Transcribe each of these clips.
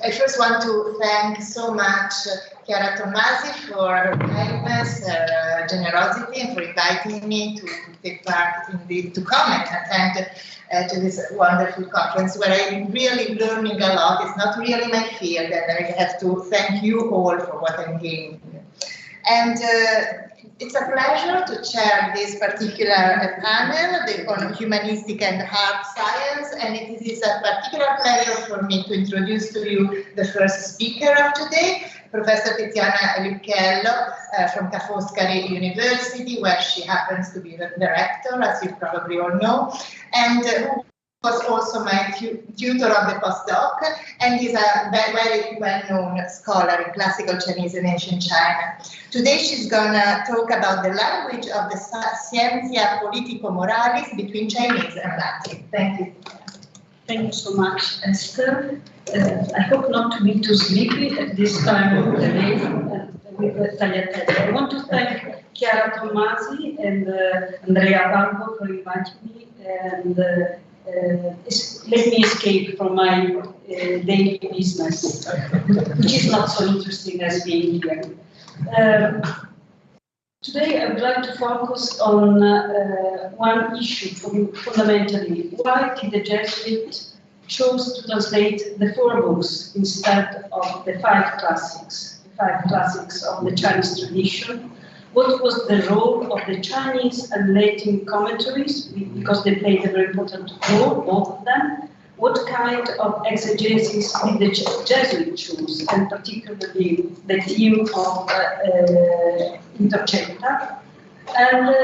I first want to thank so much Chiara Tommasi for her kindness, her generosity, and for inviting me to take part in to come and attend to this wonderful conference where I'm really learning a lot. It's not really my field, and I have to thank you all for what I'm gaining. And it's a pleasure to chair this particular panel on humanistic and hard science, and it is a particular pleasure for me to introduce to you the first speaker of today, Professor Tiziana Lippiello from Foscari University, where she happens to be the director, as you probably all know, and who was also my tutor of the postdoc, and is a very well-known scholar in classical Chinese and ancient China. Today she's gonna talk about the language of the Scientia Politico-moralis between Chinese and Latin. Thank you. Thank you so much, Esther. I hope not to be too sleepy at this time of the day with the tagliatelle. I want to thank Chiara Tommasi and Andrea Balbo for inviting me, and let me escape from my daily business, which is not so interesting as being here. Today I would like to focus on one issue fundamentally. Why did the Jesuits choose to translate the 4 books instead of the 5 classics of the Chinese tradition? What was the role of the Chinese and Latin commentaries, because they played a very important role, both of them? What kind of exegesis did the Jesuits choose, and particularly the theme of intercetta? And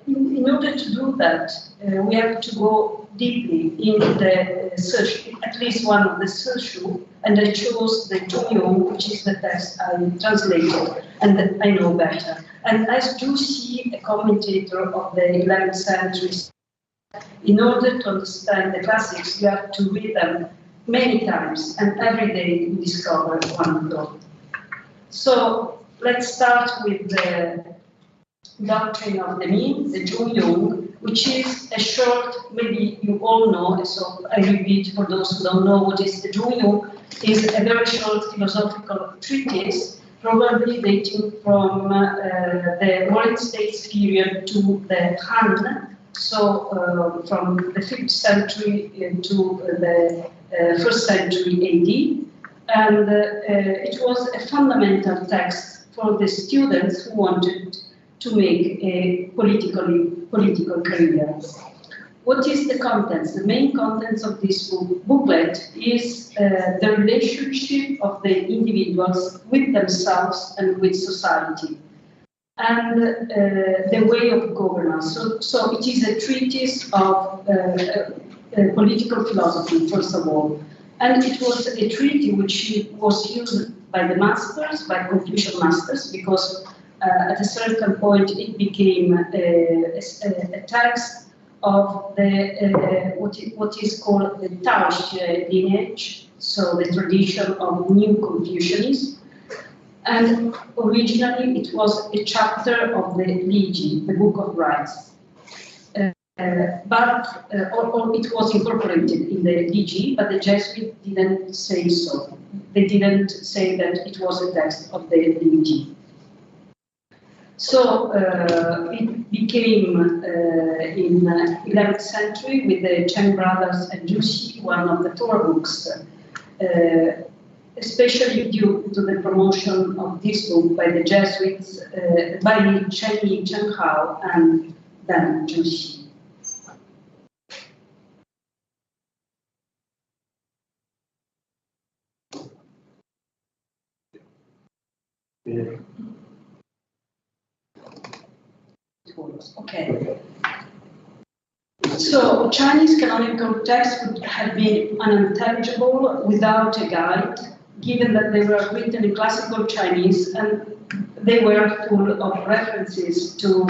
in order to do that, we have to go deeply in the search, at least one of the search, and I chose the Zhongyong, which is the text I translated, and I know better. And as you see, a commentator of the 11th century, in order to understand the classics, you have to read them many times, and every day you discover one thought. So let's start with the doctrine of the mean, the Zhongyong, which is a short, maybe you all know, so I repeat for those who don't know what is the Zhongyong, is a very short philosophical treatise, probably dating from the Roman States period to the Han, so from the 5th century to the 1st century AD, and it was a fundamental text for the students who wanted to make a political career. What is the contents? The main contents of this booklet is the relationship of the individuals with themselves and with society, and the way of governance. So it is a treatise of political philosophy, first of all. And it was a treaty which was used by the masters, by Confucian masters, because at a certain point it became a text of the what is called the Taoist lineage, so the tradition of New Confucianism. And originally it was a chapter of the Ligi, the Book of Rights. But it was incorporated in the Ligi, but the Jesuits didn't say so. They didn't say that it was a text of the Ligi. So it became in 11th century with the Chen brothers and Juxi, one of the 4 books, especially due to the promotion of this book by the Jesuits, by Chen Yi, Chen Hao, and then Juxi. Okay. So Chinese canonical texts would have been unintelligible without a guide, given that they were written in classical Chinese and they were full of references to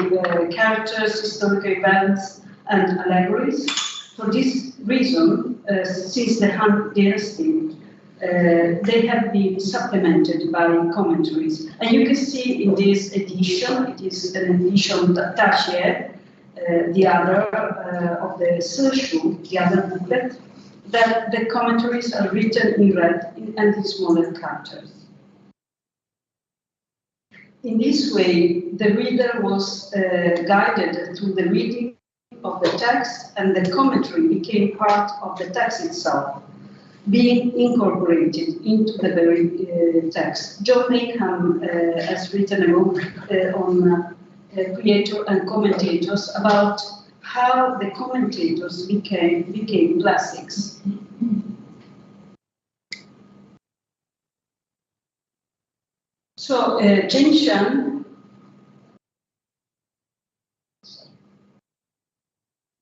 characters, historical events, and allegories. For this reason, since the Han Dynasty, they have been supplemented by commentaries. And you can see in this edition, it is an edition Tachier, the other of the Seshu, the other booklet, that the commentaries are written in red and in smaller characters. In this way, the reader was guided through the reading of the text, and the commentary became part of the text itself, being incorporated into the very text. John Bingham has written a book on creator and commentators about how the commentators became classics. So Jane Shan,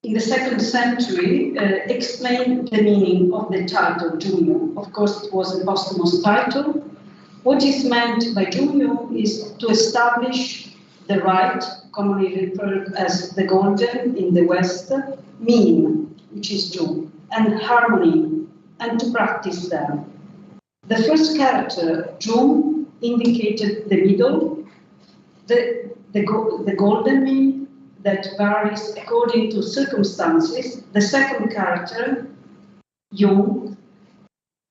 in the 2nd century, explained the meaning of the title Junio. Of course, it was a posthumous title. What is meant by Junio is to establish the right, commonly referred as the golden in the West, mean, which is June, and harmony, and to practice them. The first character, June, indicated the middle, the golden mean that varies according to circumstances. The second character, Yung,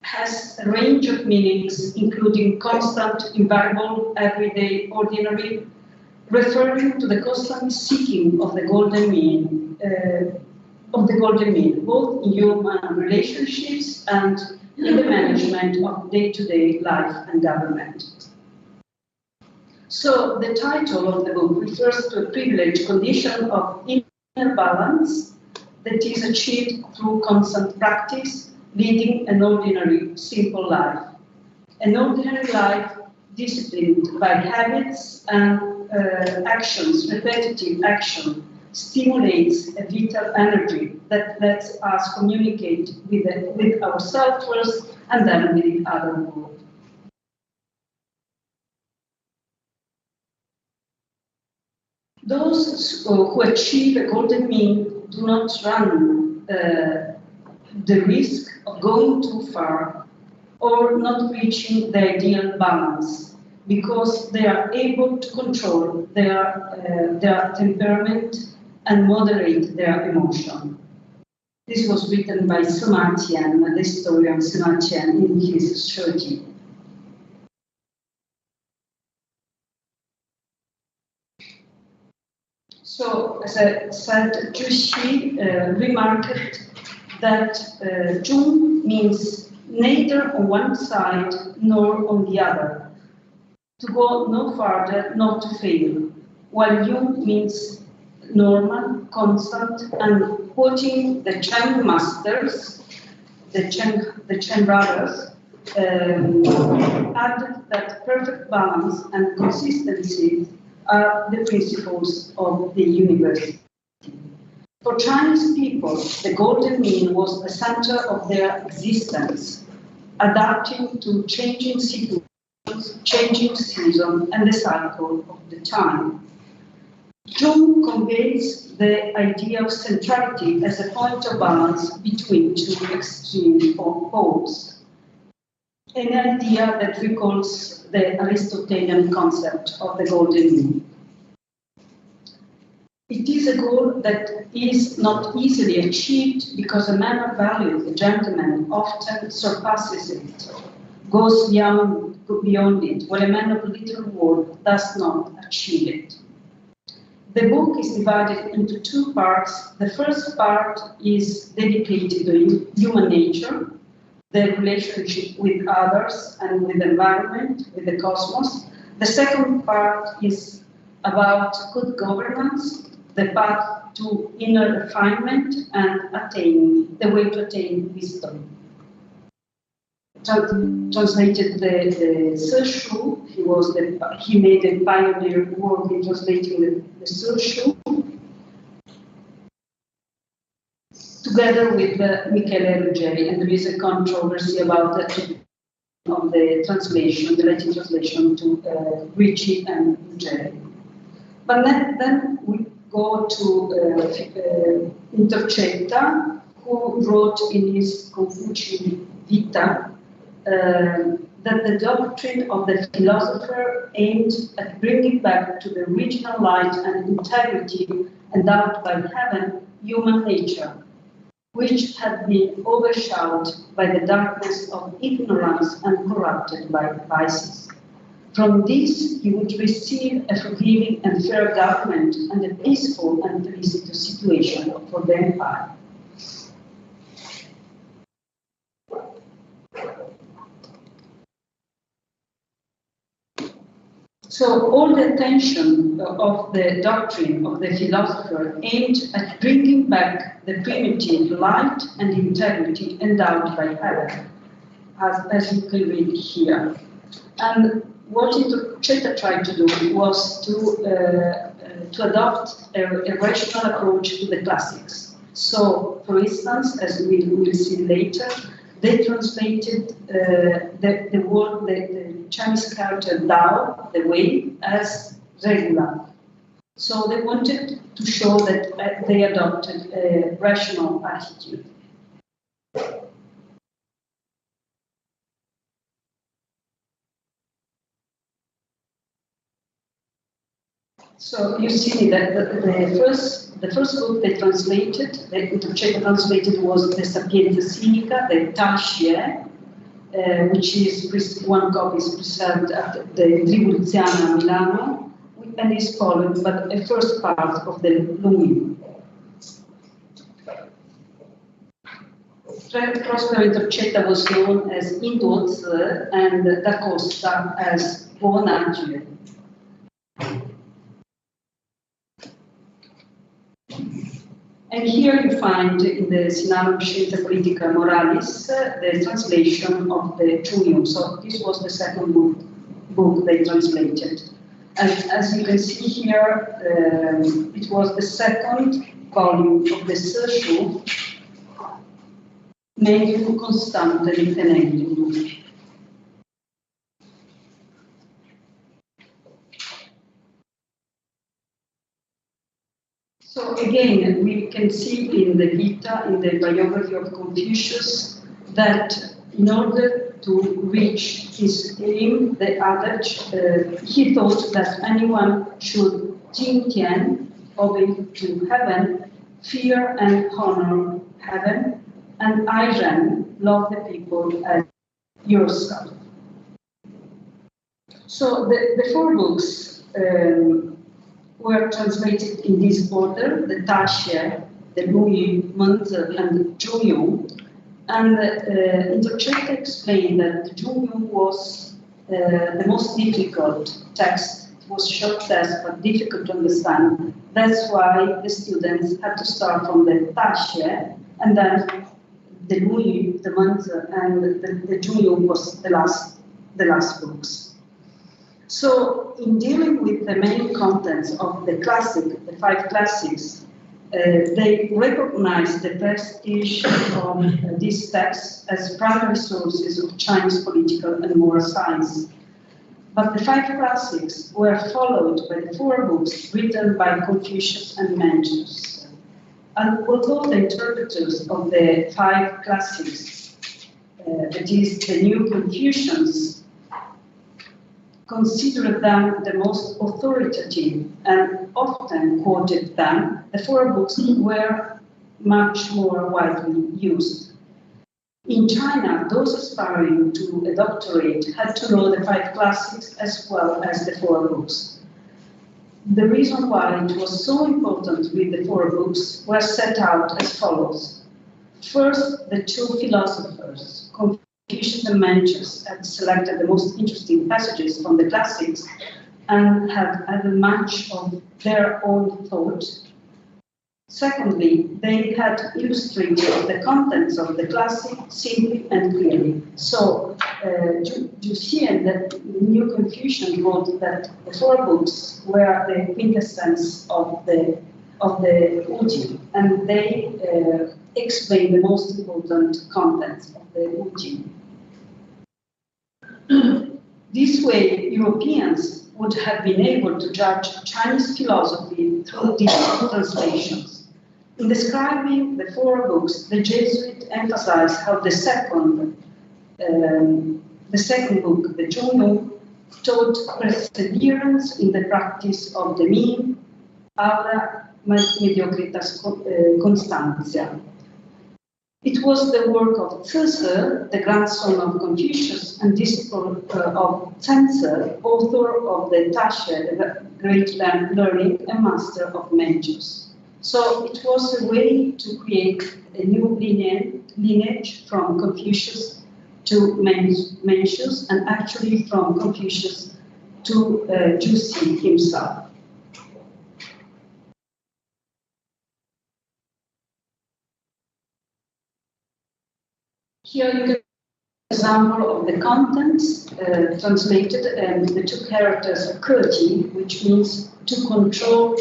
has a range of meanings, including constant, invariable, everyday, ordinary, referring to the constant seeking of the golden mean, both in human relationships and in the management of day-to-day life and government. So the title of the book refers to a privileged condition of inner balance that is achieved through constant practice, leading an ordinary, simple life. An ordinary life disciplined by habits and actions, repetitive action, stimulates a vital energy that lets us communicate with ourselves first and then with the other world. Those who achieve a golden mean do not run the risk of going too far or not reaching the ideal balance, because they are able to control their temperament and moderate their emotion. This was written by Somatian, the historian Somatian, in his Studi. So, as I said, Jushi remarked that Jung means neither on one side nor on the other, to go no farther, not to fail, while Jung means normal, constant, and quoting the Chen masters, the Chen brothers, added that perfect balance and consistency are the principles of the university. For Chinese people, the golden mean was the center of their existence, adapting to changing situations, changing season, and the cycle of the time. Jung conveys the idea of centrality as a point of balance between two extreme poles, an idea that recalls the Aristotelian concept of the golden mean. It is a goal that is not easily achieved because a man of value, a gentleman, often surpasses it, goes beyond it, while a man of little worth does not achieve it. The book is divided into two parts. The first part is dedicated to human nature, the relationship with others and with the environment, with the cosmos. The second part is about good governance, the path to inner refinement and the way to attain wisdom. Translated the Scientia. He made a pioneer work in translating the Scientia, together with Michele Ruggeri, and there is a controversy about the translation, the Latin translation to Ricci and Ruggeri. But then we go to Intercetta, who wrote in his Confucian Vita that the doctrine of the philosopher aimed at bringing back to the original light and integrity endowed by heaven human nature, which had been overshadowed by the darkness of ignorance and corrupted by vices. From this, he would receive a forgiving and fair government and a peaceful and felicitous situation for the empire. So all the attention of the doctrine of the philosopher aimed at bringing back the primitive light and integrity endowed by heaven, as you can read here. And what Intercetta tried to do was to adopt a rational approach to the classics. So, for instance, as we will see later, they translated the word, the Chinese character Dao, the way, as regula. So they wanted to show that they adopted a rational attitude. So you see that the first book they translated, the Intercetta translated, was the Sapienza Sinica, the Talchie, which is one copy is preserved at the Tribuziana, Milano, and is followed by a first part of the Univ. Prospero Intercetta was known as Indozze and Da Costa as Buonagile. And here you find in the Sinaloa Scientia Politico-moralis the translation of the Univ. So this was the second book they translated. And as you can see here, it was the second volume of the Sershu, Medium Constante Ritenendum. So again, we can see in the Vita, in the biography of Confucius, that in order to reach his aim, the adage, he thought that anyone should Jing Tian, obey to heaven, fear and honor heaven, and Airen, love the people as yourself. So the four books were translated in this order: the Talchie, the Louis, Munzer, and the Junyo. And Intercetta explained that the Junyo was the most difficult text. It was a short text, but difficult to understand. That's why the students had to start from the Talchie, and then the Louis, the Munzer, and the Junyo was the last books. So, in dealing with the main contents of the classic, the five classics, they recognize the prestige of these texts as primary sources of Chinese political and moral science. But the five classics were followed by the four books written by Confucius and Mencius. And although the interpreters of the five classics, that is, the new Confucians, considered them the most authoritative and often quoted them, the four books were much more widely used. In China, those aspiring to a doctorate had to know the five classics as well as the four books. The reason why it was so important to read the four books was set out as follows. First, the two philosophers, Confucius and Mencius, had selected the most interesting passages from the classics and had added much of their own thought. Secondly, they had illustrated the contents of the classic simply and clearly. So, you see that the new Confucian wrote that the four books were the quintessence of the Uji, and they explain the most important contents of the Uji. This way, Europeans would have been able to judge Chinese philosophy through these translations. In describing the four books, the Jesuit emphasized how the second book, the Junyo, taught perseverance in the practice of the mean, aura mediocritas constantia. It was the work of Deug-Su, the grandson of Confucius and disciple of Censorship, author of the Tasche, the great learning, and master of Mencius. So it was a way to create a new lineage from Confucius to Mencius, and actually from Confucius to Deug-Su himself. Here you can see an example of the contents translated, and the two characters of Kurti, which means to control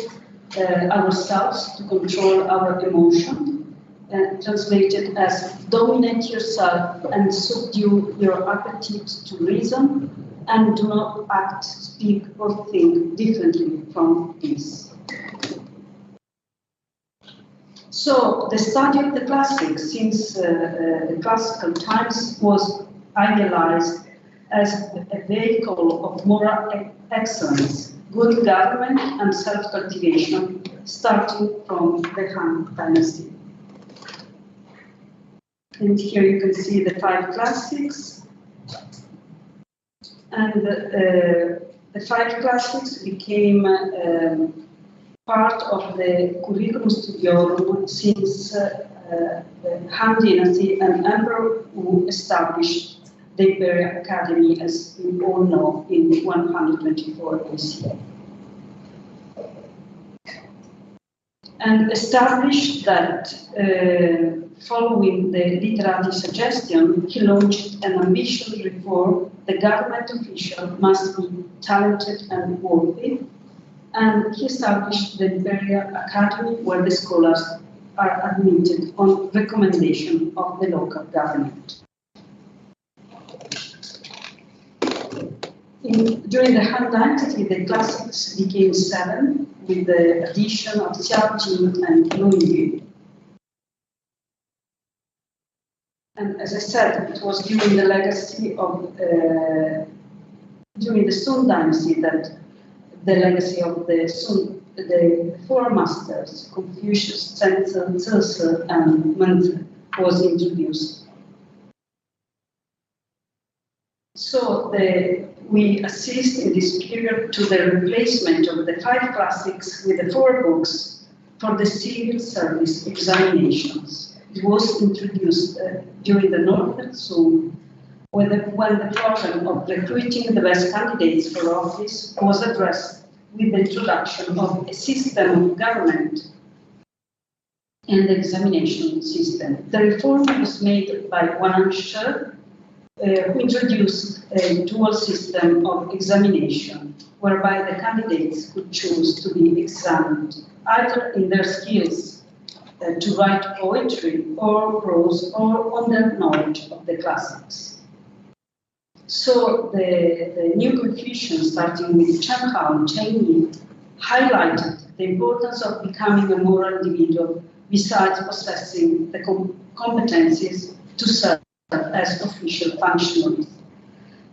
ourselves, to control our emotion, translated as dominate yourself and subdue your appetite to reason, and do not act, speak, or think differently from this. So the study of the classics since the classical times was idealized as a vehicle of moral excellence, good government and self-cultivation, starting from the Han Dynasty. And here you can see the 5 classics. And the 5 classics became part of the curriculum studiorum since the Han Dynasty and Emperor Wu established the Imperial Academy, as we all know, in 124 BC. And established that following the literati suggestion, he launched an ambitious reform. The government official must be talented and worthy, and he established the Imperial Academy, where the scholars are admitted on recommendation of the local government. During the Han Dynasty, the classics became 7, with the addition of Xiaojing and Univ. And as I said, it was during the legacy of, during the Song Dynasty that the legacy of the 4 masters, Confucius, Centro, Deug-Su, and Męczyńska, was introduced. So we assist in this period to the replacement of the 5 classics with the 4 books for the civil service examinations. It was introduced during the Northern Song, when the problem of recruiting the best candidates for office was addressed with the introduction of a system of government and the examination system. The reform was made by Wananshe, who introduced a dual system of examination, whereby the candidates could choose to be examined either in their skills to write poetry or prose, or on their knowledge of the classics. So the new Confucians, starting with Chen Hao and Chen Yi, highlighted the importance of becoming a moral individual besides possessing the competencies to serve as official functionaries.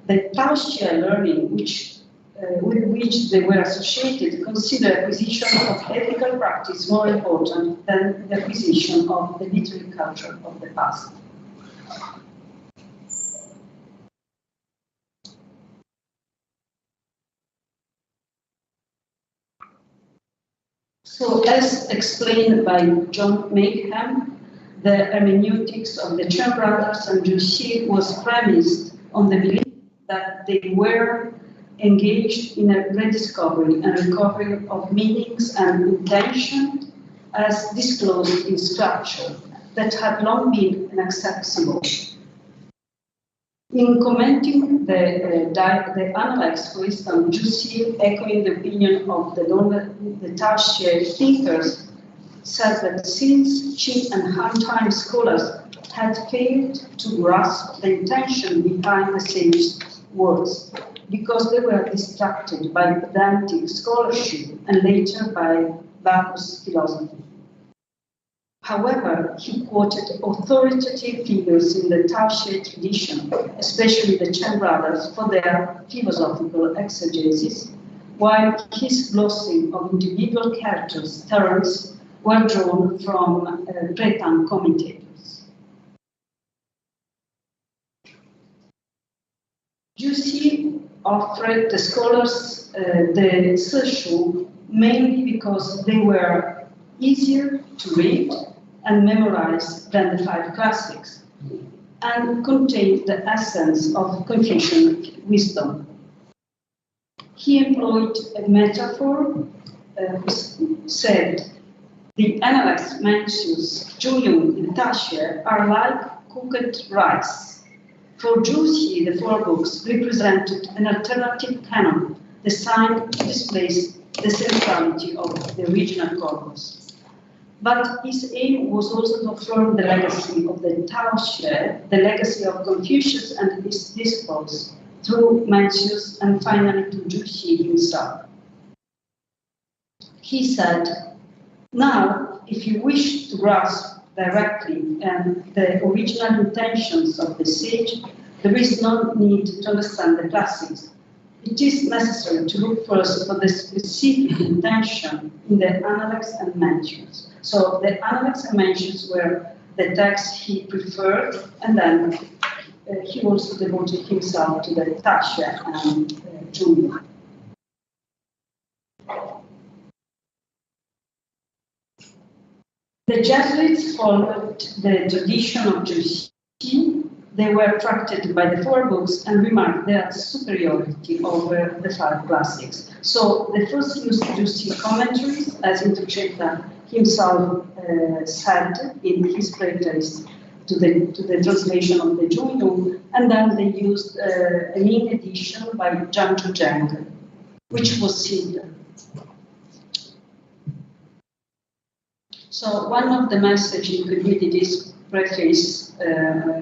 The Taoxia learning, with which they were associated, considered acquisition of ethical practice more important than the acquisition of the literary culture of the past. So, as explained by John Mayhem, the hermeneutics of the Chen brothers and Deug-Su was premised on the belief that they were engaged in a rediscovery and recovery of meanings and intention as disclosed in sculpture that had long been inaccessible. In commenting the analects, for instance, Deug-Su, echoing the opinion of the Taoxia thinkers, said that since Qin and Han time scholars had failed to grasp the intention behind the sage's words, because they were distracted by pedantic scholarship and later by Bacchus philosophy. However, he quoted authoritative figures in the Taoxia tradition, especially the Chen brothers, for their philosophical exegesis, while his glossing of individual characters' terms were drawn from Breton commentators. offered the scholars the Scientia mainly because they were easier to read and memorize than the 5 classics, and contained the essence of Confucian wisdom. He employed a metaphor who said, the Analects, Mencius, Julium, and Tasce are like cooked rice. For Deug-Su, the 4 books represented an alternative canon designed to displace the centrality of the original corpus. But his aim was also to affirm the legacy of the Tasce, the legacy of Confucius and his discourse, through Mencius and finally to Deug-Su himself. He said, now, if you wish to grasp directly the original intentions of the sage, there is no need to understand the classics. It is necessary to look first for the specific intention in the Analects and Mencius. So the Analects and Mencius were the texts he preferred, and then he also devoted himself to the Tasce and Julium. The Jesuits followed the tradition of Deug-Su. They were attracted by the 4 books and remarked their superiority over the 5 classics. So they first used Deug-Su commentaries, as Introcheta himself said in his preface to the translation of the Julium, and then they used a Ming edition by Zhang Zhuzheng, which was sealed. So one of the messages included in this preface,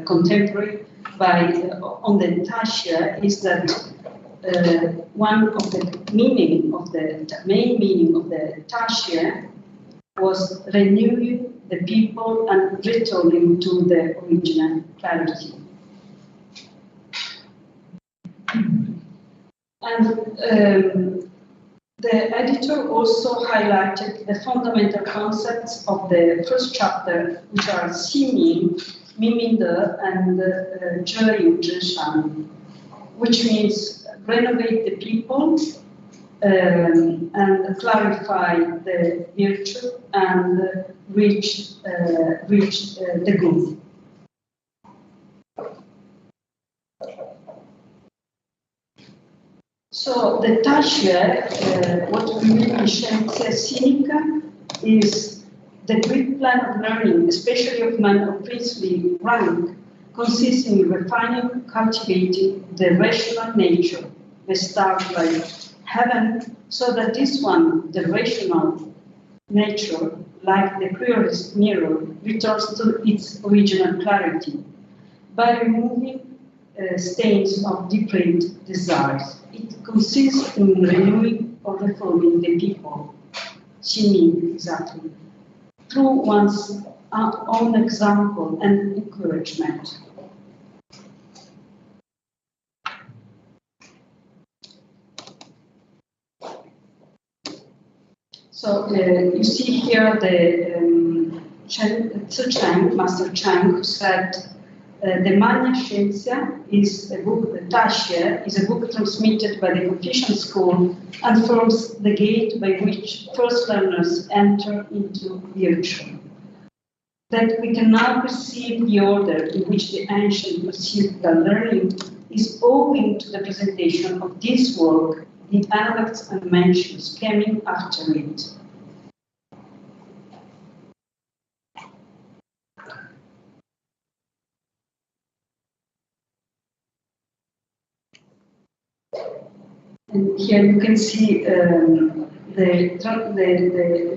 contemporary, on the Tasce is that one of the main meaning of the Tasce was renewing the people and returning to the original clarity. And the editor also highlighted the fundamental concepts of the first chapter, which are Ximing, Miminde, and Zheyu Zhishan, which means renovate the people and clarify the virtue and reach the good. So the Tasce, what we mean in Scientia Sinica, is the Greek plan of learning, especially of men of princely rank, consisting in refining, cultivating the rational nature, the start by heaven, so that this one, the rational nature, like the clearest mirror, returns to its original clarity by removing stains of depraved desires. It consists in renewing or reforming the people, Ximing exactly, through one's own example and encouragement. So you see here the Master Chang, who said, the Magna Scientia is a book, the Tasce is a book transmitted by the Confucian school and forms the gate by which first learners enter into virtue. That we can now perceive the order in which the ancient perceived the learning is owing to the presentation of this work, the Analects and Mencius coming after it. And here you can see the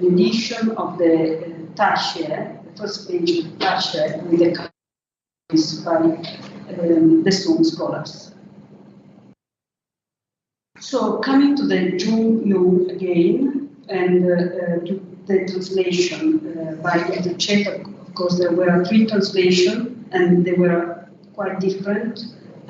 edition of the Tasce, the first page of Tasce, with the commentaries by the Stone scholars. So coming to the Julium again, and to the translation by Introcheta, of course there were 3 translations, and they were quite different.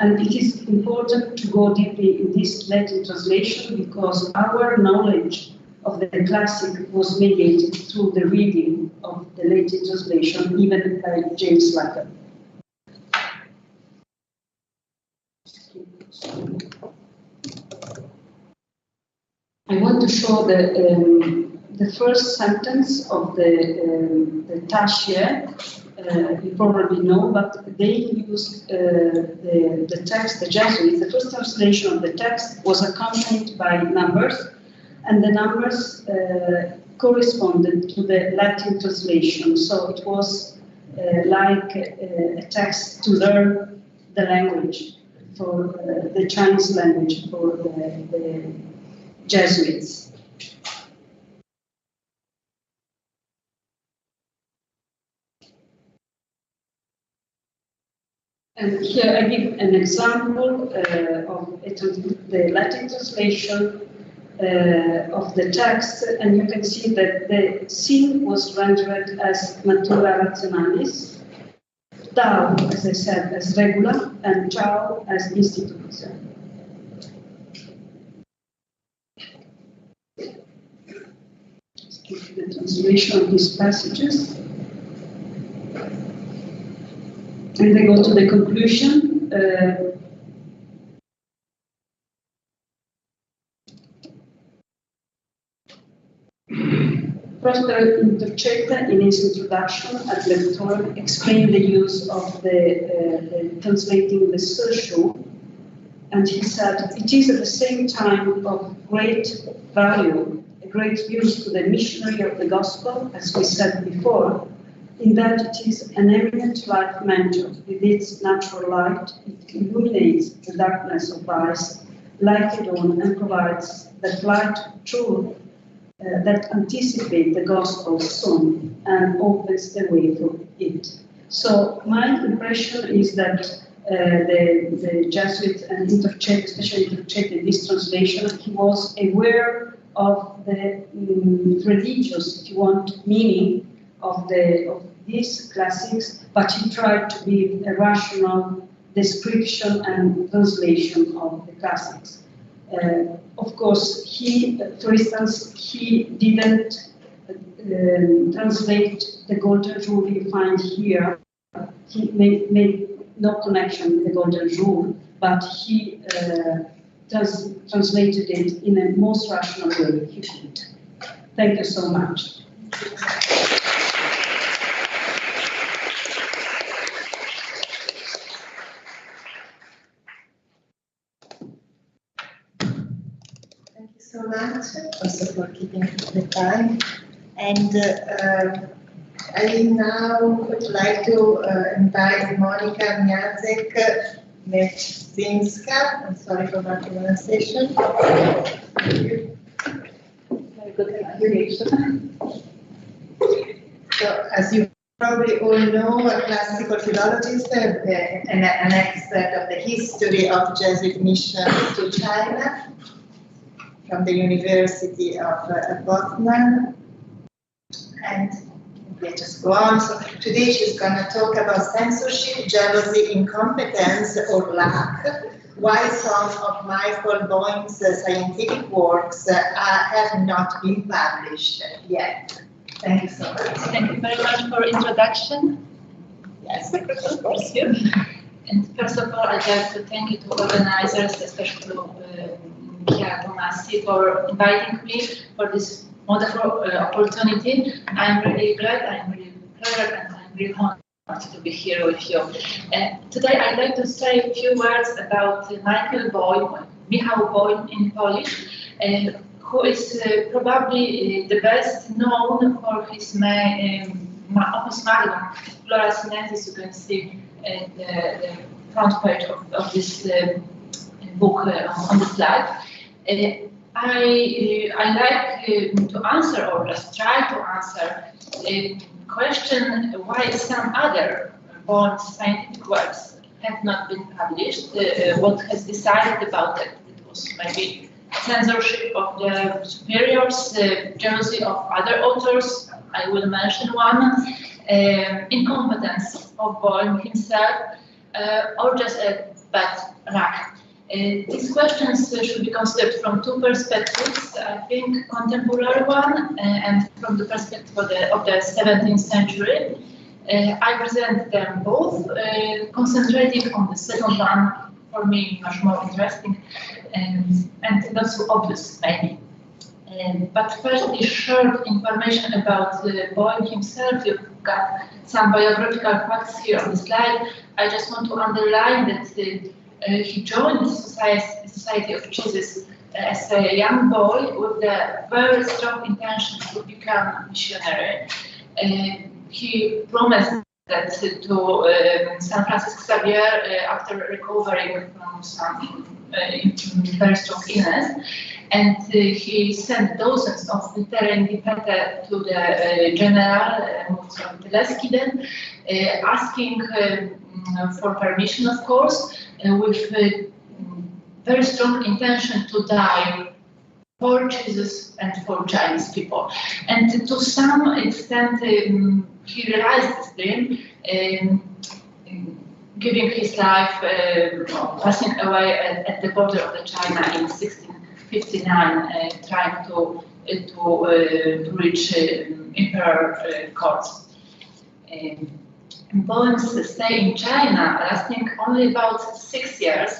And it is important to go deeply in this Latin translation because our knowledge of the classic was mediated through the reading of the Latin translation, even by James Lacan. I want to show the first sentence of the Tasche. You probably know, but they used the text, the Jesuits. The first translation of the text was accompanied by numbers, and the numbers corresponded to the Latin translation. So it was like a text to learn the language, for the Chinese language for the Jesuits. And here I give an example of the Latin translation of the text, and you can see that the sin was rendered as natura rationalis, thou, as I said, as regula, and ciao as institutio. Let's give the translation of these passages. And I go to the conclusion. Prosper Intercetta, in his introduction at Lecture, explained the use of the translating the social, and he said, it is at the same time of great value, a great use to the missionary of the gospel, as we said before, in that it is an eminent life mentor. With its natural light, it illuminates the darkness of vice like a dawn and provides that light of truth that anticipates the gospel soon and opens the way for it. So my impression is that the Jesuit and Intercetta, especially Intercetta in this translation, he was aware of the religious, if you want, meaning of these classics, but he tried to give a rational description and translation of the classics. Of course, he, for instance, he didn't translate the Golden Rule you find here. He made no connection with the Golden Rule, but he translated it in a most rational way he could. Thank you so much. So much also for keeping the time, and I now would like to invite Monica Miazek-Męczyńska. I'm sorry for my pronunciation. Very good pronunciation. So, as you probably all know, a classical philologist and an expert of the history of Jesuit missions to China, from the University of Poznan, and we just go on. So today she's going to talk about censorship, jealousy, incompetence, or lack, why some of Michał Boym's scientific works have not been published yet. Thank you so much. Thank you very much for introduction. Yes, of course. You. And first of all, I'd like to thank you to organizers, especially to Tomasi, for inviting me for this wonderful opportunity. I'm really glad, I'm really proud, and I'm really honored to be here with you. Today I'd like to say a few words about Michał Boym in Polish, who is probably the best known for his opus magnum, Flora Sinensis. You can see the front page of this book on the slide. I like to answer, or just try to answer, a question why some other Boym scientific works have not been published. What has decided about it? It was maybe censorship of the superiors, jealousy of other authors. I will mention one, incompetence of Boym himself, or just a bad luck. These questions should be considered from two perspectives. I think contemporary one and from the perspective of the 17th century. I present them both, concentrating on the second one, for me much more interesting and not so obvious maybe. But first, the short information about Boym himself. You've got some biographical facts here on the slide. I just want to underline that he joined the Society of Jesus as a young boy with the very strong intention to become missionary. He promised that to San Francisco Xavier after recovering from some very strong illness, and he sent dozens of literary independent to the general Teleski then, asking for permission, of course, with very strong intention to die for Jesus and for Chinese people. And to some extent, he realized this dream, giving his life, passing away at the border of the China in 1659, trying to reach Emperor courts. Boym's stay in China, lasting only about 6 years,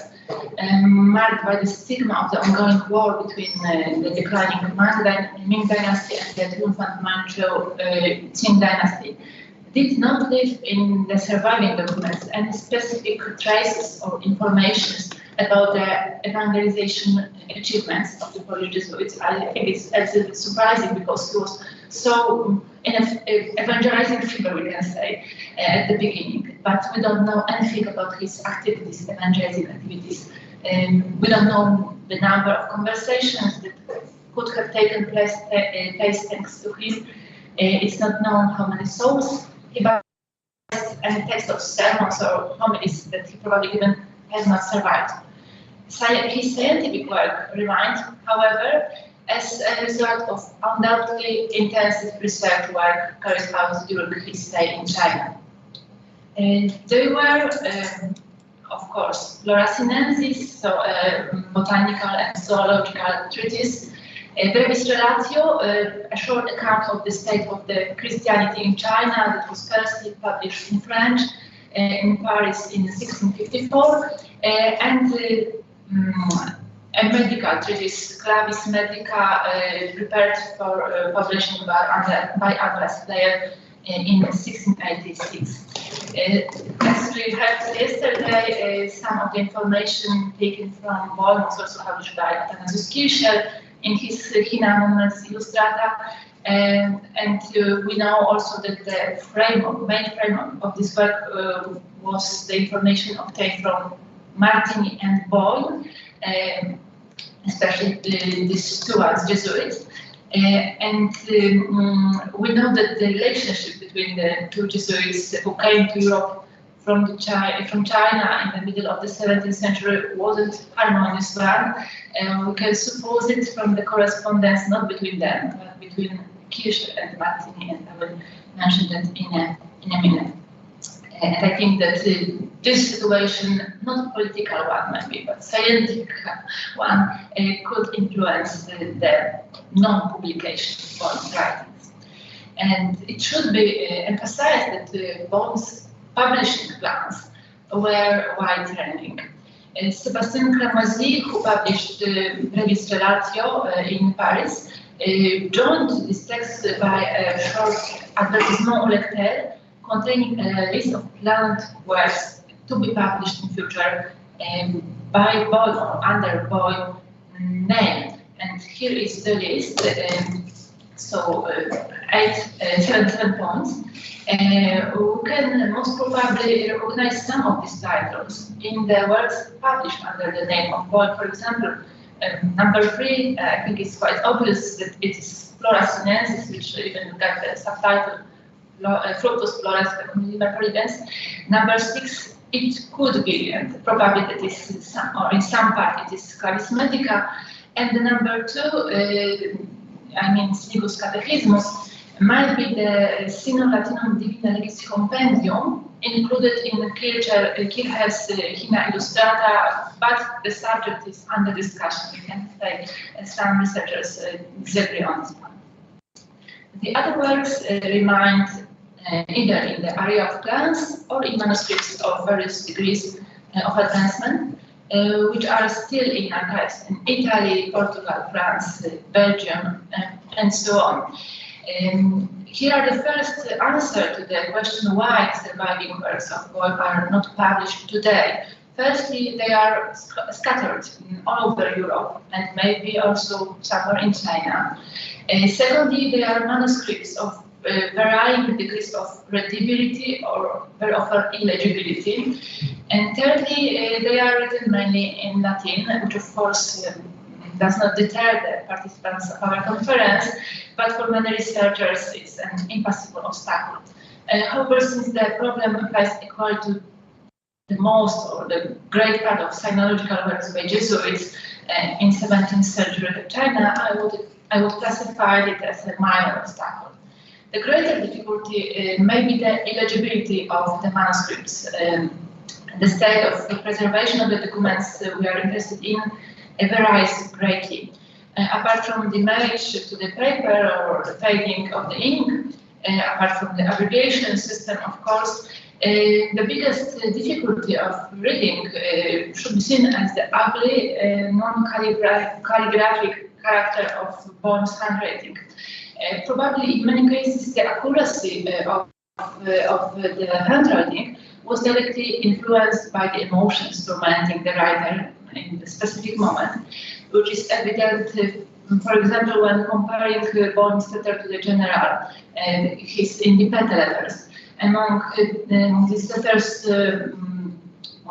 marked by the stigma of the ongoing war between the declining Ming dynasty and the triumphant Manchu Qing dynasty, did not leave in the surviving documents any specific traces or information about the evangelization achievements of the Polish Jesuits. I think it's absolutely surprising because he was so in an evangelizing figure, we can say, at the beginning. But we don't know anything about his activities, evangelizing activities. We don't know the number of conversations that could have taken place thanks to him. It's not known how many souls he baptized, and text of sermons or homilies that he probably even has not survived. His scientific work remained, however, as a result of undoubtedly intensive research work carried out during his stay in China. They were, of course, Flora Sinensis, so a botanical and zoological treatise, Brevis Relatio, a short account of the state of the Christianity in China that was firstly published in French in Paris in 1654, and a medical treatise, Clavis Medica, prepared for publishing by Atlas Player in 1686. As we heard yesterday, some of the information taken from Boym was also published by Athanasius Kirschel in his Humanistic Illustrata, and we know also that the main frame of this work was the information obtained from Martini and Boym, especially these two ones, Jesuits. And we know that the relationship between the two Jesuits who came to Europe from China in the middle of the 17th century wasn't harmonious one. We can suppose it from the correspondence not between them, but between Kirsch and Martini, and I will mention that in a minute. And I think that this situation, not political one maybe, but scientific one, could influence the non-publication of writings. And it should be emphasized that Boym's publishing plans were wide-ranging. Sébastien Cramoisy, who published Brevis Relatio in Paris, joined this text by a short advertisement au lecteur containing a list of planned works to be published in future by Boym or under Boym name. And here is the list. So 7 points. We can most probably recognize some of these titles in the works published under the name of Boym. For example, number 3, I think it's quite obvious that it is Flora Sinensis, which even got the subtitle Fructus Flores Peculiaris. Number 6, it could be, and probably that is in some part it is Clavis Medica. And the number 2, I mean Snibus Catechismus, might be the Sino-Latinum Divina Legis Compendium, included in Kircher's Hina Illustrata, but the subject is under discussion. We can say some researchers disagree on this one. The other works remained either in the area of plans or in manuscripts of various degrees of advancement. which are still in archives in Italy, Portugal, France, Belgium, and so on. Here are the first answer to the question why surviving works of Boym are not published today. Firstly, they are scattered all over Europe and maybe also somewhere in China. Secondly, they are manuscripts of varying degrees of readability or very often illegibility. And thirdly, they are written mainly in Latin, which of course does not deter the participants of our conference, but for many researchers it's an impassable obstacle. However, since the problem applies equally to the most or the great part of sinological works by Jesuits in 17th century China, I would classify it as a minor obstacle. The greater difficulty may be the illegibility of the manuscripts. The state of the preservation of the documents we are interested in varies greatly. Apart from the damage to the paper or the fading of the ink, apart from the abbreviation system, of course, the biggest difficulty of reading should be seen as the ugly, non-calligraphic character of Boym's handwriting. Probably in many cases the accuracy of the handwriting was directly influenced by the emotions tormenting the writer in the specific moment, which is evident, for example, when comparing Boym's letter to the general, his independent letters. Among these letters,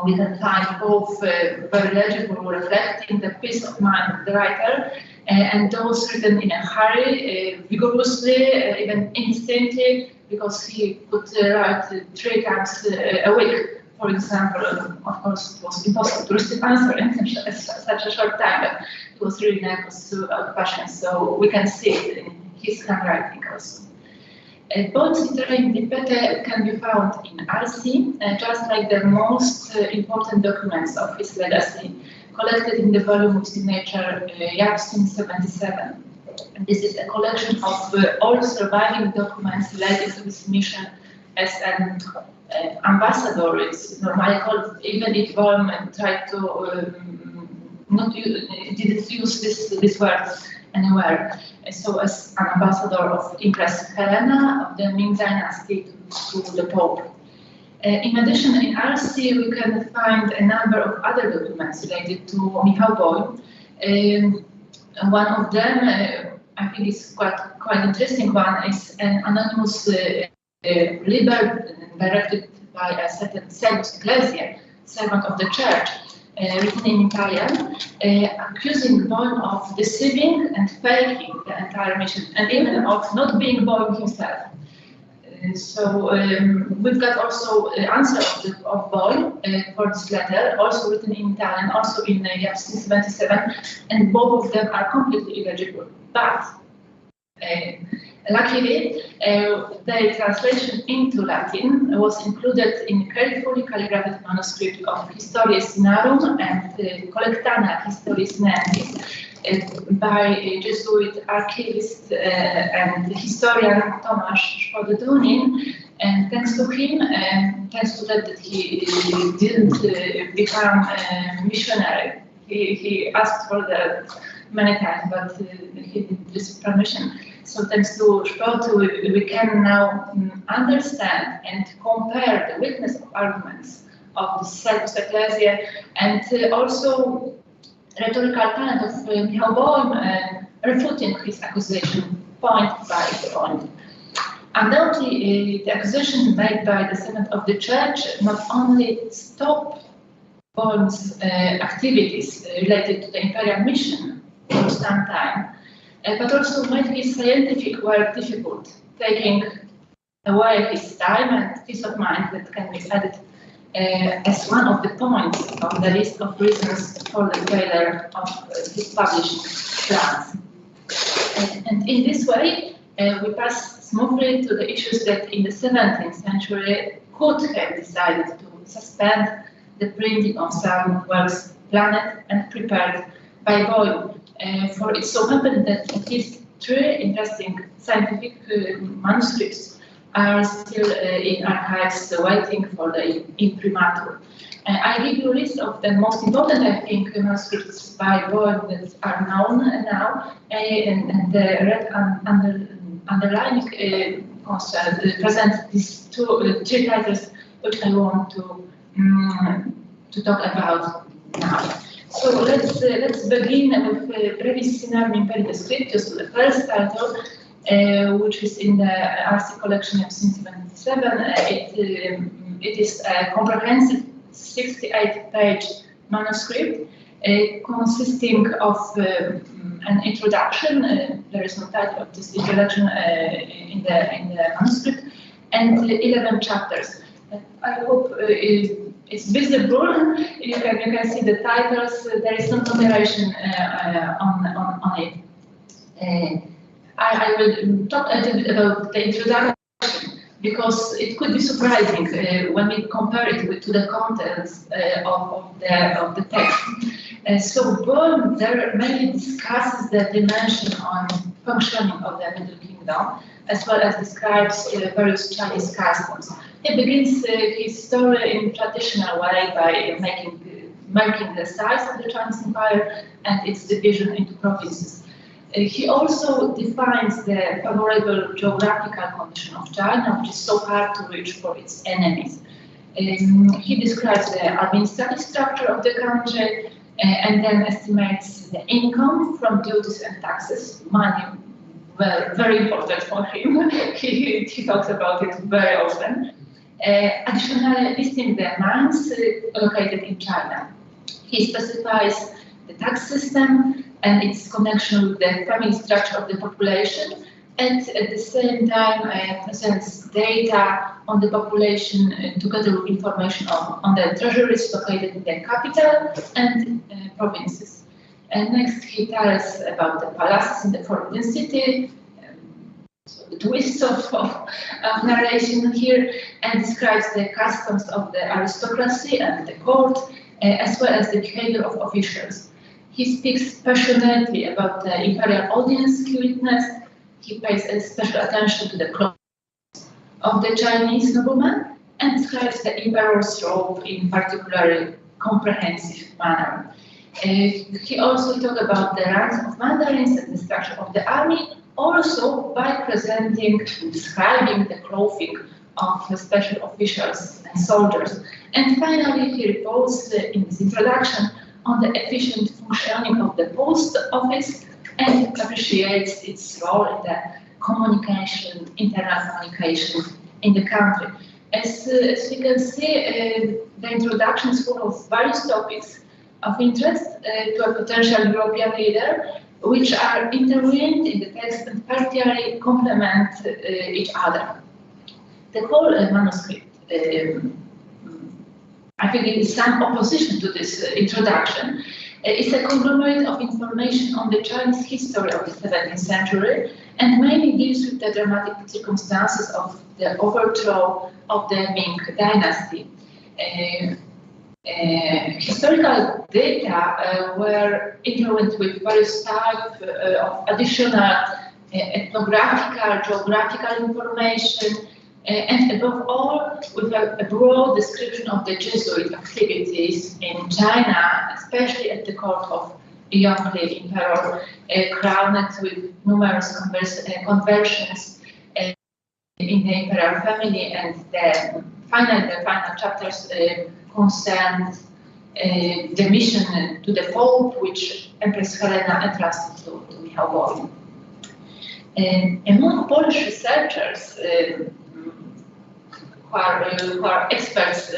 we can find both very legible, reflecting the peace of mind of the writer, and those written in a hurry, vigorously, even instantly, because he could write 3 times a week. For example, of course, it was impossible to receive answer in such a short time, but it was really nervous of passion, so we can see it in his handwriting also. Boym's literary independence can be found in RC, just like the most important documents of his legacy, collected in the volume of signature Yapsin 77. And this is a collection of all surviving documents related to his mission as an ambassador. It's normally called, even if Boym tried to didn't use this word anywhere. So as an ambassador of Empress Helena of the Ming Dynasty to the Pope. In addition, in RC we can find a number of other documents related to Michał Boym. One of them, I think is quite interesting one, is an anonymous libel directed by a certain Servus Ecclesiae, servant of the church, written in Italian, accusing Boym of deceiving and faking the entire mission, and even of not being Boym himself. So we've got also the answer of Boym for this letter, also written in Italian, also in Yapsin 77, and both of them are completely illegible. But luckily, their translation into Latin was included in carefully calligraphed manuscript of Historia Sinarum and Collectana Historiis Netis by Jesuit archivist and historian Tomasz Szpody-Dunin. And thanks to him, thanks to that he didn't become a missionary. He asked for that many times, but he didn't receive permission. So thanks to Szpody, we can now understand and compare the weakness of arguments of the Servus Ecclesiae and also rhetorical talent of Michał Boym, refuting his accusation point by point. Undoubtedly, the accusation made by the Senate of the Church not only stopped Boym's activities related to the imperial mission for some time, but also made his scientific work difficult, taking away his time and peace of mind that can be added as one of the points on the list of reasons for the failure of his publishing plans. And in this way, we pass smoothly to the issues that in the 17th century could have decided to suspend the printing of some works planned and prepared by Boym. For it so happened that at least 3 interesting scientific manuscripts are still in archives waiting for the imprimatur. I give you a list of the most important, I think, manuscripts by Boym that are known now, and the red underlining present these three titles which I want to talk about now. So let's begin with Brevis Sinarum Imperii Descriptio, so the first title, which is in the RC collection of 1777. It is a comprehensive 68-page manuscript consisting of an introduction. There is no title of this introduction in the manuscript, and 11 chapters. I hope it's visible. You can see the titles. There is no numeration on it. I will talk a little bit about the introduction, because it could be surprising when we compare it to the contents of the text. So Boym there mainly discusses the dimension on functioning of the Middle Kingdom, as well as describes various Chinese customs. He begins his story in traditional way by marking the size of the Chinese Empire and its division into provinces. He also defines the favorable geographical condition of China, which is so hard to reach for its enemies. He describes the administrative structure of the country and then estimates the income from duties and taxes. Money, well, very important for him. He talks about it very often. Additionally, listing the mines located in China. He specifies the tax system and its connection with the family structure of the population, and at the same time presents data on the population together with information on the treasuries located in the capital and provinces. And next he tells about the palaces in the forbidden city, so the twists of narration here, and describes the customs of the aristocracy and the court, as well as the behavior of officials. He speaks passionately about the imperial audience he witnessed. He pays special attention to the clothes of the Chinese nobleman and describes the emperor's robe in particularly comprehensive manner. He also talks about the ranks of mandarins and the structure of the army, also by presenting and describing the clothing of the special officials and soldiers. And finally, he reports in his introduction on the efficient functioning of the post office and appreciates its role in the communication, internal communication in the country. As we can see, the introduction is full of various topics of interest to a potential European leader, which are intertwined in the text and partially complement each other. The whole manuscript, I think it is some opposition to this introduction. It's a conglomerate of information on the Chinese history of the 17th century and mainly deals with the dramatic circumstances of the overthrow of the Ming dynasty. Historical data were intertwined with various types of additional ethnographical, geographical information, and above all, with a broad description of the Jesuit activities in China, especially at the court of Bianchi Emperor, crowned with numerous conversions in the imperial family, and the final chapters concerned the mission to the Pope, which Empress Helena entrusted to Michał Boym. Among Polish researchers who are experts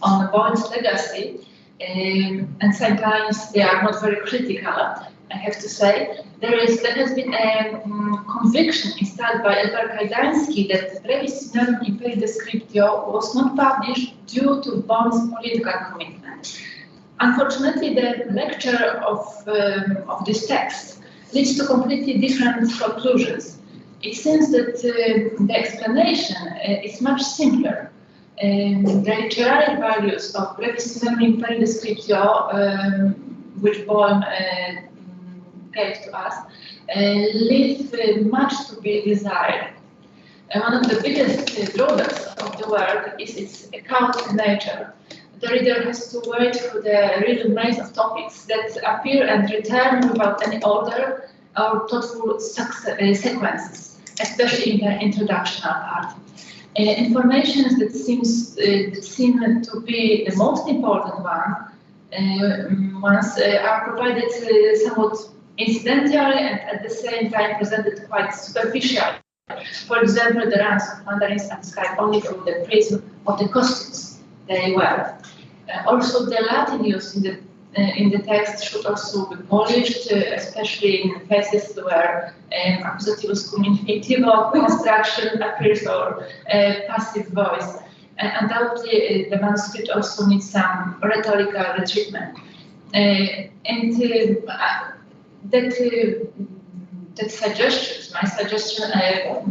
on Boym's legacy, and sometimes they are not very critical, I have to say. There has been a conviction installed by Edward Kajdański that Brevis Sinarum Imperii Descriptio was not published due to Boym's political commitment. Unfortunately, the lecture of this text leads to completely different conclusions. It seems that the explanation is much simpler. The literary values of Brevis Sinarum Imperii Descriptio, which Boym gave to us, leave much to be desired. One of the biggest drawbacks of the work is its chaotic nature. the reader has to wade through the real maze of topics that appear and return without any order or thoughtful sequences, especially in the introductional part. Information that seem to be the most important ones are provided somewhat incidentally and at the same time presented quite superficially. For example, the ranks of mandarins are described only through the prism of the costumes they wear. Also, the Latin used in the text should also be polished, especially in cases where accusativus cum infinitivo construction appears or passive voice. Undoubtedly, the manuscript also needs some rhetorical retreatment. That suggestions, my suggestion,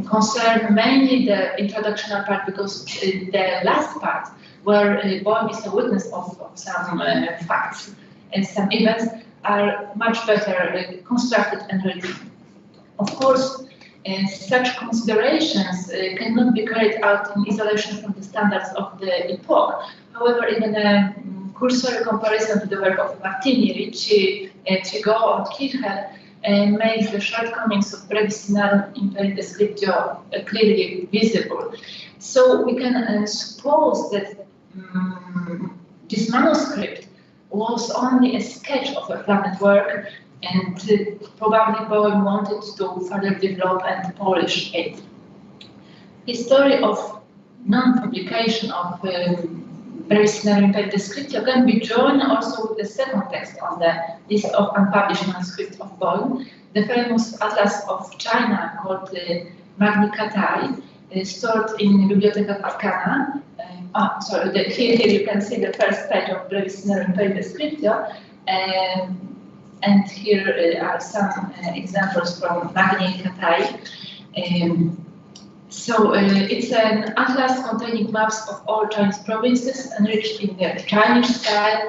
concern mainly the introductional part, because the last part, where Boym is a witness of some facts and some events, are much better constructed and written. Of course, such considerations cannot be carried out in isolation from the standards of the epoch. However, even a cursory comparison to the work of Martini, Ricci, Trigot, and Kircher makes the shortcomings of Brevis Sinarum Imperii Descriptio clearly visible. So we can suppose that this manuscript was only a sketch of a planned work, and probably Boym wanted to further develop and polish it. The story of non-publication of Brevis Sinarum Imperii Descriptio can be joined also with the second text on the list of unpublished manuscripts of Boym, the famous Atlas of China called Magni Catai, stored in the Biblioteca Vaticana. Here you can see the first page of Brevis Sinarum Imperii Descriptio, and here are some examples from Magni Catai. So it's an atlas containing maps of all Chinese provinces, enriched in the Chinese style,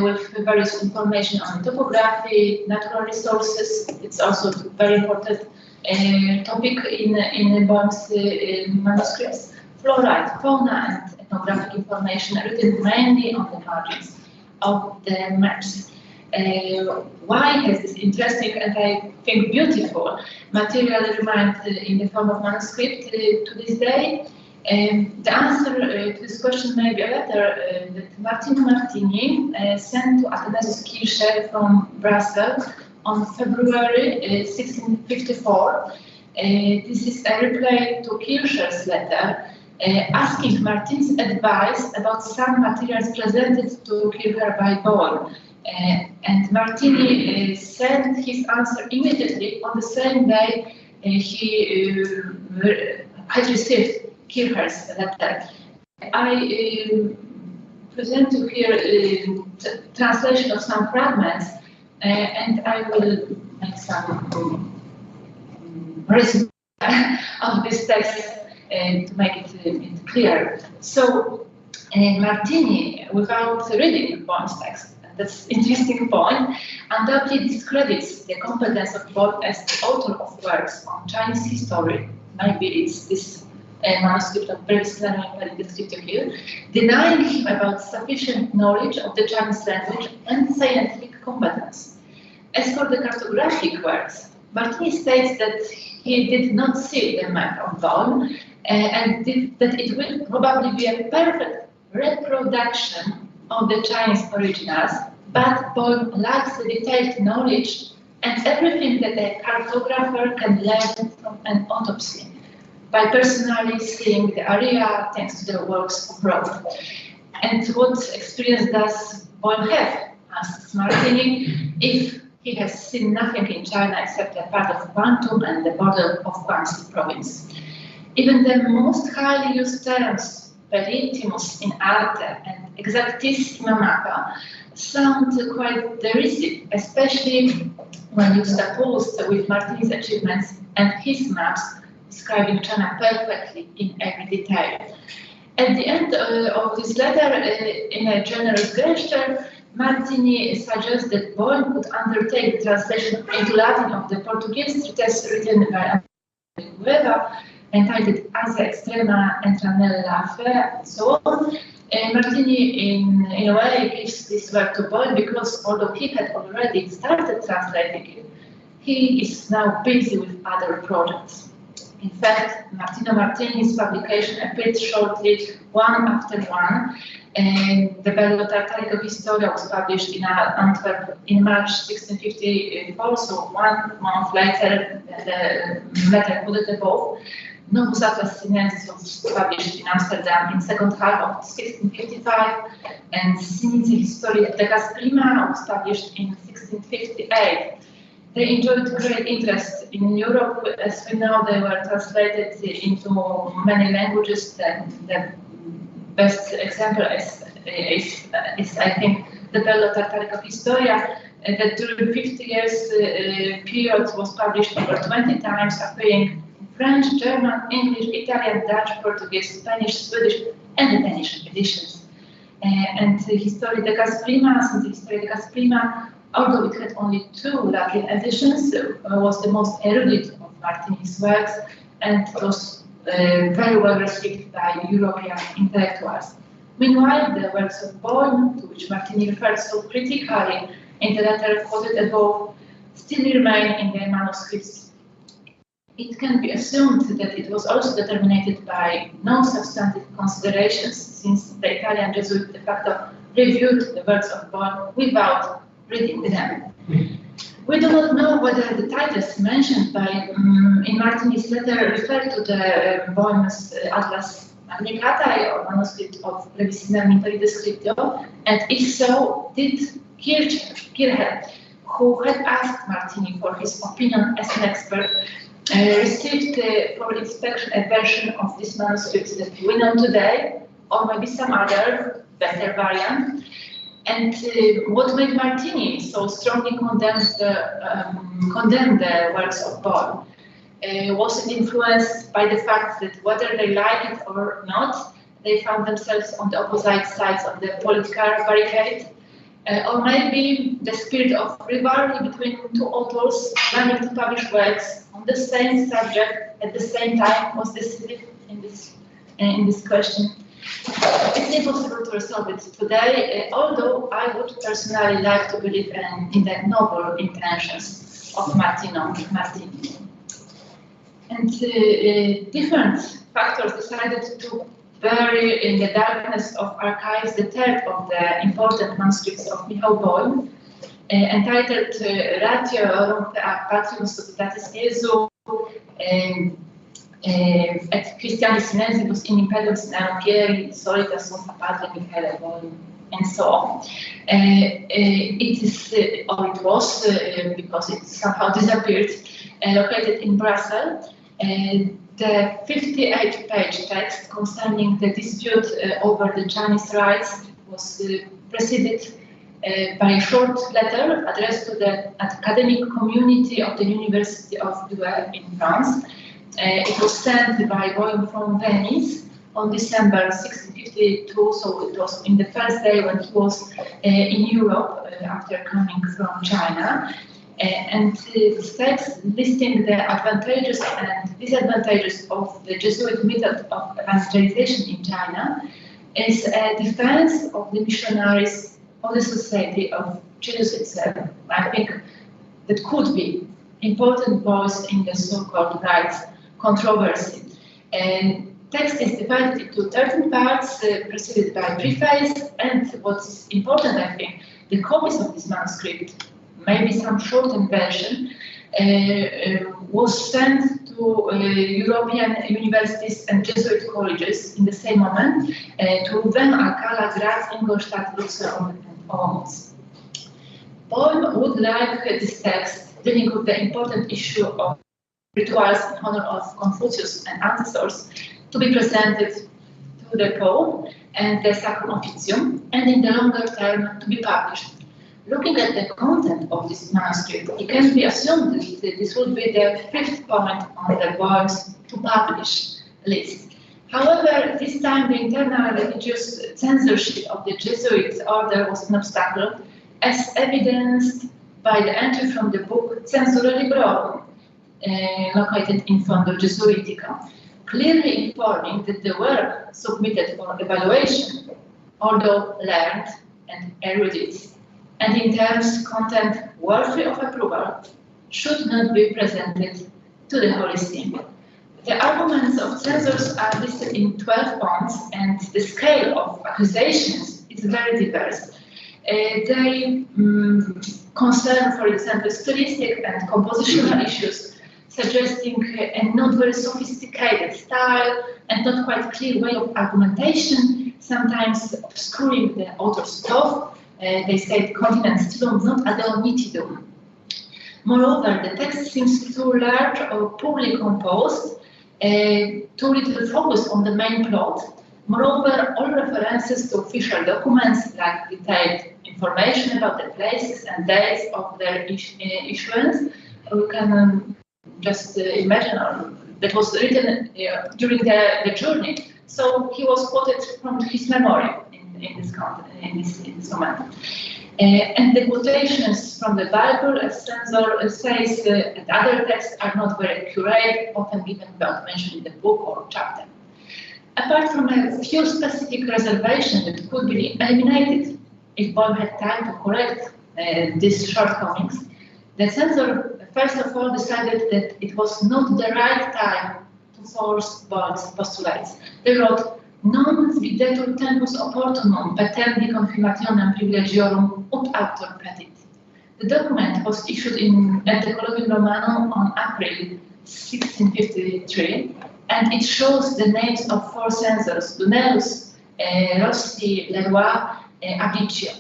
with various information on topography, natural resources. It's also a very important topic in Boym's manuscripts. Flora, fauna, and ethnographic information written mainly on the margins of the maps. Why has this interesting and I think beautiful material remained in the form of manuscript to this day? The answer to this question may be a letter that Martino Martini sent to Athanasius Kircher from Brussels on February 1654. This is a reply to Kircher's letter asking Martin's advice about some materials presented to Kircher by Boym. And Martini sent his answer immediately on the same day he had received Kircher's letter. I present you here translation of some fragments, and I will make some resume of this text to make it clear. So Martini, without reading Boym's text, that's interesting point, undoubtedly discredits the competence of Boym as the author of works on Chinese history. Maybe it's this manuscript of Brevis Sinarum Imperii Descriptio here, denying him about sufficient knowledge of the Chinese language and scientific competence. As for the cartographic works, Martini states that he did not see the map of Boym, and that it will probably be a perfect reproduction of the Chinese originals, but Boym lacks the detailed knowledge and everything that a cartographer can learn from an autopsy, by personally seeing the area thanks to the works of Rome. And what experience does Boym have, asks Martini, if he has seen nothing in China except a part of Guangdong and the border of Guangxi province? Even the most highly used terms, peritimus in arte and exactissima mappa, sound quite derisive, especially when juxtaposed with Martini's achievements and his maps describing China perfectly in every detail. At the end of this letter, in a generous gesture, Martini suggests that Boym could undertake the translation into Latin of the Portuguese treatise written by Gueva, entitled Asa Extrema Entranella Fe, and so on. Martini, in a way, gives this work to Boym because although he had already started translating it, he is now busy with other projects. In fact, Martino Martini's publication appeared shortly, one after one, and the Bello Tartarico Historia was published in Antwerp in March 1654, so 1 month later, the letter put it above. Novus Atlas Sinensis was published in Amsterdam in second half of 1655, and Sinici Historia Decas Prima was published in 1658. They enjoyed great interest in Europe. As we know, they were translated into many languages. The best example is I think, the Bello Tartarico Historia, that during 50 years period was published over 20 times, appearing in French, German, English, Italian, Dutch, Portuguese, Spanish, Swedish, and the Danish editions. And the Historia Decas Prima, since the Historia Decas Prima, although it had only 2 Latin editions, was the most erudite of Martini's works, and it was very well received by European intellectuals. Meanwhile, the works of Boym, to which Martini referred so critically in the letter quoted above, still remain in the manuscripts. It can be assumed that it was also determined by non-substantive considerations, since the Italian Jesuit de facto reviewed the works of Boym without reading them. We do not know whether the titles mentioned by in Martini's letter refer to the Boym's Atlas Magnificatae or manuscript of Revisina Mintori Descriptio, and if so, did Kircher, who had asked Martini for his opinion as an expert, received for inspection a version of this manuscript that we know today, or maybe some other better variant? And what made Martini so strongly condemn the works of Boym? Was it influenced by the fact that whether they like it or not, they found themselves on the opposite sides of the political barricade? Or maybe the spirit of rivalry between 2 authors planning to publish works on the same subject at the same time was decisive in this question? It's impossible to resolve it today, although I would personally like to believe in the noble intentions of Martini. And different factors decided to bury in the darkness of archives the third of the important manuscripts of Michał Boym, entitled Ratio Patrium Societatis Jesu, et Christianis Sinensibus in Imperium Sinarum Pieri, Solitas sunt Patri Michaele Boym, and so on. It is, or it was, because it somehow disappeared, located in Brussels. The 58-page text concerning the dispute over the Chinese rights was preceded by a short letter addressed to the academic community of the University of Douai in France. It was sent by Boym from Venice on December 1652, so it was in the first day when he was in Europe after coming from China. And this text listing the advantages and disadvantages of the Jesuit method of evangelization in China is a defense of the missionaries of the Society of Jesus itself. I think that could be important voice in the so-called rights controversy. And text is divided into 13 parts, preceded by preface, and what's important, I think, the copies of this manuscript, maybe some shortened version, was sent to European universities and Jesuit colleges in the same moment, to Wien, Alcala, Graz, Ingolstadt, Lucerne, and Olomouc. Boym would like this text dealing with the important issue of rituals in honor of Confucius and ancestors to be presented to the Pope and the Sacrum Officium, and in the longer term to be published. Looking at the content of this manuscript, it can be assumed that this would be the 5th point on the Boym's to publish list. However, this time the internal religious censorship of the Jesuit order was an obstacle, as evidenced by the entry from the book Censura Librorum, located in Fondo Jesuitico. clearly informing that the work submitted for evaluation, although learned and erudite, and in terms content worthy of approval, should not be presented to the Holy See. The arguments of censors are listed in 12 points, and the scale of accusations is very diverse. They concern, for example, stylistic and compositional issues, suggesting a not very sophisticated style and not quite clear way of argumentation, sometimes obscuring the author's thought. They say continent stylum not ad nitidum. Moreover, the text seems too large or poorly composed, too little focus on the main plot. Moreover, all references to official documents, like detailed information about the places and dates of their issuance, we can just imagine that was written during the journey. So he was quoted from his memory in this moment. And the quotations from the Bible, as censor says, and other texts are not very accurate, often given without mentioning the book or chapter. Apart from a few specific reservations that could be eliminated if Boym had time to correct these shortcomings, the censor first of all decided that it was not the right time to force Boym's postulates. They wrote, non videtur tempus opportunum petendi confirmationem privilegiorum ut autor petit. The document was issued at the Colloquium Romanum on April 1653, and it shows the names of 4 censors, Dunelus, Rossi, Leroy, Abiccio.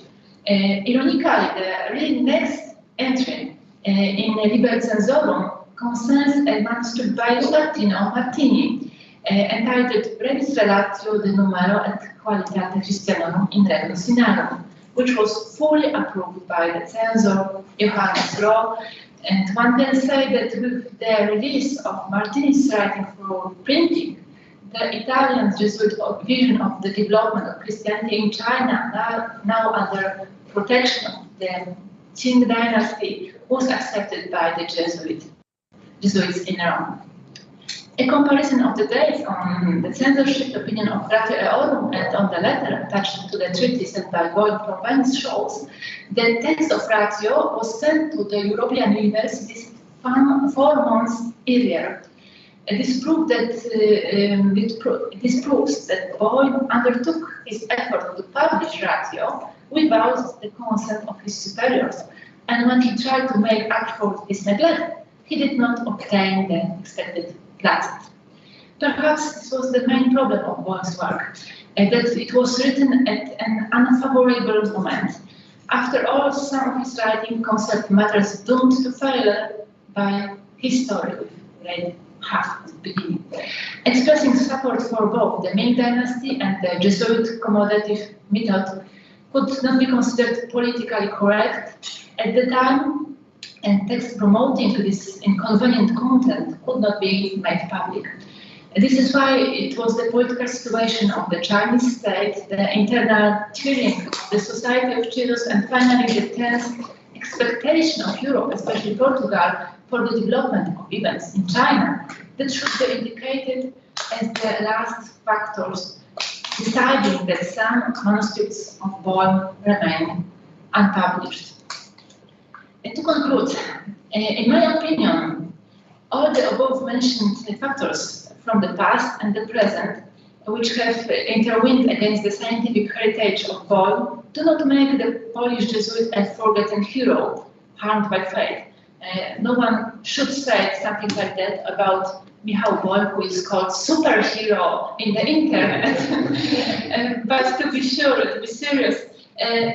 Ironically, the really next entry in Liber Censorum concerns a manuscript by Martino Martini, entitled Brevis Relatio de Numero et Qualitate Christianorum in Regno Sinarum, which was fully approved by the censor Johannes Roh. And one can say that with the release of Martini's writing for printing, the Italian Jesuit vision of the development of Christianity in China, now under protection of the Qing dynasty, was accepted by the Jesuits in Rome. A comparison of the dates on the censorship opinion of Ratio Eorum and on the letter attached to the treatise sent by Boym from Venice shows the text of Ratio was sent to the European universities 4 months earlier. This proves that Boym undertook his effort to publish Ratio without the consent of his superiors, and when he tried to make up for his neglect, he did not obtain the expected placet. Perhaps this was the main problem of Boym's work, that it was written at an unfavorable moment. After all, some of his writing concerned matters doomed to failure by history, which we read half at the beginning. Expressing support for both the Ming dynasty and the Jesuit accommodative method could not be considered politically correct at the time, and text promoting this inconvenient content could not be made public. This is why it was the political situation of the Chinese state, the internal tyranny of the society of Jesus, and finally the tense expectation of Europe, especially Portugal, for the development of events in China, that should be indicated as the last factors deciding that some manuscripts of Boym remain unpublished. To conclude, in my opinion, all the above-mentioned factors from the past and the present, which have intervened against the scientific heritage of Boym, do not make the Polish Jesuit a forgotten hero, harmed by fate. No one should say something like that about Michał Boym, who is called superhero in the internet. But to be sure, to be serious,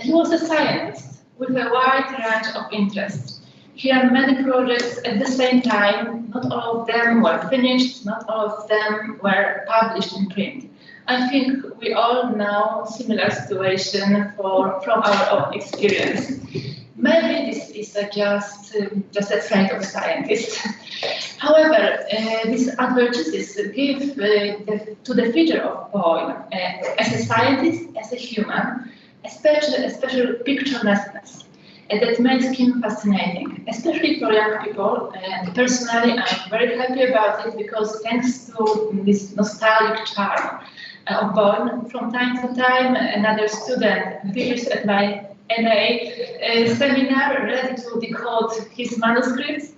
he was a scientist with a wide range of interests. He had many projects at the same time. Not all of them were finished, not all of them were published in print. I think we all know similar situation from our own experience. Maybe this is just a trait of scientists. However, these advertisements give to the figure of Boym as a scientist, as a human, a special picturesqueness. that makes him fascinating, especially for young people. And personally, I'm very happy about it because thanks to this nostalgic charm of Boym, from time to time, another student visits at my MA seminar ready to decode his manuscripts,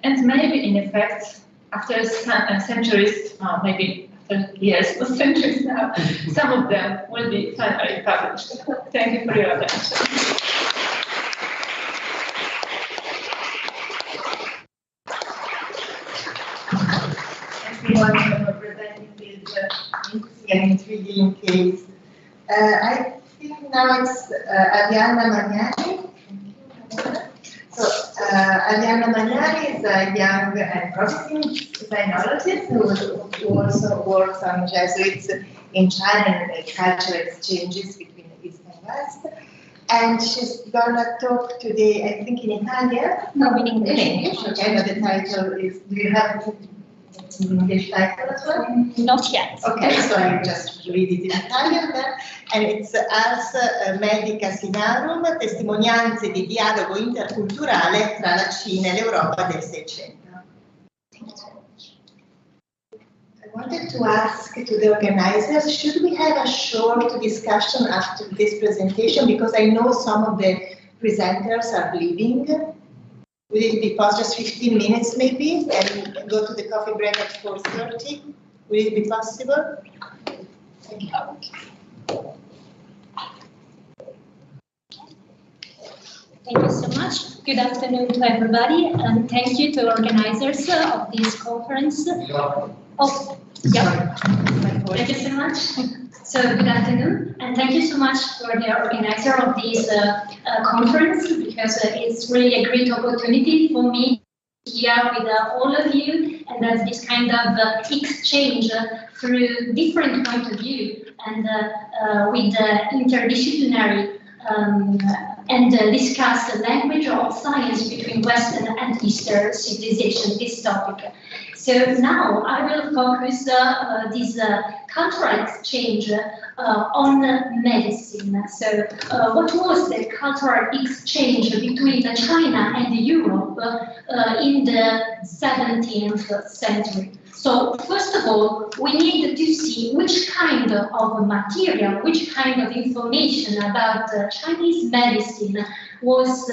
and maybe in effect, after centuries, maybe after years, not centuries now, some of them will be finally published. Thank you for your attention. Everyone for presenting this interesting and intriguing case. I think now it's Arianna Magnani. So Arianna Magnani is a young and promising sinologist who also works on Jesuits in China and cultural exchanges between the East and West. And she's gonna talk today, I think, in Italian. No, in English. In English, okay, but the title is, do you have an English title as well? Not yet. Okay, so I just read it in Italian then. And it's Ars Medica Sinarum, testimonianze di dialogo interculturale tra la Cina e l'Europa del Seicento. I wanted to ask to the organizers, should we have a short discussion after this presentation? Because I know some of the presenters are leaving. Will it be possible, just 15 minutes maybe, and go to the coffee break at 4:30? Will it be possible? Thank you. Thank you so much. Good afternoon to everybody, and thank you to the organizers of this conference. Thank you so much. So good afternoon, and thank you so much for the organizer of this conference, because it's really a great opportunity for me here with all of you, and that's this kind of exchange through different point of view and with interdisciplinary and discuss the language of science between Western and Eastern civilization, this topic. So now I will focus this cultural exchange on medicine. So what was the cultural exchange between China and Europe in the 17th century? So first of all, we need to see which kind of material, which kind of information about Chinese medicine was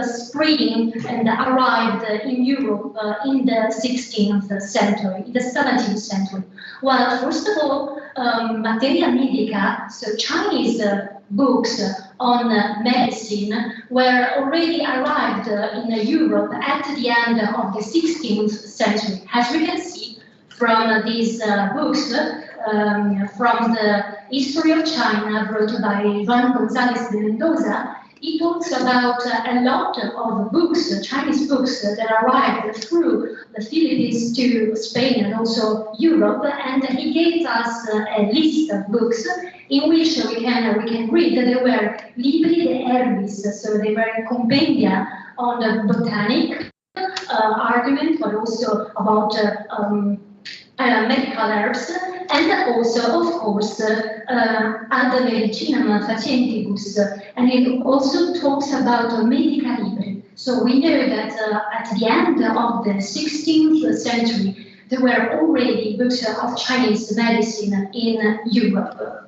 spreading and arrived in Europe in the 16th century, in the 17th century. Well, first of all, materia medica, so Chinese books on medicine were already arrived in Europe at the end of the 16th century. As we can see from these books, from the History of China brought by Juan González de Mendoza, he talks about a lot of books, Chinese books that arrived through the Philippines to Spain and also Europe, and he gave us a list of books in which we can read that they were libri de herbis, so they were compendia on the botanic argument, but also about medical herbs, and also, of course, ad medicinam facientibus, and it also talks about medica libri. So we know that at the end of the 16th century, there were already books of Chinese medicine in Europe.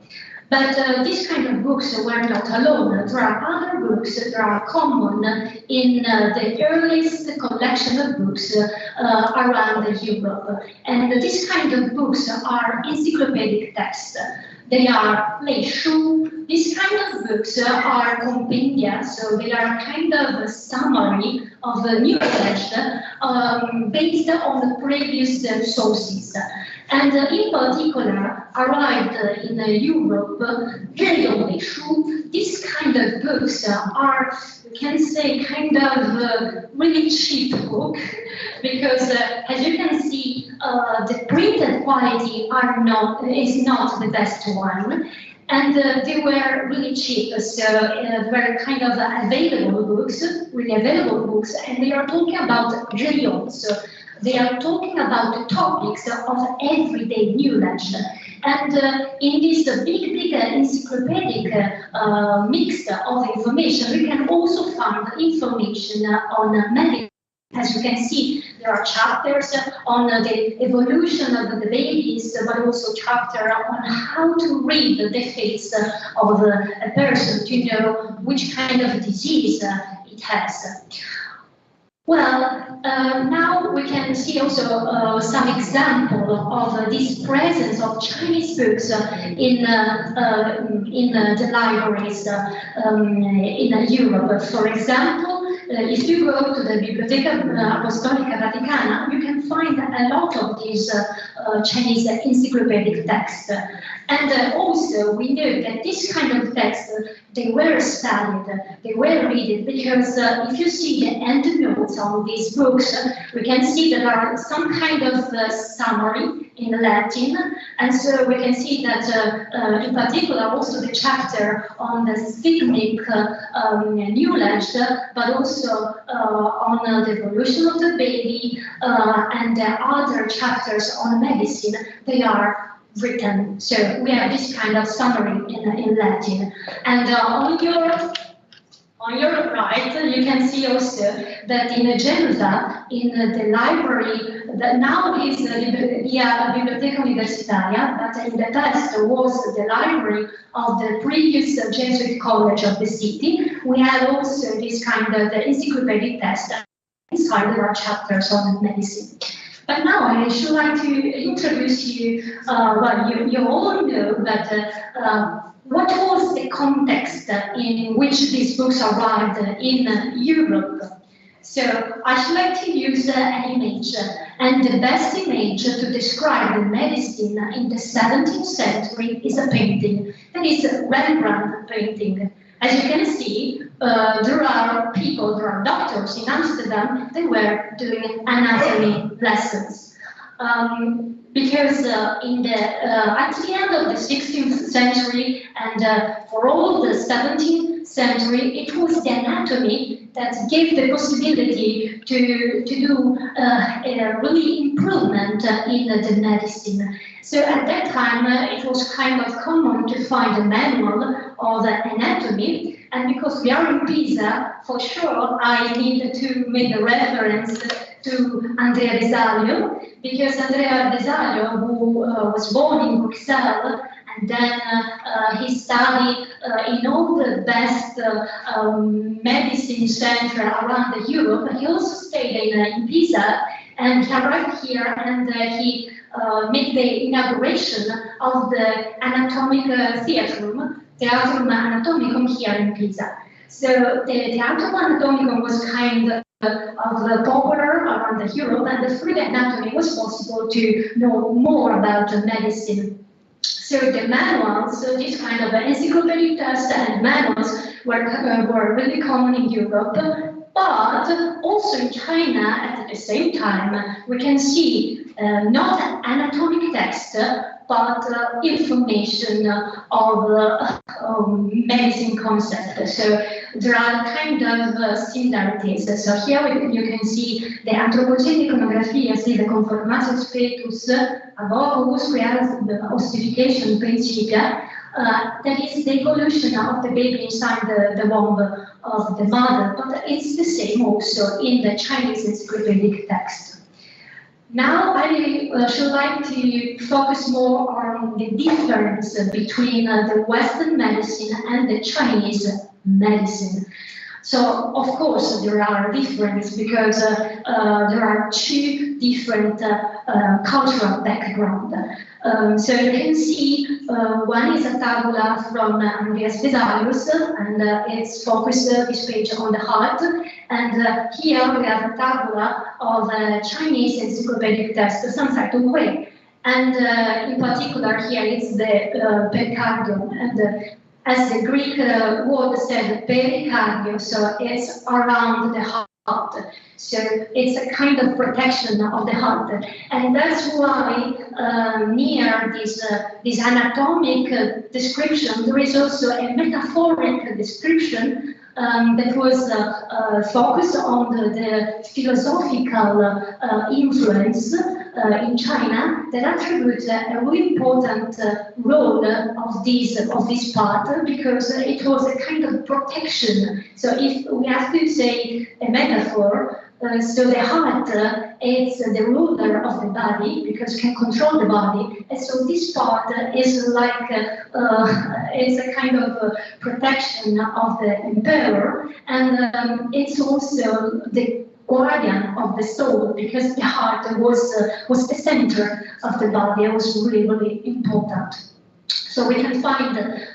But these kind of books were not alone. There are other books that are common in the earliest collection of books around Europe. And these kind of books are encyclopedic texts. They are leishu. These kind of books are compendia, so they are kind of a summary of the new knowledge based on the previous sources. And in particular, arrived in Europe, these kind of books are, we can say, kind of really cheap book, because as you can see, the printed quality is not the best one. And they were really cheap, so they were kind of available books, really available books, and they are talking about rayons. So they are talking about the topics of everyday knowledge. And in this big encyclopedic mix of information, we can also find information on medicine. As you can see, there are chapters on the evolution of the babies, but also chapter on how to read the face of a person to know which kind of disease it has. Well, now we can see also some example of this presence of Chinese books in the libraries in Europe. For example, if you go to the Biblioteca Apostolica Vaticana, you can find a lot of these Chinese encyclopedic texts. And also, we know that this kind of text, they were studied, they were read, because if you see the endnotes on these books, we can see that there are some kind of summary in Latin, and so we can see that in particular also the chapter on the stigmic knowledge, but also on the evolution of the baby and the other chapters on medicine, they are written. So we have this kind of summary in Latin. And on your right, you can see also that in Genova, in the library that now is the Biblioteca Universitaria, but in the past was the library of the previous Jesuit college of the city, we had also this kind of encyclopedic text. Inside there are chapters on medicine. But now I should like to introduce you, well, you all know that what was the context in which these books arrived in Europe. So I should like to use an image, and the best image to describe the medicine in the 17th century is a painting. That is a Rembrandt painting. As you can see, there are people, there are doctors in Amsterdam, they were doing anatomy lessons. Because at the end of the 16th century and for all the 17th century, it was the anatomy that gave the possibility to do a really improvement in the medicine. So at that time, it was kind of common to find a manual of anatomy, and because we are in Pisa, for sure, I need to make a reference to Andrea Desaglio, because Andrea Desaglio, who was born in Bruxelles, and then he studied in all the best medicine centers around Europe. He also stayed in Pisa, and he arrived here and he made the inauguration of the anatomic theatrum, Theatrum Anatomicum here in Pisa. So the Theatrum Anatomicum was kind of popular around Europe, and through the anatomy it was possible to know more about medicine. So the manuals, so this kind of encyclopedic text and manuals were really common in Europe, but also in China at the same time we can see not anatomic text, but information of medicine concept. So there are kind of similarities. So here you can see the anthropogenic iconography, see the conformatio fetus, above the ossification principia. That is the evolution of the baby inside the womb of the mother, but it's the same also in the Chinese encyclopedic text. Now I should like to focus more on the difference between the Western medicine and the Chinese medicine. So, of course, there are differences because there are two different cultural backgrounds. So you can see one is a tabula from Andreas Vesalius, and it's focused this page on the heart. And here we have a tabula of Chinese encyclopedic text, Sanskrit way. And in particular, here it's the pericardium. And as the Greek word said, pericardio, so it's around the heart. So it's a kind of protection of the heart. And that's why near this anatomic description, there is also a metaphoric description that was focused on the philosophical influence in China that attribute a really important role of this part, because it was a kind of protection. So if we have to say a metaphor, so the heart is the ruler of the body because it can control the body, and so this part is like it's a kind of protection of the emperor, and it's also the guardian of the soul, because the heart was the center of the body. It was really important. So we can find a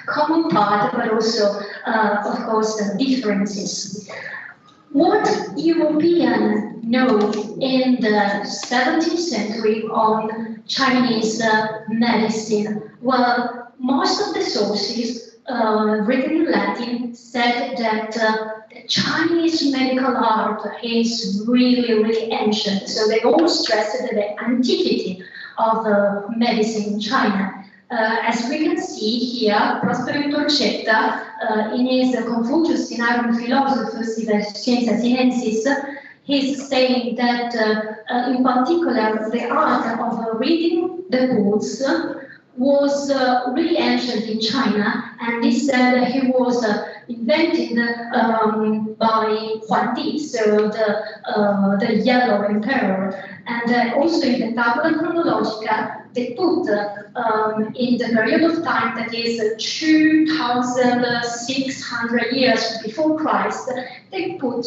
common part, but also, of course, differences. What Europeans know in the 17th century on Chinese medicine? Well, most of the sources written in Latin said that the Chinese medical art is really ancient. So they all stressed the antiquity of medicine in China. As we can see here, Prospero Torchetta, in his Confucius-Sinarum Philosophus, Scientia Sinensis, he's saying that in particular the art of reading the books was really ancient in China, and he said he was invented by Huan Di, so the Yellow Emperor. And also in the Tabula Chronologica, they put in the period of time that is 2,600 years before Christ, they put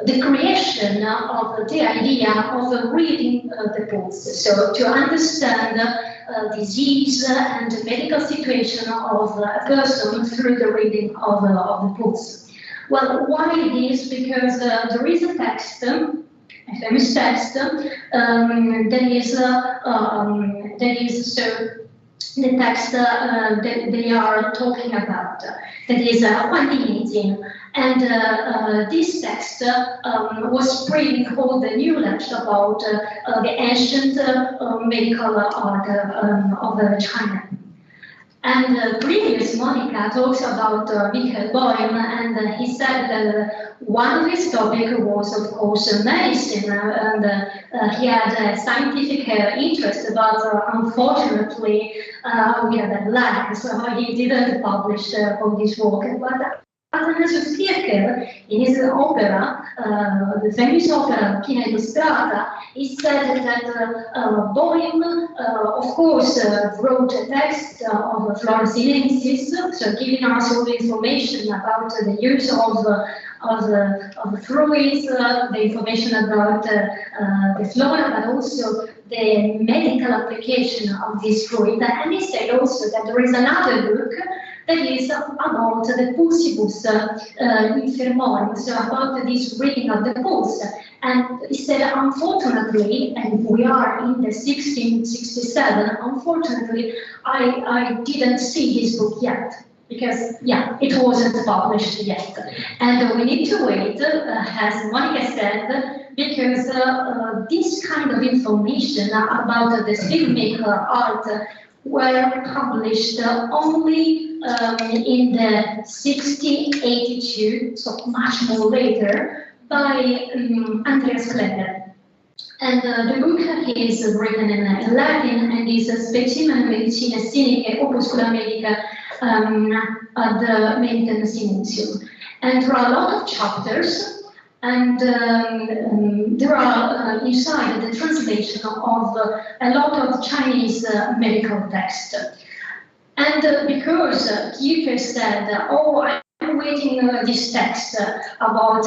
the creation of the idea of reading the books. So to understand disease and the medical situation of a person through the reading of the books. Well, why it is? Because there is a text, a famous text, that is so the text that they are talking about, that is Huan Di, and this text was spreading all the knowledge about the ancient medical art of China. And previous Monica talks about Michał Boym, and he said that one of his topics was, of course, medicine, and he had a scientific interest, but unfortunately we had a lag, so he didn't publish all this work. But as a speaker, in his opera, the famous opera Pina Illustrata, he said that Boym, of course, wrote a text of Flora Sinensis, so giving us all the information about the use of fluids, the information about the flora, but also the medical application of this fluid. And he said also that there is another book that is about the pulsibus infermorum, so about this reading of the pulse. And he said, unfortunately, and we are in the 1667, unfortunately, I didn't see this book yet, because, yeah, it wasn't published yet. And we need to wait, as Monica said, because this kind of information about the filmmaker art were published only in the 1682, so much more later, by Andreas Kleber. And the book is written in Latin and is a Specimen Medicinae Sinicae Opuscula Medica ad Meditem Sinentium. And there are a lot of chapters, and there are inside the translation of a lot of Chinese medical text. And because Kierkegaard said, oh, I'm waiting this text about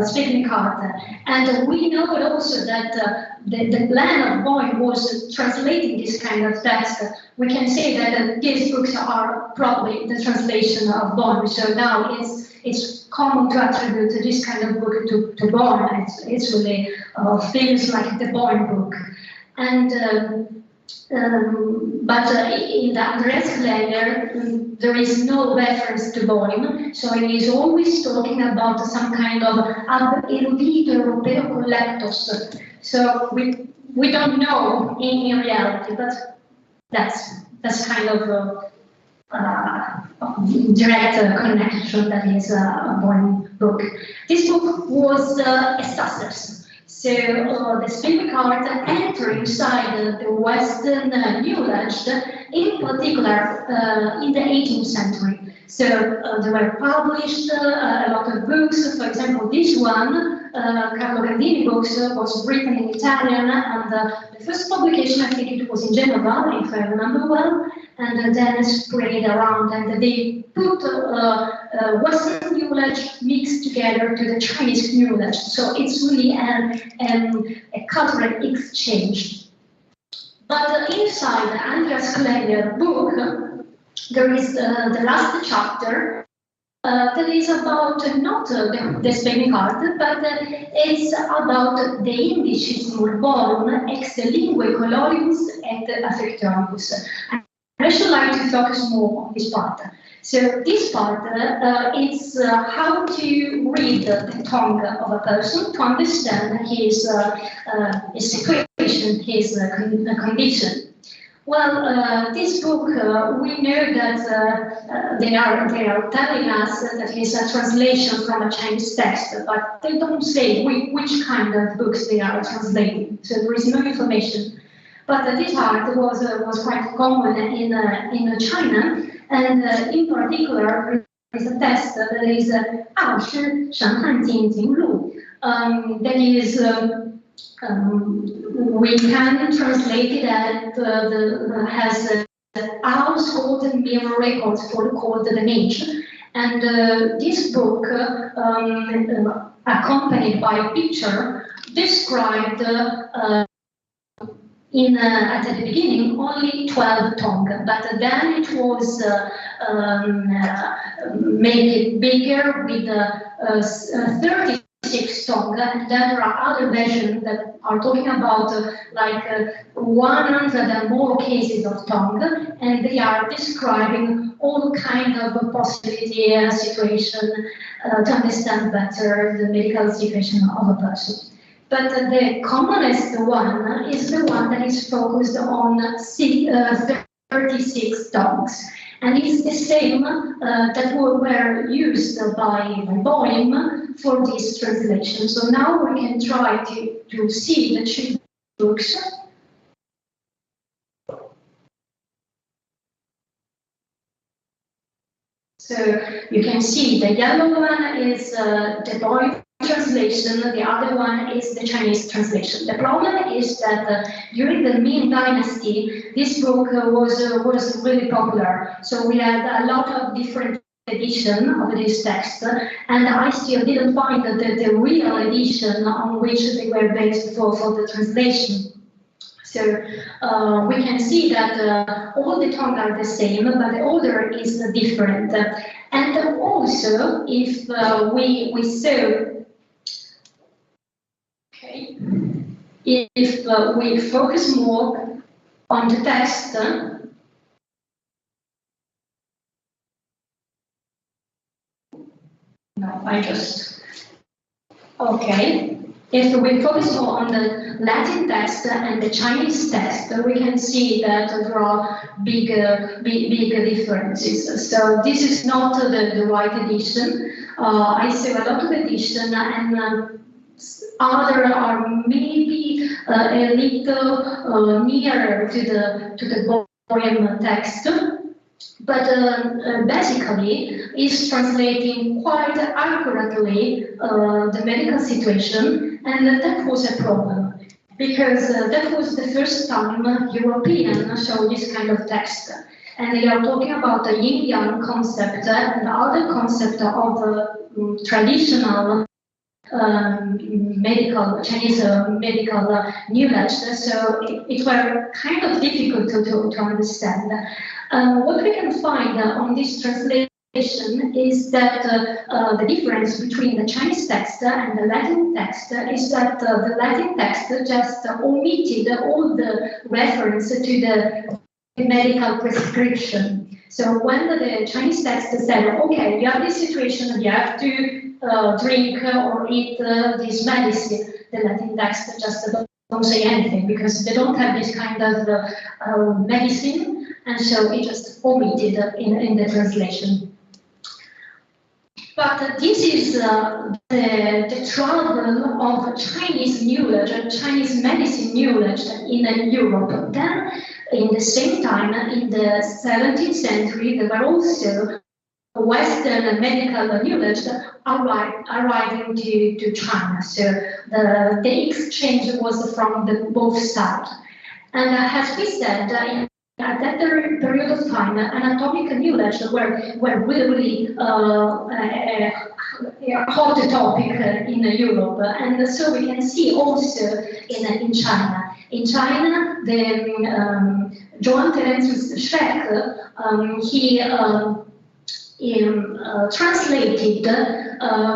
speaking art, and we know also that the plan of Boym was translating this kind of text, we can say that these books are probably the translation of Boym. So now it's common to attribute this kind of book to Boym. It's really famous, like the Boym book. And but in the Andreas Kleber, there is no reference to Boym, so he is always talking about some kind of ab erudito europeo collectus. So we don't know in reality, but that's kind of direct connection that is a Boym book. This book was a success. So the speaking art entered inside the Western knowledge, in particular in the 18th century. So there were published a lot of books. For example, this one, Carlo Gandini books, was written in Italian, and the first publication, I think it was in Genova, if I remember well, and then spread around, and they put Western knowledge mixed together to the Chinese knowledge. So it's really a cultural exchange. But inside the Andreas Kleger book, there is the last chapter that is about not the Spanish art, but it's about the indices morborum ex linguae coloribus et affectionibus. I should like to focus more on this part. So this part, it's how to read the tongue of a person to understand his situation, his condition. Well, this book, we know that they are telling us that it's a translation from a Chinese text, but they don't say which kind of books they are translating, so there is no information. But this art was quite common in China, and in particular, there is a text that is 二师神汉经经录, that is. We can translate it as has household mirror records called the Niche. And this book, accompanied by a picture, described at the beginning only 12 tongues, but then it was made bigger with 36 tongues, and then there are other versions that are talking about 100 and more cases of tongue, and they are describing all kind of possibility situation to understand better the medical situation of a person. But the commonest one is the one that is focused on 36 tongues. And it's the same that were used by Boym for this translation. So now we can try to see the two books. So you can see the yellow one is the Boym translation, the other one is the Chinese translation. The problem is that during the Ming Dynasty, this book was really popular. So we had a lot of different editions of this text, and I still didn't find the real edition on which they were based for the translation. So we can see that all the tongues are the same, but the order is different. And also, if we saw if we focus more on the text, if we focus more on the Latin text and the Chinese text, we can see that there are big differences. So this is not the right edition. I see a lot of edition, and other are maybe a little nearer to the Boym text, but basically is translating quite accurately the medical situation, and that was a problem because that was the first time European saw this kind of text, and they are talking about the yin-yang concept and other concept of traditional Chinese medical knowledge, so it were kind of difficult to understand. What we can find on this translation is that the difference between the Chinese text and the Latin text is that the Latin text just omitted all the reference to the medical prescription. So when the Chinese text said, okay, you have this situation, you have to drink or eat this medicine, the Latin text just don't say anything because they don't have this kind of medicine, and so it just omitted in the translation. But this is the trouble of Chinese knowledge, Chinese medicine knowledge in Europe. Then, in the same time, in the 17th century, there were also Western medical knowledge arriving to China. So the exchange was from both sides. And as we said, at that period of time, anatomic knowledge were really a hot topic in Europe. And so we can see also in China. In China, the Johann Terentius Schreck, he translated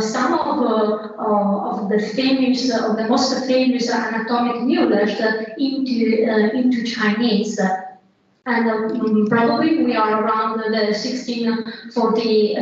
some of the most famous anatomic knowledge into Chinese. And probably we are around the 1643,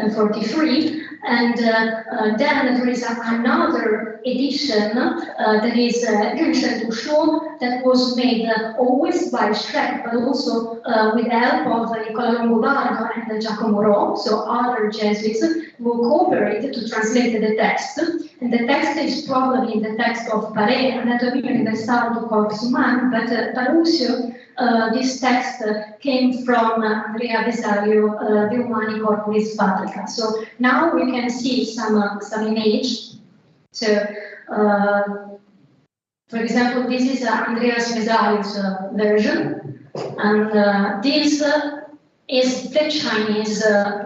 and then there is another edition that is Deug-Su, that was made always by Schreck, but also with the help of Nicola Longobardo and Giacomo Ro, so other Jesuits who cooperated to translate the text. And the text is probably the text of Paré, Anatomia Universale du Corps Humain, but also this text came from Andrea Vesario, De Humani Corporis Fabrica. So now we can see some image. So, for example, this is Andreas Vesario's version, and this is the Chinese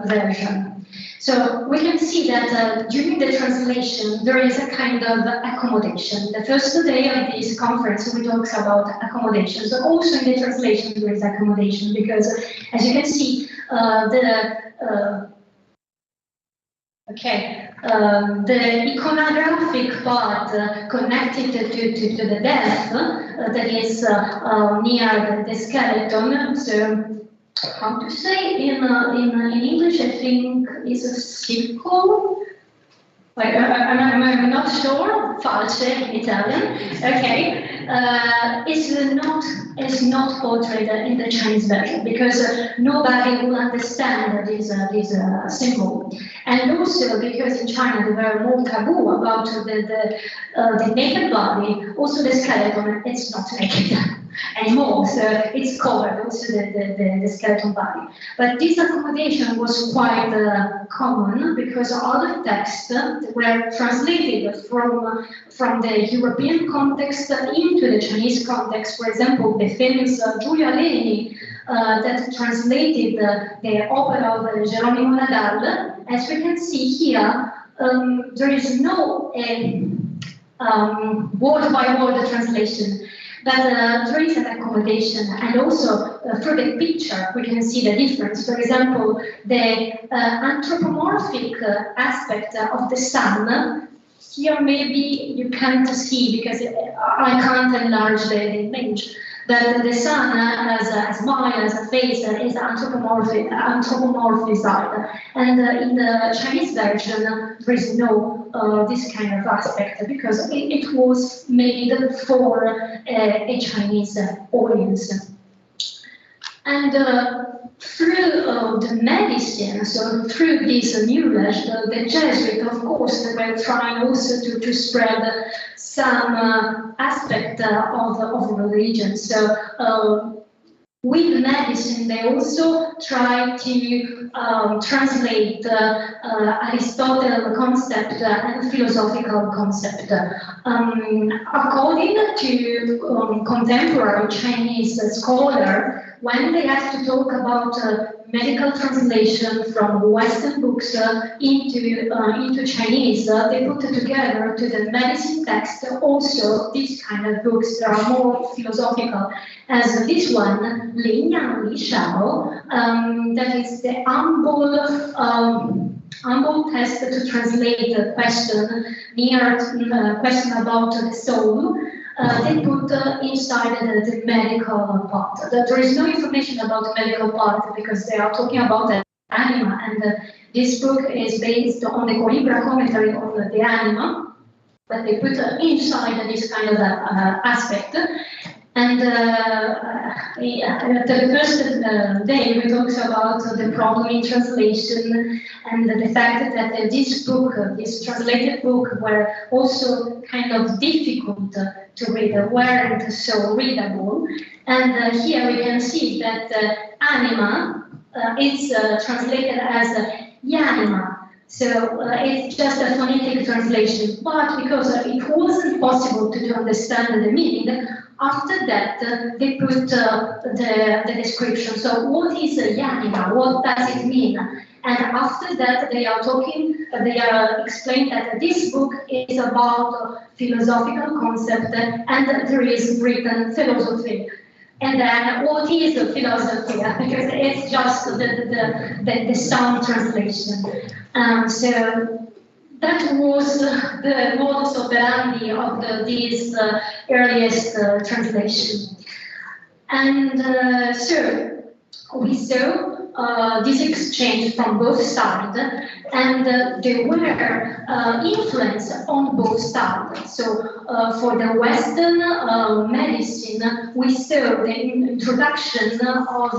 version. So we can see that during the translation, there is a kind of accommodation. The first day of this conference, we talk about accommodation. So also in the translation, there is accommodation, because as you can see, the iconographic part connected to the death, that is near the skeleton. So, how to say in English? I think is a circle. I'm not sure. Falce in Italian. Okay, is not portrayed in the Chinese version, because nobody will understand this symbol, and also because in China there were more taboo about the naked body. Also the skeleton, it's not naked anymore, so it's covered, also the skeleton body. But this accommodation was quite common, because other texts were translated from the European context into the Chinese context. For example, the famous Giulio Aleni that translated the opera of Geronimo Nadal. As we can see here, there is no word-by-word translation. But there is an accommodation, and also through the picture we can see the difference. For example, the anthropomorphic aspect of the sun, here maybe you can't see because I can't enlarge the image, but the sun as a smile, as a face, is anthropomorphized. And in the Chinese version, there is no this kind of aspect, because it was made for a Chinese audience. And through the medicine, so through this knowledge, the Jesuits, of course, they were trying also to spread some aspect of religion. So with medicine, they also try to translate Aristotle's concept and philosophical concept. According to contemporary Chinese scholar, when they have to talk about medical translation from Western books into Chinese, they put together to the medicine text also these kind of books that are more philosophical, as this one, Li Yang Li Shao, that is the humble test to translate a question question about the soul. They put inside the medical part. There is no information about the medical part because they are talking about the anima, and this book is based on the Coimbra commentary on the anima, but they put inside this kind of aspect. And the first day we talked about the problem in translation and the fact that this book, this translated book, were also kind of difficult to read, weren't so readable. And here we can see that anima is translated as yanima. So it's just a phonetic translation, but because it wasn't possible to understand the meaning, after that they put the description. So what is yanima? What does it mean? And after that they are explaining that this book is about philosophical concept and there is written philosophy. And then what is a philosophy? Because it's just the sound translation. So that was the modus operandi of this earliest translation. And so we saw this exchange from both sides, and there were influence on both sides. So for the Western medicine, we saw the introduction of,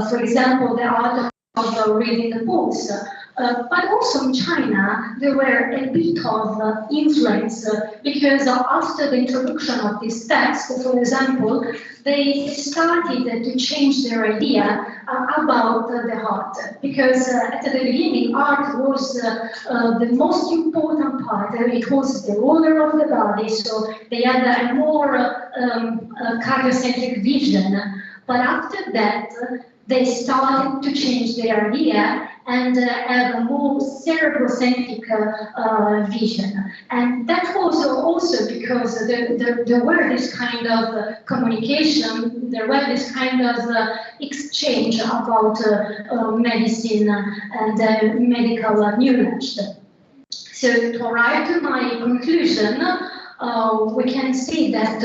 for example, the art of reading the books. But also in China, there were a bit of influence because after the introduction of this text, for example, they started to change their idea about the art. Because at the beginning, art was the most important part. It was the order of the body, so they had a more cardiocentric vision. But after that, they started to change their idea and have a more cerebrocentric vision. And that was also because there were this kind of communication, there were this kind of exchange about medicine and medical knowledge. So to arrive to my conclusion, we can see that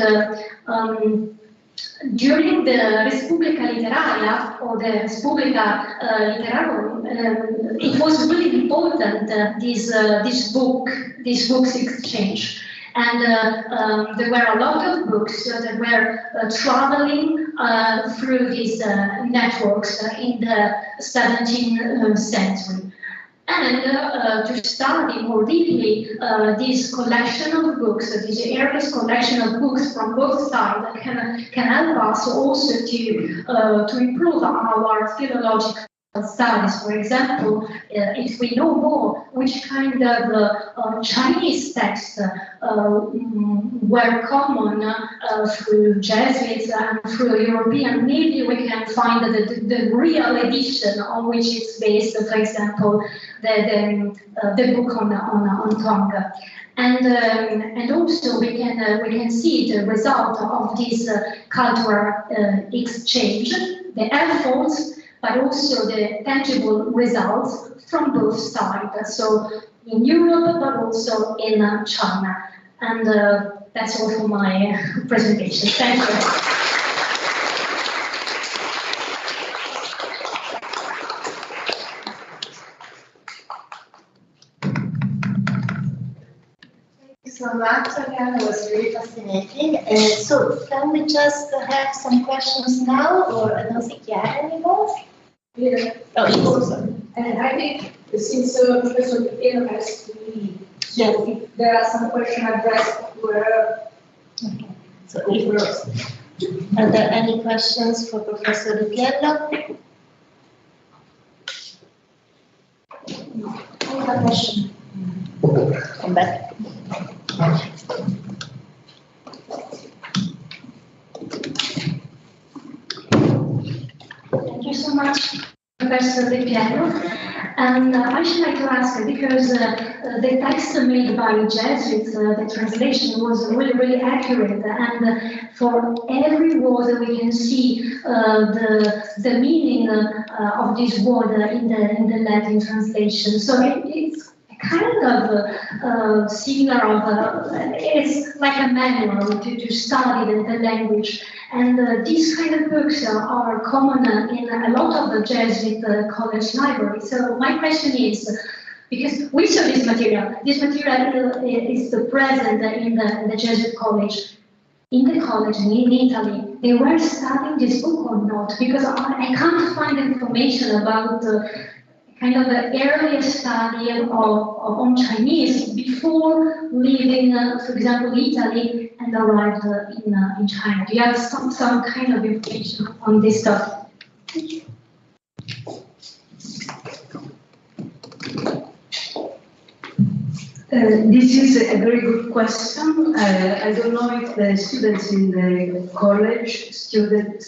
during the Respublica Literaria or the Respublica Literarum, it was really important this books exchange, and there were a lot of books that were traveling through these networks in the 17th century. And to study more deeply this collection of books, this earliest collection of books from both sides can help us also to improve our philological studies. For example, if we know more which kind of Chinese texts were common through Jesuits and through European, maybe we can find the real edition on which it's based, for example, the book on tongue. And also we can see the result of this cultural exchange, the efforts, but also the tangible results from both sides, so in Europe, but also in China. And that's all for my presentation. Thank you. So much, Arianna, was really fascinating. So can we just have some questions now, or I don't think you have any more? Yeah. Oh, yes. And I think since Professor Lippiello has to leave, so if there are some questions addressed to her. Okay. So are there any questions for Professor Lippiello? I have a question. Come back. Thank you so much, Professor Lippiello. And I should like to ask, because the text made by Jesuits, the translation was really, really accurate, and for every word we can see the meaning of this word in the Latin translation. So it's kind of similar of it's like a manual to study the language, and these kind of books are common in a lot of the Jesuit college libraries. So my question is, because we saw this material is present in the Jesuit college, in the college in Italy, they were studying this book or not, because I can't find information about kind of the earliest study on Chinese before leaving, for example, Italy and arrived in China. Do you have some kind of information on this topic? This is a very good question. I don't know if the students in the college studied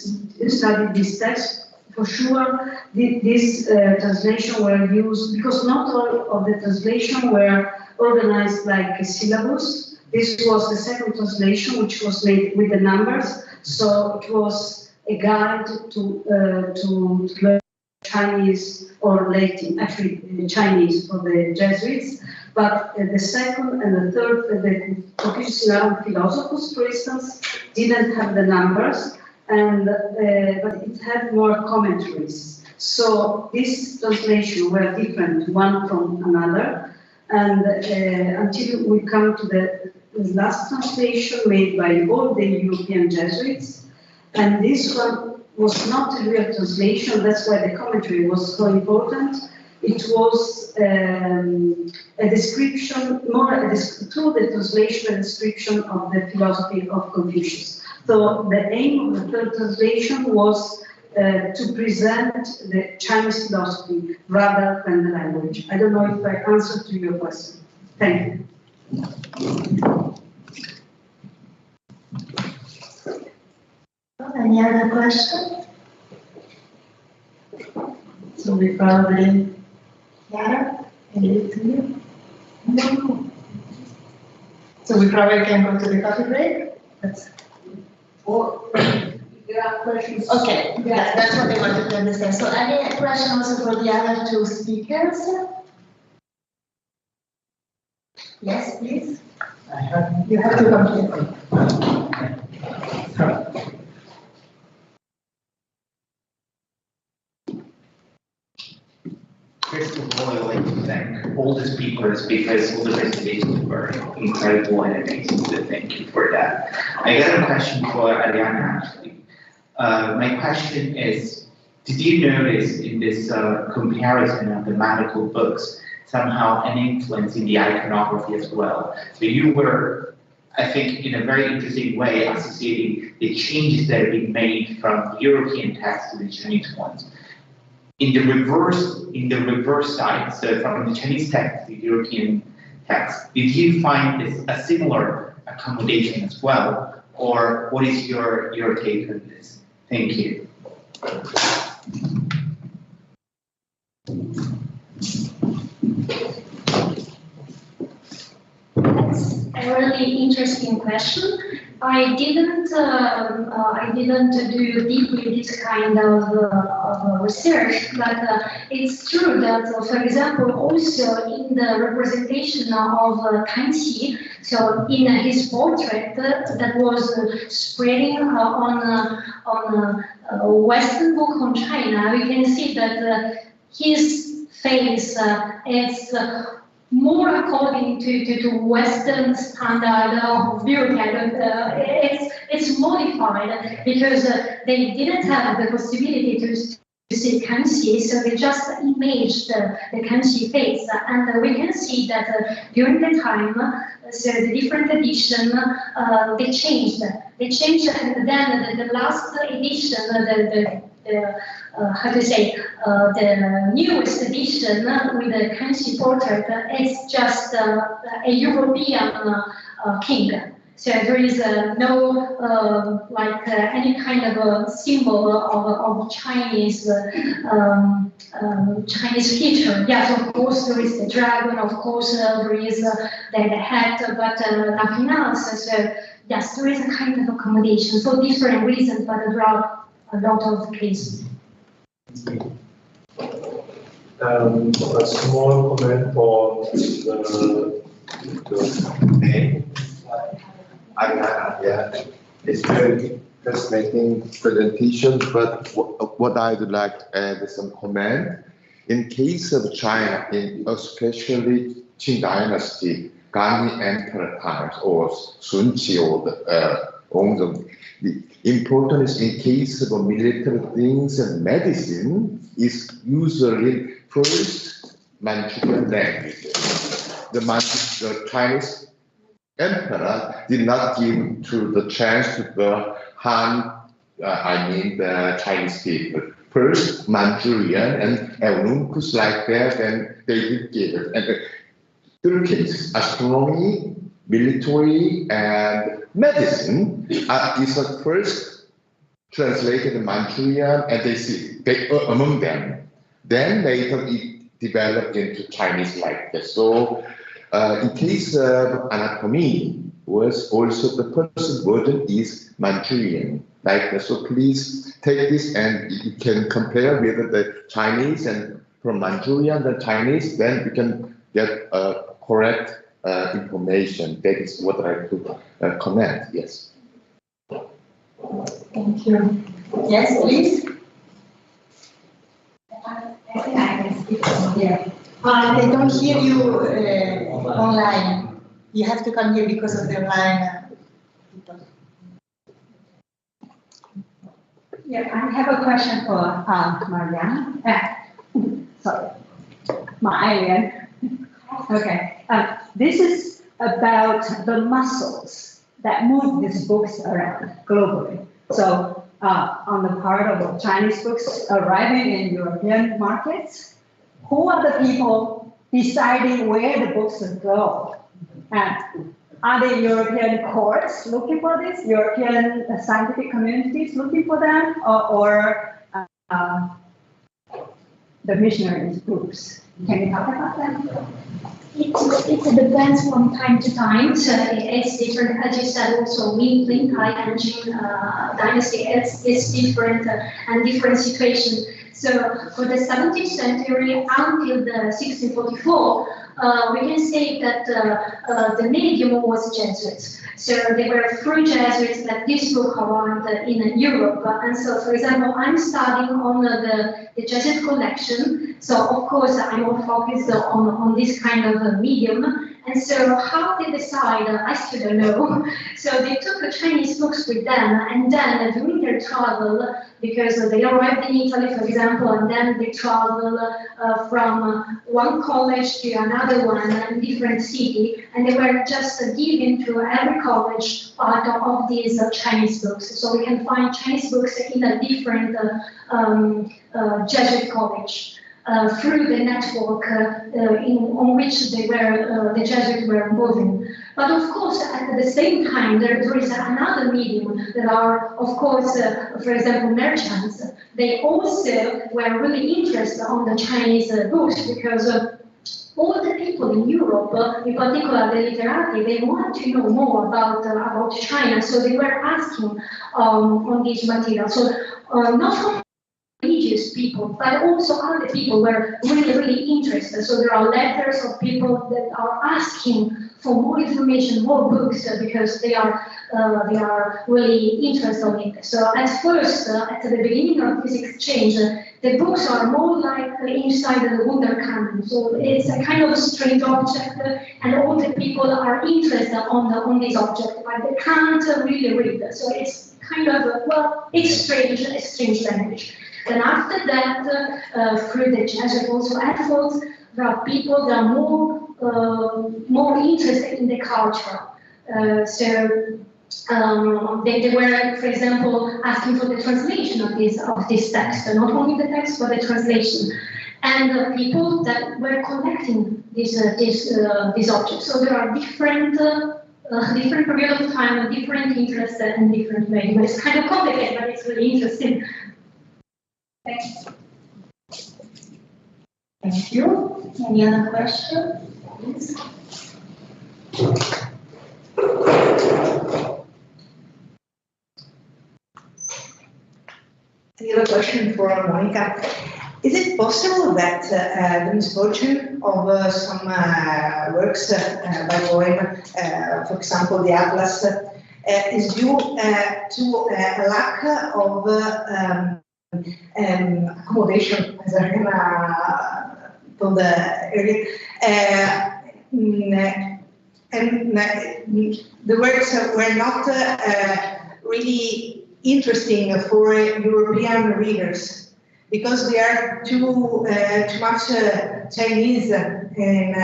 this text. For sure, this translation were used because not all of the translation were organized like a syllabus. This was the second translation, which was made with the numbers. So it was a guide to learn Chinese or Latin, actually Chinese for the Jesuits. But the second and the third, the Confucian philosophers, for instance, didn't have the numbers. But it had more commentaries. So these translations were different one from another, and until we come to the last translation made by all the European Jesuits, and this one was not a real translation. That's why the commentary was so important. It was a description, through the translation, a description of the philosophy of Confucius. So the aim of the third translation was to present the Chinese philosophy rather than the language. I don't know if I answered to your question. Thank you. Any other question? So we probably, Chiara, so we probably can go to the coffee break. Or there are questions. Okay, that's what I wanted to understand. So any question also for the other two speakers? Yes, please. You have to come here. First of all, I'd like to thank all the speakers because all the presentations were incredible and amazing, so thank you for that. I got a question for Arianna, actually. My question is, did you notice in this comparison of the medical books somehow an influence in the iconography as well? So you were, I think, in a very interesting way associating the changes that are being made from the European text to the Chinese ones. In the reverse side, so from the Chinese text to the European text, did you find this a similar accommodation as well, or what is your take on this? Thank you. That's a really interesting question. I didn't do deeply this kind of research, but it's true that, for example, also in the representation of Kanxi, so in his portrait that was spreading on Western book on China, we can see that his face is more according to Western standard of beauty. It's modified because they didn't have the possibility to see Kanxi, so they just imaged the Kanxi face. And we can see that during the time, so the different edition, they changed. And then the last edition, how to say, the newest edition with the Kanxi portrait is just a European king. So there is no like any kind of a symbol of Chinese Chinese feature. Yes, of course there is the dragon. Of course there is the hat, but nothing else. So yes, there is a kind of accommodation for different reasons, but there are a lot of cases. A small comment on the name. Yeah, it's very fascinating presentation, but what I'd like to add some comment. In case of China, especially Qing Dynasty, Gandhi Emperor times or Sun Qi or The important is in case of military things and medicine is usually first Manchurian language. The Chinese emperor did not give to the chance to the Han, the Chinese people. First Manchurian and eunuchs like that, and they did give it. And the third case, astronomy, military, and medicine is the first translated in Manchurian, and they among them. Then later it developed into Chinese like this. So in case of anatomy, was also the first version is Manchurian like this. So please take this and you can compare with the Chinese, and from Manchurian the Chinese, then you can get correct information. That is what I could comment. Yes. Thank you. Yes, please. I think I can speak from here. They don't hear you online. You have to come here because of the online people. Yeah, I have a question for Marianne. Sorry, Marianne. Okay, this is about the muscles that move these books around globally. So on the part of Chinese books arriving in European markets, who are the people deciding where the books will go? And are the European courts looking for this? European scientific communities looking for them, or the missionary groups? Can you talk about that? It depends from time to time. So it's different, as you said, also Ming Kai and Jin dynasty, it's different and different situation. So for the 17th century until the 1644, we can say that the medium was Jesuits. So there were 3 Jesuits that this book around in Europe. And so, for example, I'm studying on the Jesuit collection. So, of course, I'm more focused on this kind of medium. And so how they decide, I still don't know. So they took the Chinese books with them, and then during their travel, because they arrived in Italy, for example, and then they travel from one college to another one in different city, and they were just given to every college part of these Chinese books. So we can find Chinese books in a different Jesuit college. Through the network on which they were, the Jesuits were moving. But of course, at the same time, there is another medium. There are, of course, for example, merchants. They also were really interested on the Chinese books because all the people in Europe, in particular the literati, they want to know more about China. So they were asking on this material. So not only religious people, but also other people were really interested. So there are letters of people that are asking for more information, more books, because they are really interested in it. So at first, at the beginning of this exchange, the books are more like inside the Wunderkammern. So it's a kind of a strange object, and all the people are interested on this object, but they can't really read. So it's kind of it's a strange language. Then after that, through the Jesuit also efforts, there are people that are more interested in the culture. They were, for example, asking for the translation of this text, not only the text but the translation, and people that were collecting these objects. So there are different period of time, different interests, and different ways. But it's kind of complicated, but it's really interesting. Thank you. Any other question? Please. I have a question for Monica. Is it possible that the misfortune of some works by Boym, for example, the Atlas, is due to a lack of accommodation, as Arianna told earlier, and the works were not really interesting for European readers, because we are too much Chinese in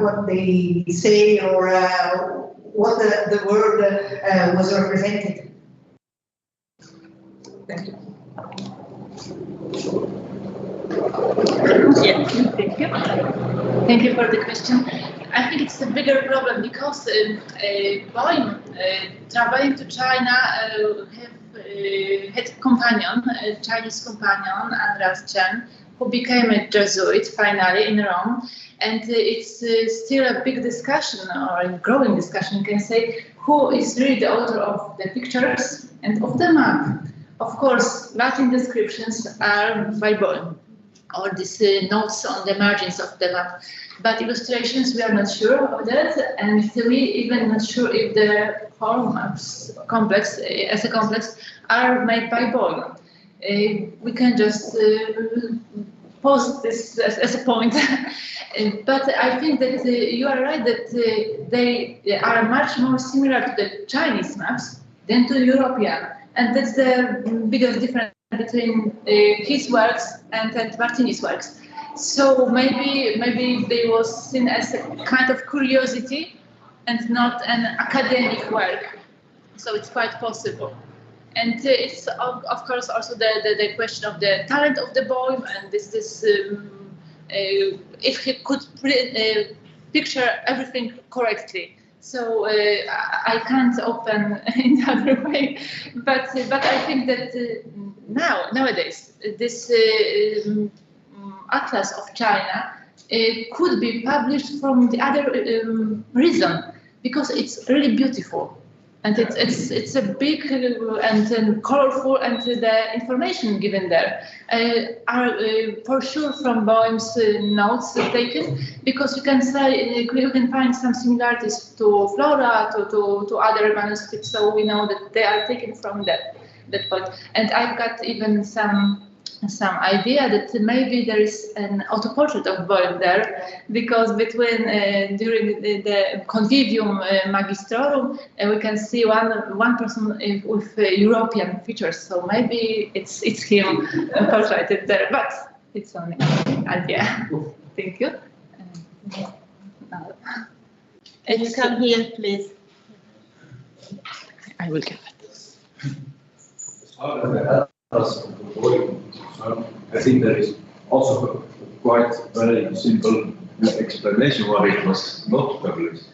what they say or what the word was represented. Thank you. Yeah, thank you. Thank you for the question. I think it's a bigger problem because Boym, traveling to China, had a companion, a Chinese companion, Andreas Chen, who became a Jesuit finally in Rome. And it's still a big discussion, or a growing discussion, you can say, who is really the author of the pictures and of the map. Of course, Latin descriptions are by Boym, or these notes on the margins of the map. But illustrations, we are not sure of that, and we even not sure if the whole maps complex, as a complex, are made by Boym. We can just post this as a point. But I think that you are right that they are much more similar to the Chinese maps than to European. And that's the biggest difference between his works and Martini's works. So maybe they was seen as a kind of curiosity and not an academic work. So it's quite possible. And it's of course also the question of the talent of the Boym, and this if he could picture everything correctly. So I can't open in the other way, but I think that nowadays this Atlas of China could be published from the other reason, because it's really beautiful, and it's a big and colorful, and the information given there are for sure from Boym's notes taken, because you can say you can find some similarities to Flora, to other manuscripts, so we know that they are taken from that point. And I've got even some idea that maybe there is an autoportrait of Boym there, because between during the convivium magistrorum we can see one person with European features, so maybe it's him portrayed there, but it's only an idea. Thank you. Can you come here, please? I will give it. I think there is also quite very simple explanation why it was not published.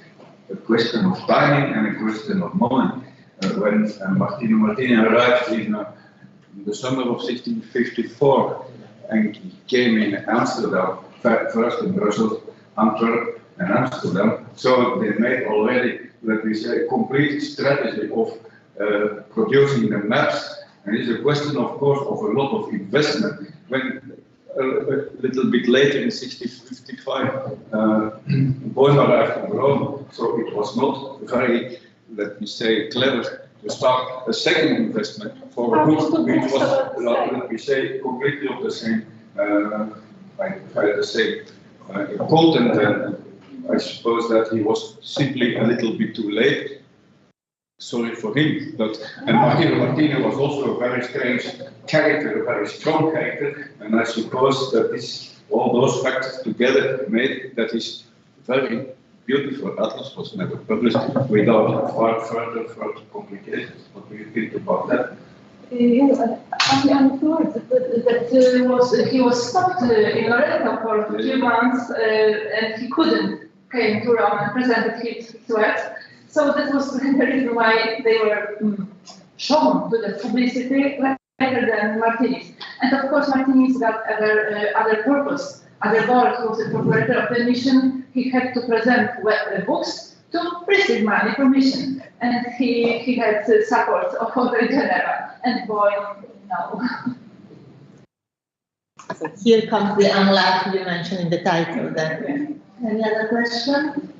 A question of timing and a question of money. When Martini arrived in the summer of 1654 and he came in Amsterdam, first in Brussels, Antwerp and Amsterdam, so they made already, let me say, a complete strategy of producing the maps. And it's a question, of course, of a lot of investment. When a little bit later in 1655, Boym arrived in Rome, so it was not very, let me say, clever to start a second investment for a book which was, let me say, completely of the same, content. And I suppose that he was simply a little bit too late. Sorry for him, but Martini was also a very strange character, a very strong character, and I suppose that all those factors together made that his very beautiful atlas was never published without further complications. What do you think about that? Yes, I'm sure that he was stopped in Loreto for a few months, and he couldn't came to Rome and presented his works. So that was the reason why they were shown to the publicity rather than Martini's. And of course, Martini's got other purpose. Other goal, he was the proprietor of the mission. He had to present books to receive money from mission, and he had support of the general. And Boym, no. So here comes the unluck you mentioned in the title. Then. Any other question?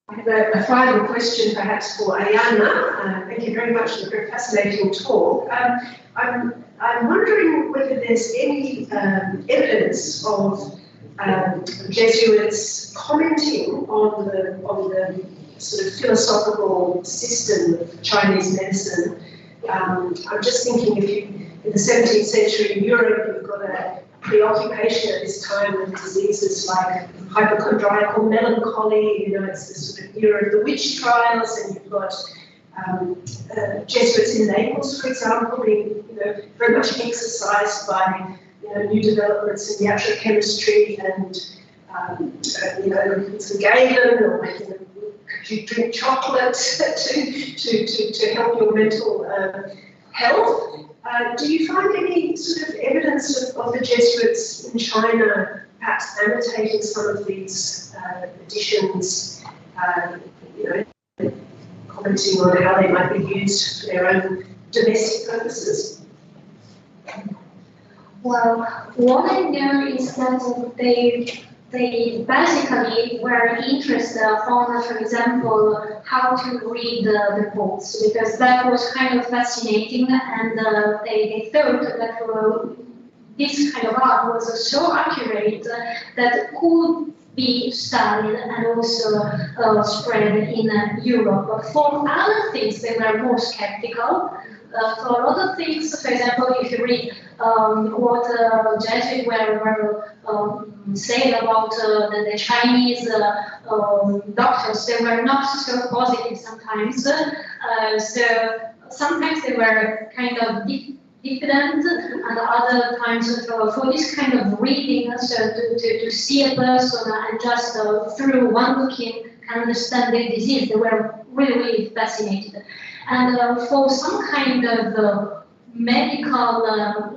I have a final question perhaps for Arianna. Thank you very much for the very fascinating talk. I'm wondering whether there's any evidence of Jesuits commenting on the sort of philosophical system of Chinese medicine. I'm just thinking, if you, in the 17th century in Europe, you've got a preoccupation at this time with diseases like hypochondriacal melancholy, you know, it's the sort of era of the witch trials, and you've got Jesuits in Naples, for example, being, you know, very much exercised by, you know, new developments in iatrochemistry and, you know, some Galen, or, you know, could you drink chocolate to help your mental health? Do you find any sort of evidence of the Jesuits in China perhaps annotating some of these additions, you know, commenting on how they might be used for their own domestic purposes? Well, what I know is that they basically were interested on, for example, how to read the books, because that was kind of fascinating, and they thought that this kind of art was so accurate that it could be studied and also spread in Europe. For other things, they were more skeptical. For other things, for example, if you read what Jesuits were saying about the Chinese doctors, they were not so positive sometimes. So sometimes they were kind of diffident, and other times for this kind of reading, so to see a person and just through one looking can understand the disease, they were really fascinated. And for some kind of medical,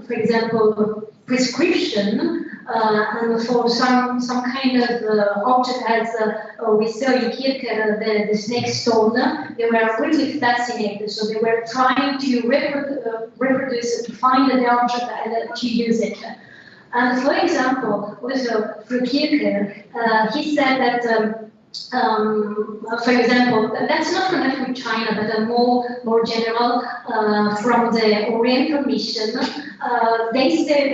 for example, prescription, and for some kind of object, as we saw in Kierkegaard, the snake stone, they were really fascinated. So they were trying to reproduce, to find the object and to use it. And for example, also for Kierkegaard, he said that. For example, that's not connected with China, but more general from the Oriental mission. They say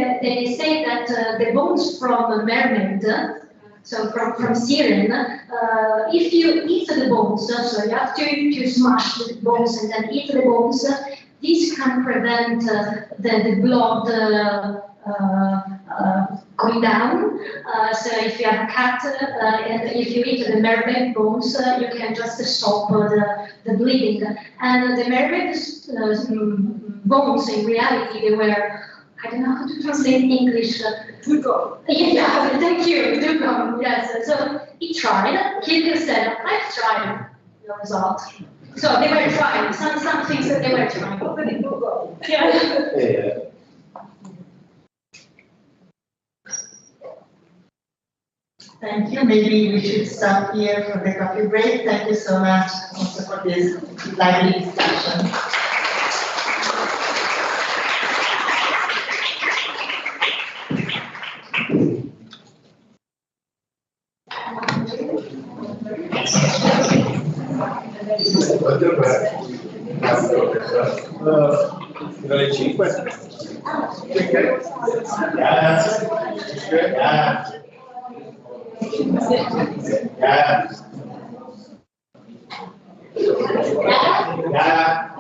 that the bones from mermaid, so from Syrian, if you eat the bones, so you have to smash the bones and then eat the bones. This can prevent the blood going down. So if you have a cat and if you eat the mermaid bones, you can just stop the bleeding. And the mermaid bones, in reality, they were, I don't know how to translate in English. Dugong. Yeah, thank you, dugong. Yes. So he tried. Kierkegaard said, I've tried. No result. So they were trying. Some things that they were trying. Yeah. Thank you. Maybe we should stop here for the coffee break. Thank you so much also for this lively discussion. Dalle 5? Yeah.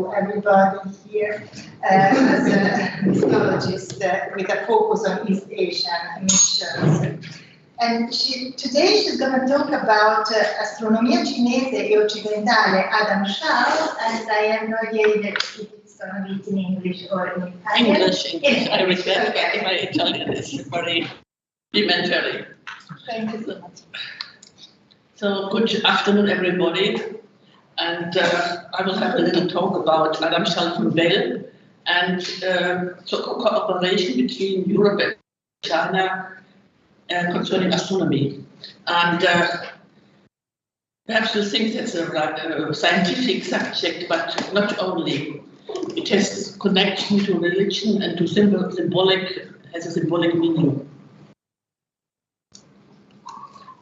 everybody here as a mythologist with a focus on East Asian missions. And today she's going to talk about astronomia cinese e occidentale Adam Shaw, and I have no idea if it's going to be in English or in Italian. English. I regret that my Italian is very rudimentary. Thank you so much. So good afternoon, everybody. And I will have a little talk about Adam Shaw from Bell and cooperation between Europe and China concerning astronomy. And perhaps you think that's a scientific subject, but not only. It has connection to religion and to has a symbolic meaning.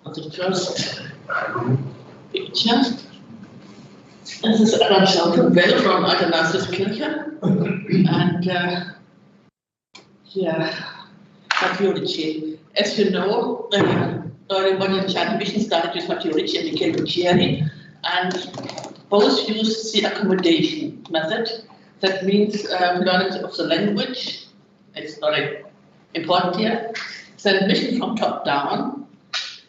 The first picture. This is Adam Shaw from Bell from Athanasiuskirche. And Matthiorici. As you know, early modern Chinese mission started with Matthiorici and became Riccieri, and both use the accommodation method. That means learning of the language. It's very important here. Then mission from top down,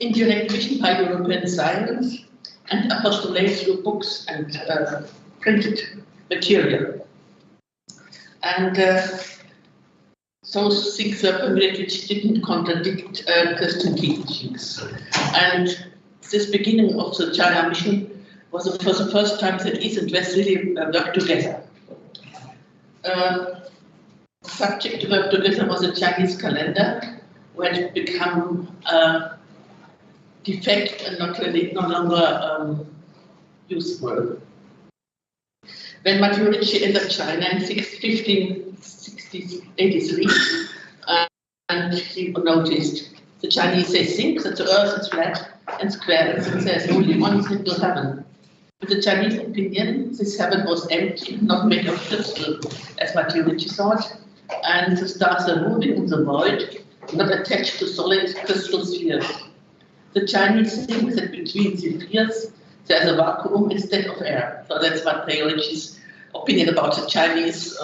indirect mission by European science, and apostolate through books and printed material. And those things were permitted which didn't contradict Christian teachings. And this beginning of the China mission was for the first time that East and West really worked together. Subject to work together was the Chinese calendar, where it became defect and no longer useful. When Matthiorici entered China in 1583, and he noticed the Chinese say think that the earth is flat and square, and there's only one single heaven. With the Chinese opinion, this heaven was empty, not made of crystal, as Matthiorici thought, and the stars are moving in the void, not attached to solid crystal spheres. The Chinese think that between the spheres there's a vacuum instead of air. So that's Matthiorici's opinion about the Chinese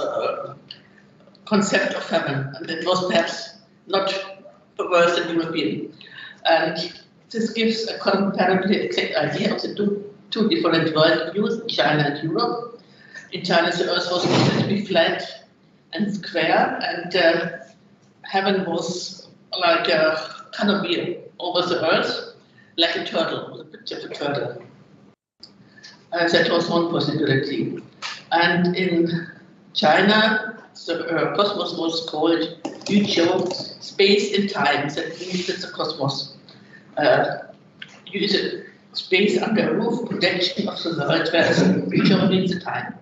concept of heaven, and it was perhaps not worse than European. And this gives a comparably exact idea of the two different world views in China and Europe. In China, the earth was considered to be flat and square, and heaven was like a canopy over the earth, like a turtle, with a picture of a turtle. That was one possibility. And in China, the cosmos was called Yuqiu, space in time. That means that the cosmos uses space under a roof, projection of the world, whereas Yuqiu means the time.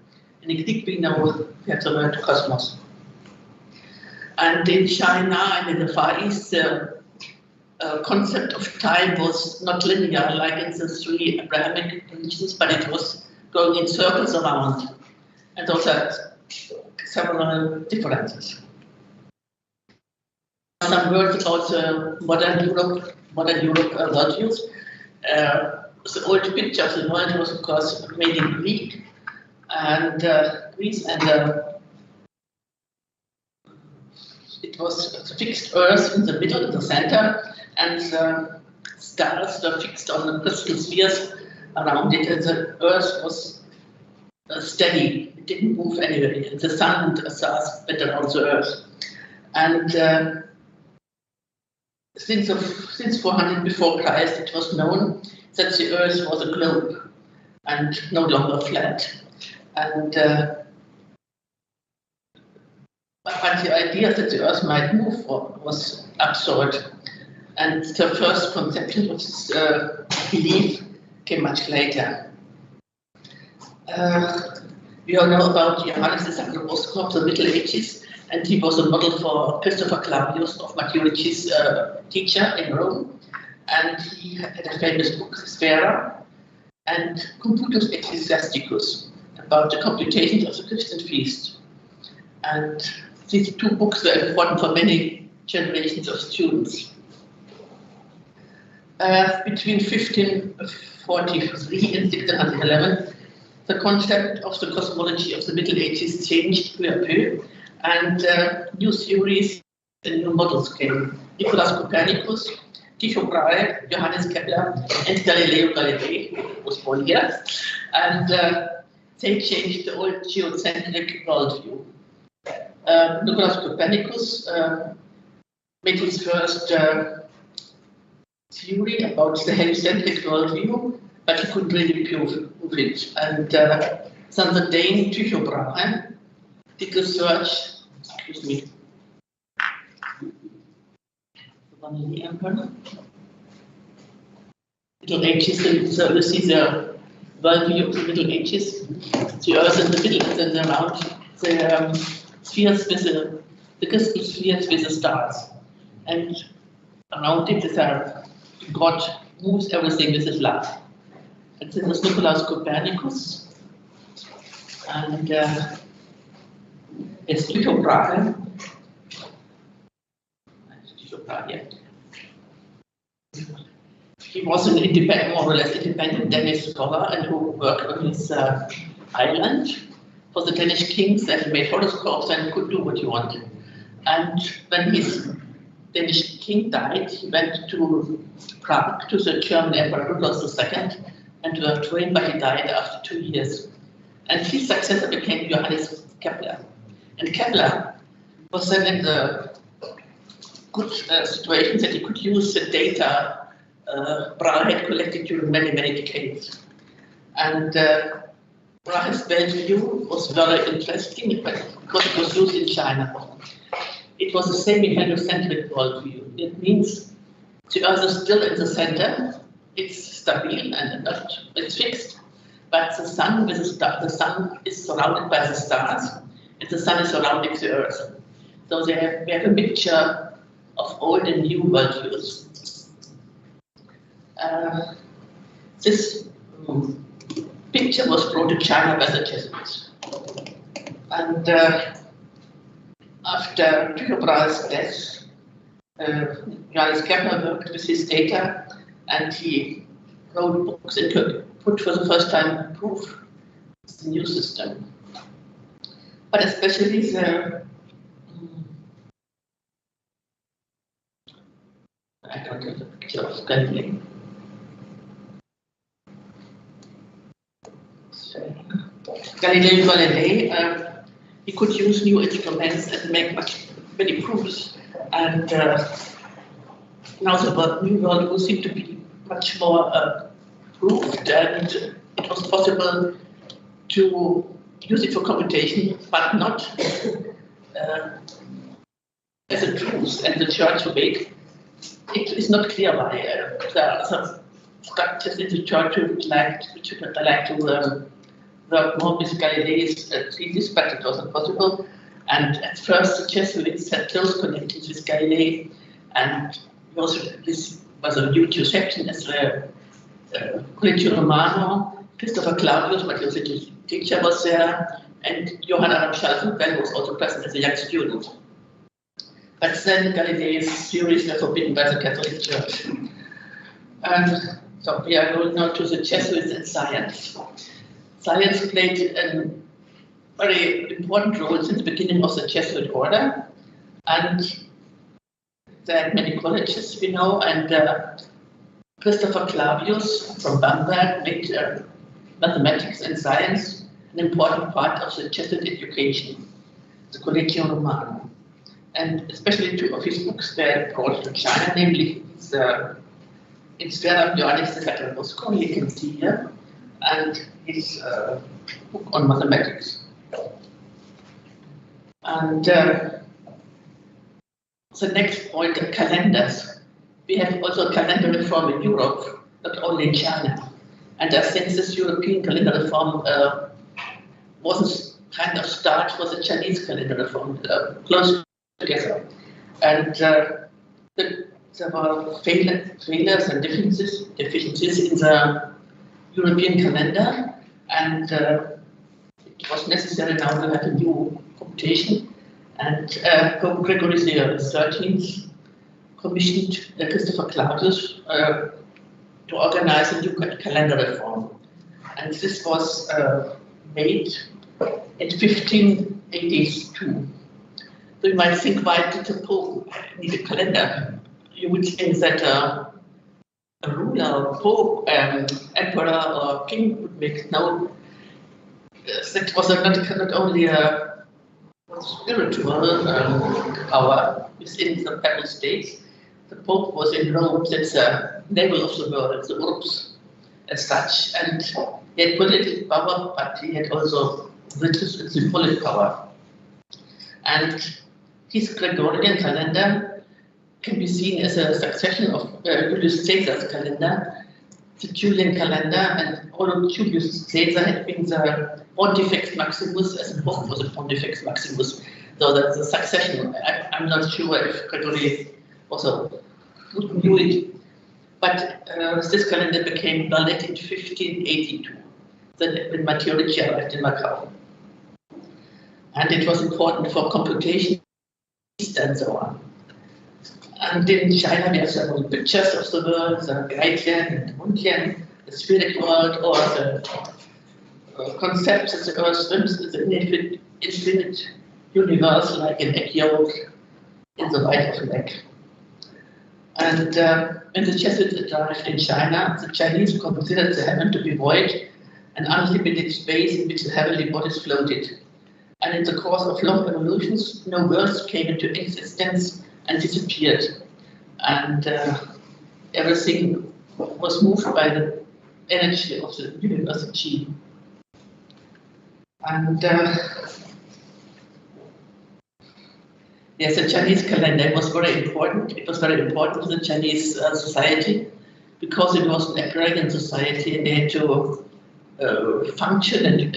In Greek, we know that's the word cosmos. And in China and in the Far East, the concept of time was not linear like in the three Abrahamic religions, but it was going in circles around. And those are several differences. Some words about the modern Europe worldviews. The old picture of the world was, of course, made in Greece, and it was a fixed Earth in the middle, in the center, and the stars were fixed on the crystal spheres around it, and the Earth was steady. It didn't move anyway, and the sun and the stars went around the Earth. And since 400 before Christ, it was known that the Earth was a globe and no longer flat. And but the idea that the Earth might move was absurd. And the first conception of this belief came much later. We all know about Johannes the of the Middle Ages, and he was a model for Christopher Clavius, of Matthiorici's teacher in Rome. And he had a famous book, Sphera, and Computus Ecclesiasticus, about the computations of the Christian feast. And these two books were important for many generations of students. Between 1543 and 1611, the concept of the cosmology of the Middle Ages changed peu à peu, and new theories and new models came. Nicolaus Copernicus, Tycho Brahe, Johannes Kepler, and Galileo Galilei was born here, and they changed the old geocentric worldview. Nicolaus Copernicus made his first theory about the heliocentric worldview, but he couldn't really prove it. And then the Dane Tycho Brahe did research, excuse me, Middle Ages, so you see the worldview of the Middle Ages, the Earth in the middle, and then around the spheres with the crystal spheres with the stars. And around it is God moves everything with his love. And this was Nicolaus Copernicus. And it's Tycho Brahe. He was an independent, more or less independent Danish scholar and who worked on his island for the Danish kings and made horoscopes and could do what he wanted. And when his Danish king died, he went to Prague to the German Emperor Rudolf II and to have trained, but he died after 2 years. And his successor became Johannes Kepler. And Kepler was then in the good situation that he could use the data Brahe had collected during many, many decades. And Brahe's worldview was very interesting because it was used in China. It was a semi-heliocentric worldview. It means the Earth is still in the center, it's stabil and not, it's fixed, but the sun is surrounded by the stars, and the sun is surrounding the Earth. So we have a mixture of old and new worldviews. This picture was brought to China by the Jesuits. And after Tycho Brahe's death, Johannes Kepler worked with his data and he wrote books and could put for the first time proof the new system. But especially the I don't have the picture of Galilei. Galileo Galilei, he could use new instruments and make many proofs, and now the new world seemed to be much more proved, and it was possible to use it for computation, but not as a truth. And the church made it is not clear why there are some structures in the church which would like to work more with Galilei's thesis, but it wasn't possible. And at first, the Jesuits had close connections with Galilei, and also this was a huge reception as the Politico-Moralis, Christopher Claudius, but also the teacher was there, and Johann Adam Schalfenberg was also present as a young student. But then Galilei's theories were forbidden by the Catholic Church. And so we are going now to the Jesuits and science. Science played a very important role since the beginning of the Jesuit order, and there are many colleges we know, and Christopher Claudius from Bamberg made mathematics and science an important part of the Jesuit education, the Politico-moralis. And especially two of his books were brought to China, namely Ester Johannes II Foscari, you can see here, and his book on mathematics. And the next point, calendars. We have also a calendar reform in Europe, not only in China. And since this European calendar reform was a kind of start for the Chinese calendar reform, close together. And there were failures and deficiencies in the European calendar, and it was necessary now to have a new computation. And Pope Gregory XIII commissioned Christopher Claudius to organize a new calendar reform. And this was made in 1582. So you might think, why did the Pope need a calendar? You would think that a ruler, Pope, Emperor, or King would make no. That was not only a spiritual power within the Papal States. The Pope was in Rome, that's the navel of the world, the Urbs, as such, and he had political power, but he had also religious and symbolic power. And his Gregorian calendar can be seen as a succession of Julius Caesar's calendar, the Julian calendar, and although Julius Caesar had been the Pontifex Maximus, as the Pope was a Pontifex Maximus, so that's a succession. I'm not sure if Gregory also knew it, but this calendar became valid in 1582, when Matthioligi arrived in Macau. And it was important for computation and so on. And in China, we have several pictures of the world, the Gaitian and the Muntian, the spirit world, or the concepts that the earth swims in the infinite universe, like an egg yolk in the white of an egg. And when the Jesuits arrived in China, the Chinese considered the heaven to be void, an unlimited space in which the heavenly bodies floated. And in the course of long evolutions, no worlds came into existence and disappeared. And everything was moved by the energy of the universe Qi. And yes, the Chinese calendar was very important. It was very important to the Chinese society because it was an agrarian society and they had to function and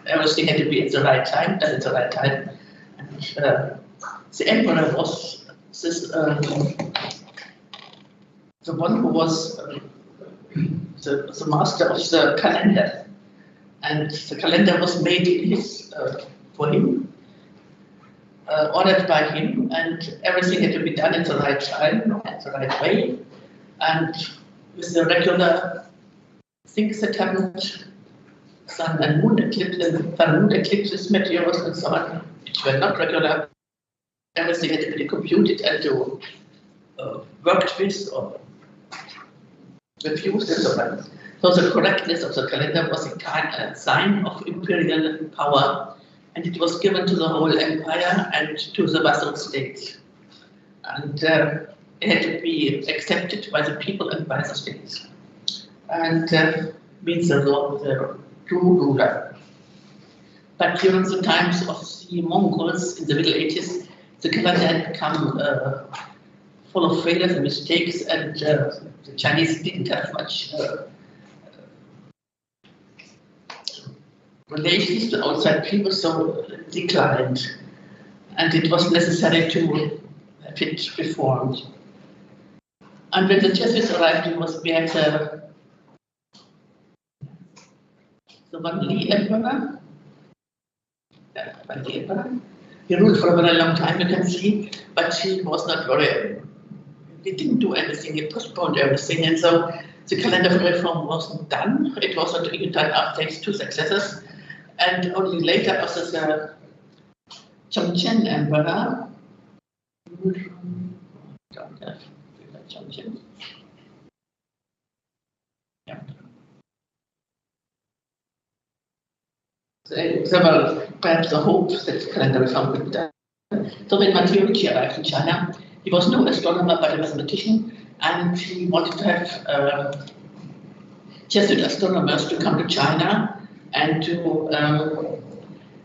everything had to be at the right time, done at the right time. And the emperor was this, the one who was the master of the calendar. And the calendar was made in his, for him, ordered by him, and everything had to be done at the right time, at the right way. And with the regular things that happened, sun and moon eclipses, meteors and so on, which were not regular, everything had to be computed and to worked with or refused and so on. So the correctness of the calendar was a kind of sign of imperial power, and it was given to the whole empire and to the vassal states. And it had to be accepted by the people and by the states. And means the true ruler. But during the times of the Mongols in the Middle Ages, the calendar had become full of failures and mistakes, and the Chinese didn't have much relations to outside people, so declined, and it was necessary to have it reformed. And when the Jesuits arrived, we had the one Li Emperor. He ruled for a very long time, you can see, but he was not very. He didn't do anything. He postponed everything, and so the calendar reform wasn't done. It wasn't even done after his two successors. And only later, after the Chongqing Emperor, there were perhaps the hopes that the calendar reform would be done. So when Matthioligi arrived in China, he was no astronomer but a mathematician, and he wanted to have Jesuit astronomers to come to China and to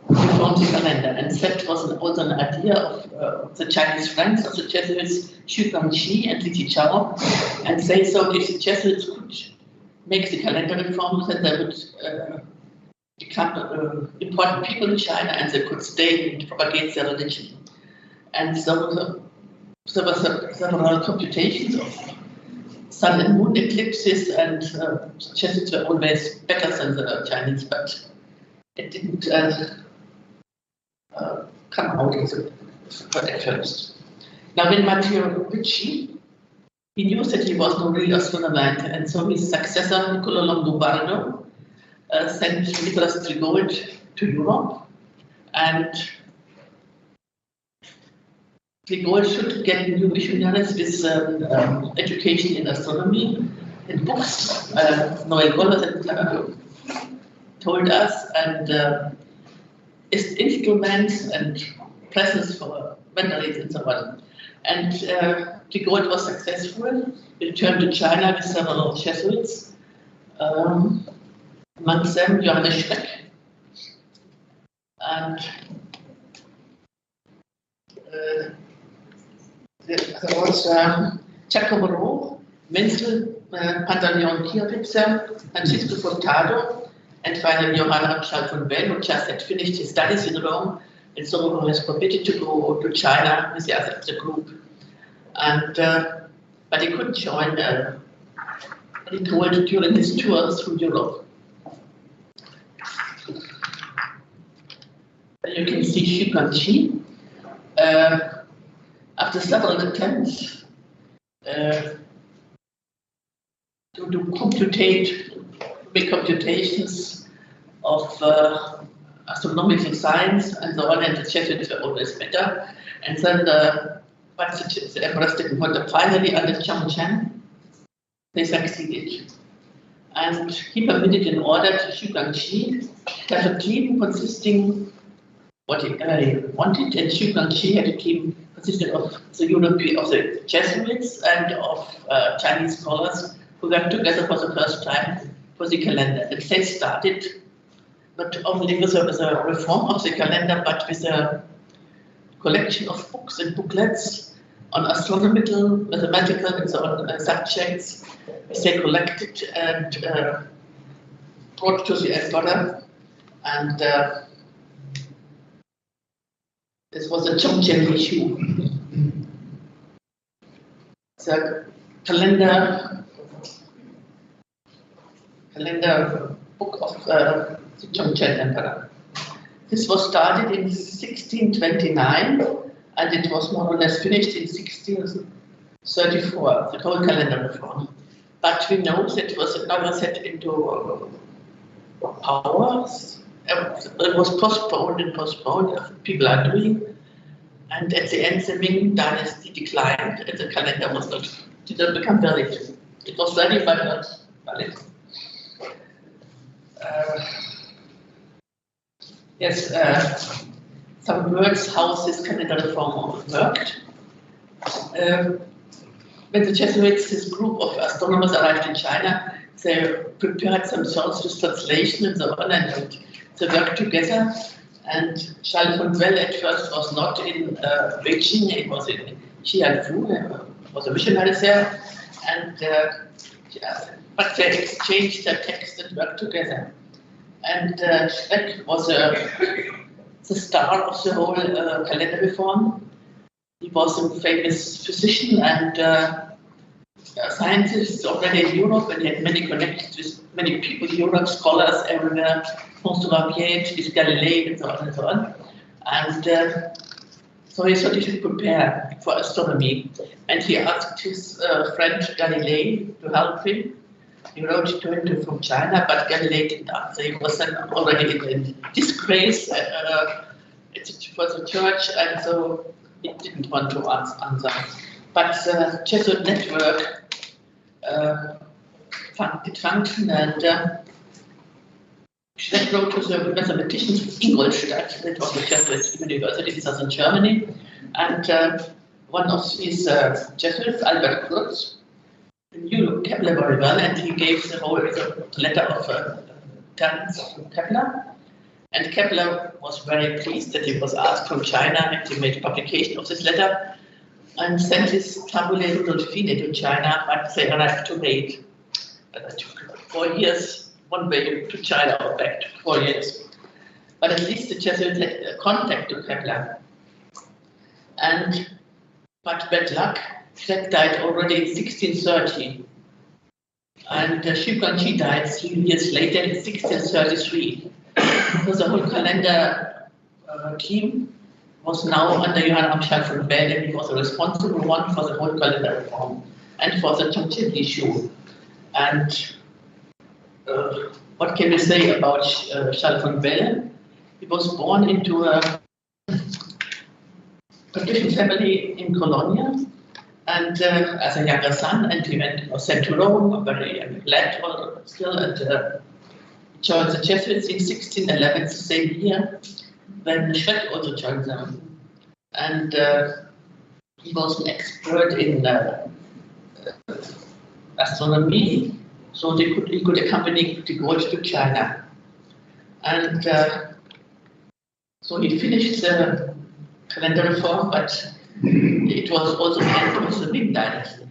reform the calendar. And that was also an idea of the Chinese friends of the Jesuits, Xu Guangqi and Li Jichao. And they thought if the Jesuits could make the calendar reform, then they would become important people in China and they could stay and propagate their religion. And so there were several computations of sun and moon eclipses, and Jesuits were always better than the Chinese, but it didn't come out at first. Now, when Matthioligi, he knew that he was no real astronomer, and so his successor, Niccolo Longobardo, sent Nicholas Trigold to Europe, and Trigold should get new missionaries with education in astronomy and books. Noel Goller told us, and instruments and presents for venerates and so on. And Trigold was successful. He returned to China with several Jesuits, amongst them Johannes Schreck. And there was Giacomo, Menzel, Pantaleon Kierpitzer, Francisco Furtado, and finally Johann Michał Boym, who just had finished his studies in Rome, and so was permitted to go to China with the group. And but he couldn't join. He told during his tour through Europe. You can see Bianchi. After several attempts to make computations of astronomical science and so on, and the Jesuits were always better. And then but the emperors didn't want to. Finally, under Chang Chen, they succeeded. And he permitted, in order to Xu Guangqi, to have a team consisting what he wanted, and Xu Guangqi had a team consisting of the European, of the Jesuits and of Chinese scholars who worked together for the first time for the calendar. And they started not only with a reform of the calendar, but with a collection of books and booklets on astronomical, mathematical, and so on subjects, which they collected and brought to the emperor. And this was a Chongqian issue. The calendar book of the Chongqian emperor. This was started in 1629, and it was more or less finished in 1634, the whole calendar reform. But we know that it was never set into power. It was postponed and postponed, people are doing. And at the end, the Ming dynasty declined, and the calendar was did not become valid. It was valid, but not valid. Yes, some words how this calendar reform worked. When the Jesuits, this group of astronomers, arrived in China, they prepared themselves with translation and so on, and they worked together. And Charles von Well at first was not in Beijing, it was in Jiangsu, was a missionary there, and but they exchanged their text and worked together. And Schreck was the star of the whole calendar reform. He was a famous physician and scientist already in Europe, and he had many connections with many people in Europe, scholars everywhere, François Piet, with Galilei, and so on and so on. And so he thought he should prepare for astronomy. And he asked his friend Galilei to help him. He wrote to him from China, but Galilei didn't answer. He was then already in disgrace for the church, and so he didn't want to answer. But the Jesuit network did function, and Schreck wrote to the mathematicians of Ingolstadt, that was the Jesuit university in southern Germany, and one of his Jesuits, Albert Kurz, knew Kepler very well, and he gave the whole letter of talents to Kepler. And Kepler was very pleased that he was asked from China, and he made publication of this letter and sent his Tabulae Rudolphinae to China, but they arrived too late. It took 4 years, one way to China or back to 4 years. But at least the Jesuits had contact to Kepler. But bad luck, Schreck died already in 1630. And Xu Guangqi died 3 years later in 1633. So the whole calendar team was now under Johann Michał Boym, and he was the responsible one for the whole calendar reform and for the Chongqian issue. And what can we say about Charles von Belle? He was born into a patrician family in Colonia, and as a younger son, and he was sent to Rome, very glad still, and joined the Jesuits in 1611, the same year, when Schwedt also joined them. And he was an expert in astronomy, so he could accompany the Gold to China. And so he finished the calendar reform, but it was also the end of the Ming Dynasty.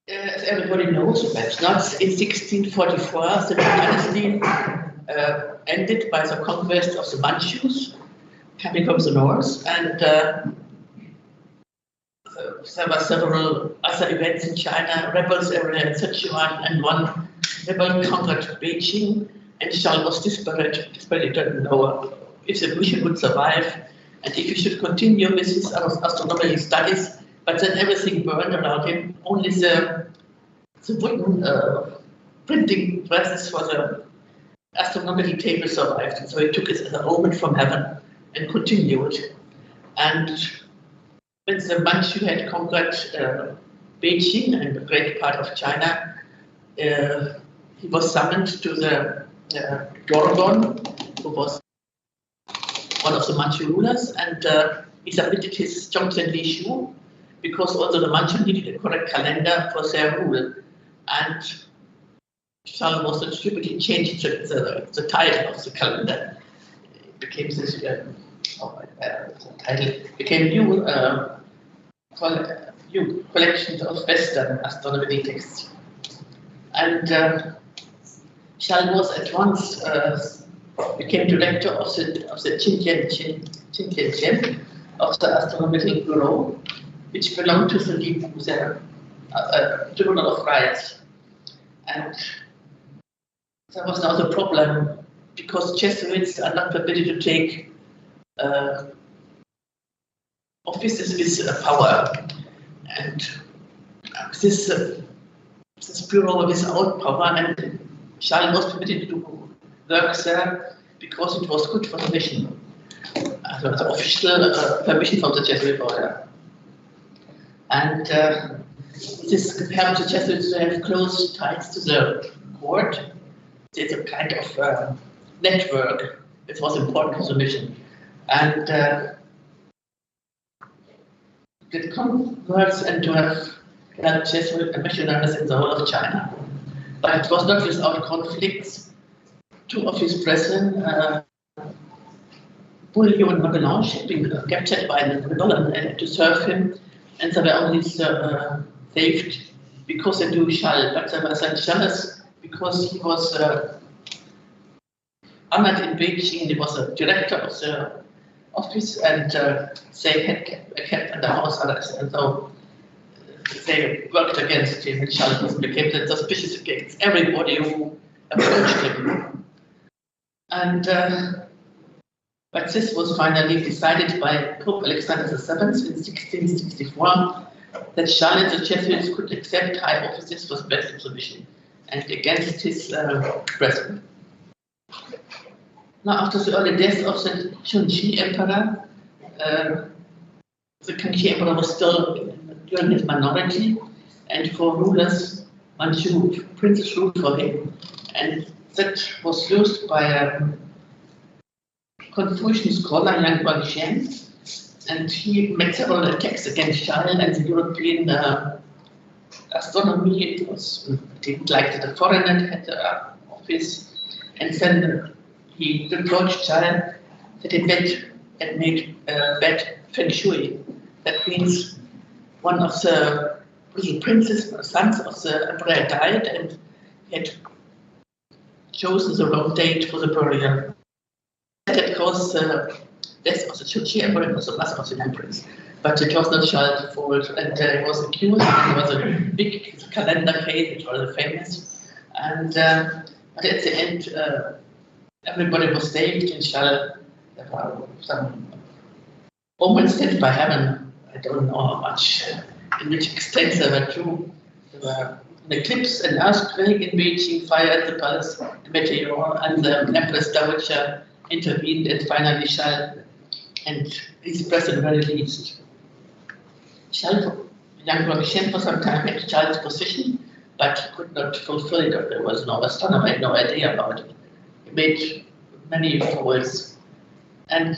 As everybody knows, perhaps not, in 1644, the Ming Dynasty ended by the conquest of the Manchus, coming from the north, and there were several other events in China, rebels everywhere in Sichuan, and one rebel conquered Beijing, and Charles was desperate, he didn't know if the mission would survive, and if he should continue with his astronomical studies, but then everything burned around him, only the wooden printing presses for the astronomical table survived, and so he took it as an omen from heaven and continued. And when the Manchu had conquered Beijing and a great part of China, he was summoned to the Dorgon, who was one of the Manchu rulers, and he submitted his Zhongzhen Li Shu, because also the Manchu needed a correct calendar for their rule. And Charles was so stupid, he changed the title of the calendar. It became this title became new collections of Western astronomical texts. And Charles was at once became director of the Censorship of the Astronomical Bureau, which belonged to the Tribunal of Rights. And there was now the problem, because Jesuits are not permitted to take offices with power, and this bureau without power, and Charles was permitted to work there because it was good for the mission. The official permission from the Jesuit order. And this helped the Jesuits to have close ties to the court. It's a kind of network. It was important for the mission. And it converts and to have Jesuit missionaries in the whole of China. But it was not without conflicts. Two of his brethren, Bouillon and Magnani, had been captured by the rebel and had to serve him, and they were only saved because they knew Charles, but they were then jealous because he was honored in Beijing. He was a director of the office, and they had kept under house arrest, and so they worked against him, and Charles became suspicious against everybody who approached him. And but this was finally decided by Pope Alexander VII in 1664, that Charles and the Jesuits could accept high offices for the best of the mission, and against his brethren. Now, after the early death of the Chunqi Emperor, the Kangxi Emperor was still during his minority, and for rulers, Manchu princes ruled for him, and that was used by a Confucian scholar, Yang Guangxian, and he made several attacks against Charles and the European astronomy. It didn't like that the foreigner had the office, and then he reproached Charles that it had made bad feng shui. That means one of the little princes, sons of the emperor, died, and he had chosen the wrong date for the burial. That had caused the death of the Chunqi Emperor and also loss of the empress. But it was not Charles' fault, and he was accused. It was a big calendar case, it was famous. And but at the end, everybody was saved in Charles. There were some omens sent by heaven. I don't know how much, in which extent they were true. There were an eclipse, an earthquake in Beijing fired the palace, the meteor, and the Empress Dowager intervened, and finally Charles and his president were released. Charles, young Romichien, for some time had Charles' position, but he could not fulfill it. There was no astronomer, had no idea about it. He made many faults, and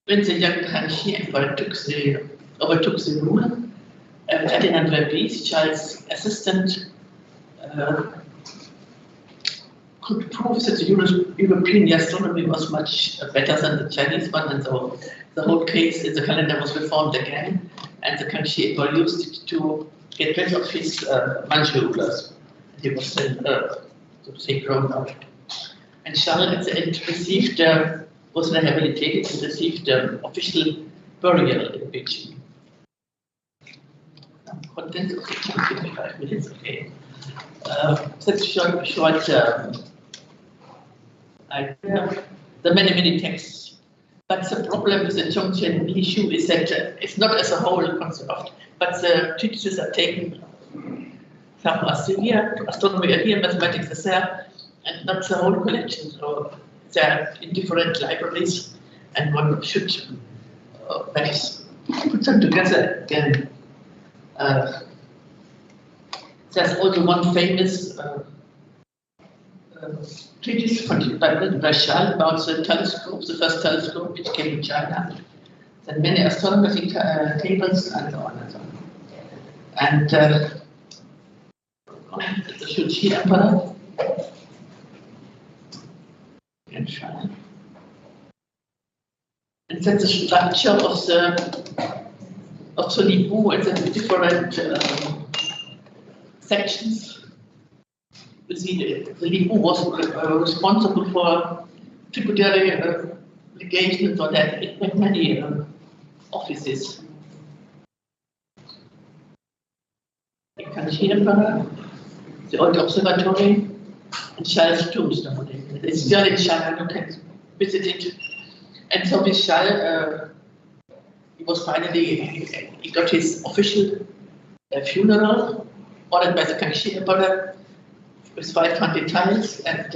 when the young Bianchi overtook the rule, Ferdinand Verbies, Charles' assistant, could prove that the European astronomy was much better than the Chinese one, and so the whole case in the calendar was reformed again, and the Bianchi used it to get rid of his Manchu rulers. He was then, so to say, grown out. And Charles at the end received, was rehabilitated and received official burial in Beijing. Content of the 25 minutes, okay. That's short idea. The many texts. But the problem with the Zhongqian issue is that it's not as a whole conserved, but the treatises are taken. Some are severe, astronomy are here, mathematics is there, and not the whole collection. So they're in different libraries, and one should perhaps put them together again. There's also one famous treatise by Charles about the telescope, the first telescope which came to China. Then many astronomy tables and so on and so on. And the Shuchi Emperor and China. And then the structure of the Libu and the different sections. You see, the Libu was responsible for tributary legations, or that it had many offices. You can see the old observatory and Charles' tombstone. It's still in China, you can visit it. And so with Charles, he was finally, he got his official funeral ordered by the Bianchi Emperor with 500 tiles and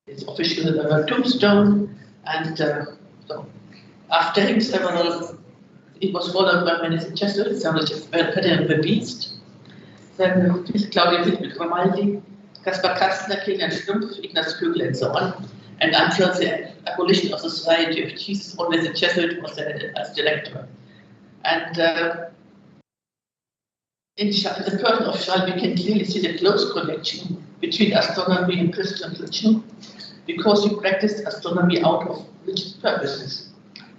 his official tombstone. And so after him, it was followed by many Jesuits, some just Ferdinand Verbies, then Claudia Grimaldi, Caspar Kastner, Kilian Stumpf, Ignaz Kögel, and so on. And until the abolition of the Society of Jesus, always a Jesuit was there as director. And in the person of Charles, we can clearly see the close connection between astronomy and Christian religion, because he practiced astronomy out of religious purposes.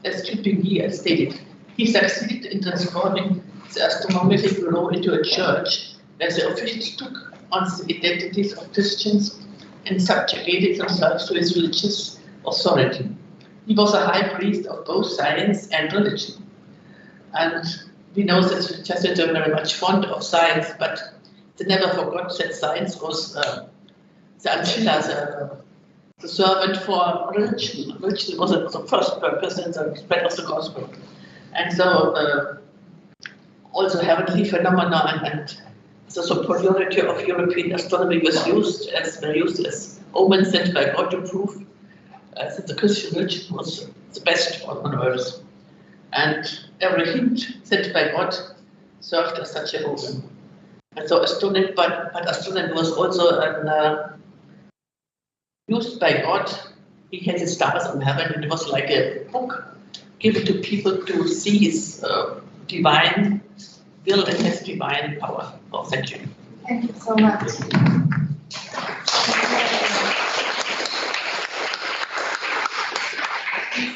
As Lippiello has stated, he succeeded in transforming the astronomical role into a church, where the officials took on the identities of Christians and subjugated themselves to his religious authority. He was a high priest of both science and religion. And we know that the Jesuits are very much fond of science, but they never forgot that science was the ancilla, the servant for religion. Religion was the first purpose and the spread of the gospel. And so also heavenly phenomena and the superiority of European astronomy was used as omens sent by God to prove that the Christian religion was the best on earth. And every hint sent by God served as such a omen. And so astronomy, but astronomy was also used by God. He had the stars on heaven, and it was like a book given to people to see his divine will and his divine power. Oh, thank you. Thank you so much.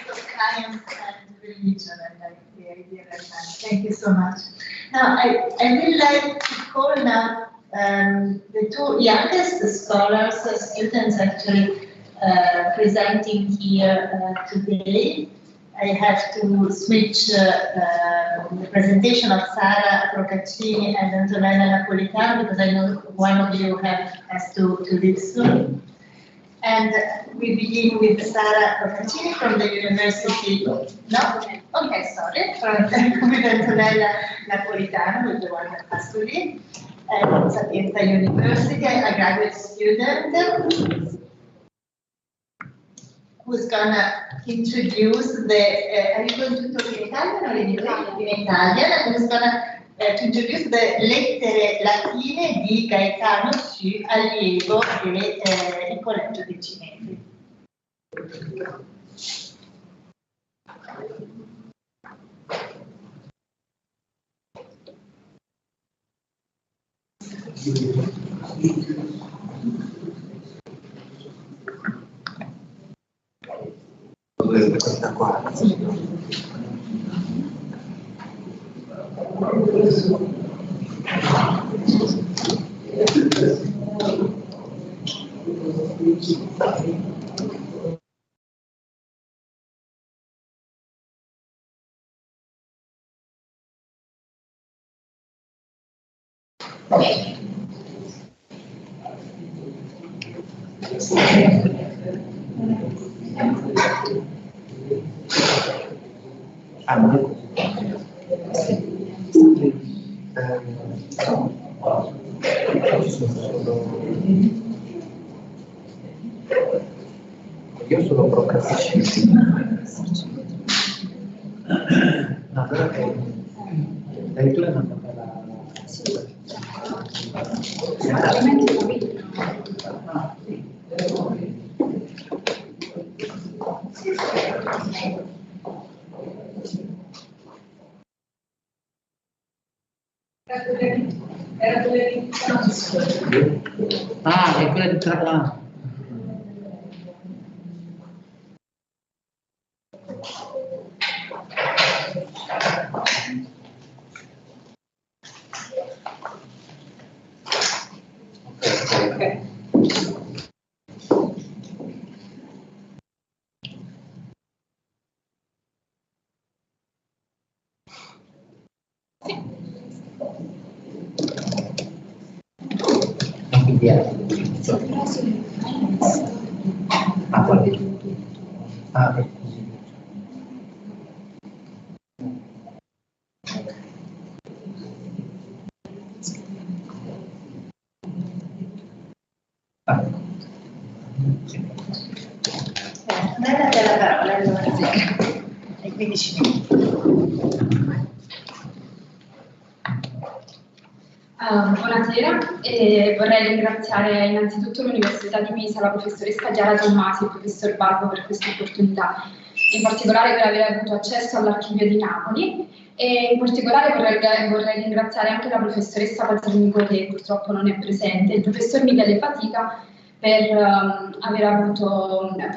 Science and religion, and like the idea that thank you so much. Now, I would like to call now the two youngest scholars, students actually presenting here today. I have to switch the presentation of Sara Procaccini and Antonella Napolitano because I know one of you has to leave soon. And we begin with Sara Procaccini from the University. No? Okay, sorry. With Antonella Napolitano, with the one that has to leave. at Scientia University, a graduate student who's gonna introduce the, are you going to talk in Italian or in English? In Italian, who's gonna to introduce the lettere latine di Gaetano Su, allievo del Collegio dei Cinesi. Questa qua. Io sono procrastinatore. No, però che la lettura non è bella. Ah, è quella di tra. Date la parola allora, ai 15 minuti. Buonasera, e vorrei ringraziare innanzitutto l'Università di Pisa, la professoressa Chiara Tommasi e il professor Balbo per questa opportunità, in particolare per aver avuto accesso all'archivio di Napoli, e in particolare vorrei ringraziare anche la professoressa Paternico, che purtroppo non è presente, e il professor Michele Fatica per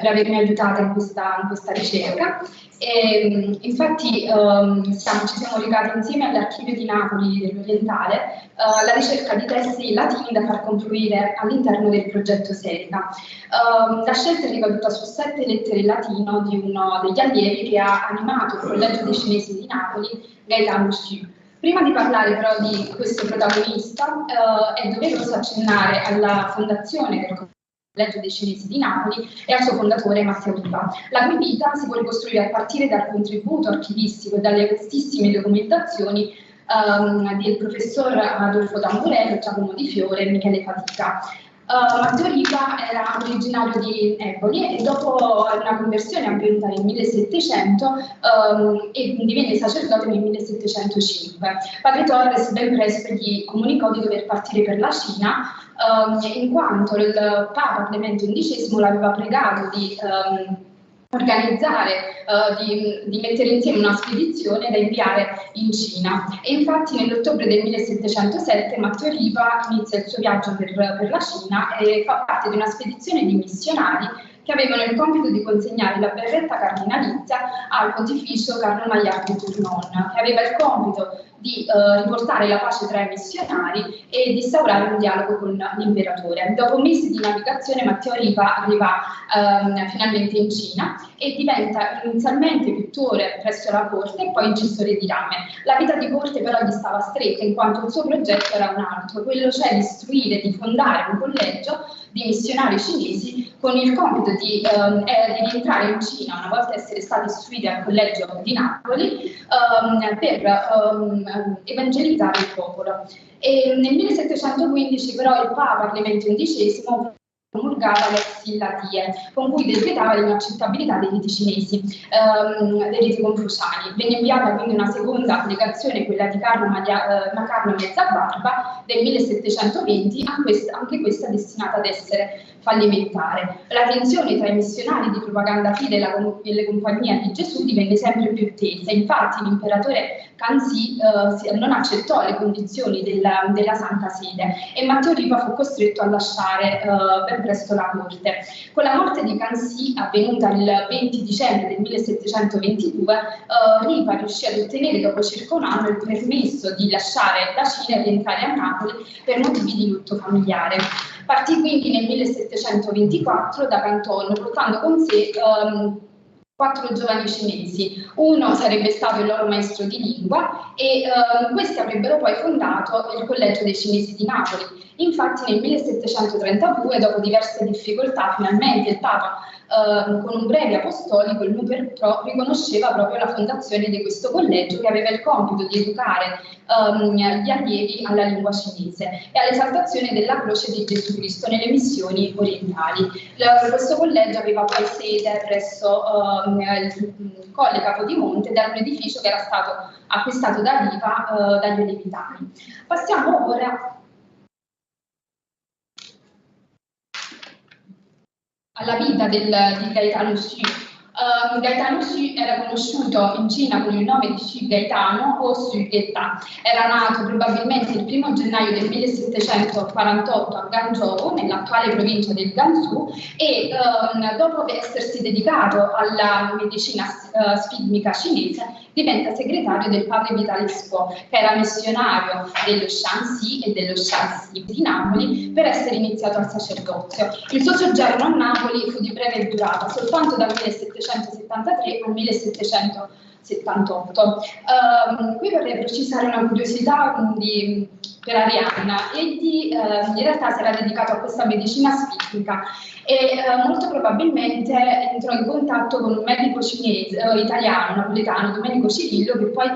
avermi aiutata in questa ricerca. E, infatti ci siamo recati insieme all'archivio di Napoli dell'Orientale alla ricerca di testi latini da far confluire all'interno del progetto SERICA. La scelta è ricaduta su 7 lettere in latino di uno degli allievi che ha animato il Collegio dei Cinesi di Napoli, Gaetano Su. Prima di parlare però di questo protagonista, è doveroso accennare alla fondazione del Collegio dei Cinesi di Napoli e al suo fondatore Matteo Riva, la cui vita si può ricostruire a partire dal contributo archivistico e dalle vastissime documentazioni del professor Adolfo Tamburello, Giacomo Di Fiore e Michele Fatica. Matteo Riva era originario di Eboli e dopo una conversione avvenuta nel 1700 divenne sacerdote nel 1705. Padre Torres ben presto gli comunicò di dover partire per la Cina, in quanto il Papa Clemente XI l'aveva pregato di organizzare, di mettere insieme una spedizione da inviare in Cina. E infatti nell'ottobre del 1707 Matteo Riva inizia il suo viaggio per la Cina e fa parte di una spedizione di missionari che avevano il compito di consegnare la berretta cardinalizia al pontificio Carlo Maillard de Tournon, che aveva il compito di riportare la pace tra i missionari e di instaurare un dialogo con l'imperatore. Dopo mesi di navigazione Matteo Riva arriva finalmente in Cina e diventa inizialmente pittore presso la corte e poi incistore di rame. La vita di corte però gli stava stretta, in quanto il suo progetto era un altro, quello cioè di istruire, di fondare un collegio di missionari cinesi con il compito di rientrare in Cina una volta essere stati istruiti al collegio di Napoli per evangelizzare il popolo. E nel 1715 però il Papa Clemente XI promulgava l'ex Latie, con cui decretava l'inaccettabilità dei riti cinesi, dei riti confuciani. Venne inviata quindi una seconda applicazione, quella di Carlo Mezzabarba del 1720, anche questa destinata ad essere fallimentare. La tensione tra i missionari di propaganda fide e le compagnie di Gesù divenne sempre più tesa. Infatti l'imperatore Kanzi non accettò le condizioni della Santa Sede e Matteo Ripa fu costretto a lasciare ben presto la corte. Con la morte di Kanzi, avvenuta il 20 dicembre del 1722, Ripa riuscì ad ottenere dopo circa un anno il permesso di lasciare la Cina e rientrare a Napoli per motivi di lutto familiare. Partì quindi nel 1724 da Canton, portando con sé 4 giovani cinesi. Uno sarebbe stato il loro maestro di lingua e questi avrebbero poi fondato il Collegio dei Cinesi di Napoli. Infatti nel 1732, dopo diverse difficoltà, finalmente il Papa, con un breve apostolico, il Nuper Pro, riconosceva proprio la fondazione di questo collegio che aveva il compito di educare gli allievi alla lingua cinese e all'esaltazione della croce di Gesù Cristo nelle missioni orientali. Questo collegio aveva poi sede presso il Colle Capodimonte, da un edificio che era stato acquistato da Riva dagli olivitani. Passiamo ora alla vita di Gaetano Xu. Gaetano Xu era conosciuto in Cina con il nome di Xu Gaetano o Xu Gaetan. Era nato probabilmente il 1 gennaio del 1748 a Guangzhou, nell'attuale provincia del Gansu, e dopo essersi dedicato alla medicina sfigmica cinese, diventa segretario del padre Vitalis Po, che era missionario dello Shanxi e dello Shaanxi di Napoli, per essere iniziato al sacerdozio. Il suo soggiorno a Napoli fu di breve durata, soltanto dal 1773 al 1778. Qui vorrei precisare una curiosità per Arianna. Egli in realtà si era dedicato a questa medicina sfigmica e molto probabilmente entrò in contatto con un medico cinese, italiano, napoletano, Domenico Cirillo, che poi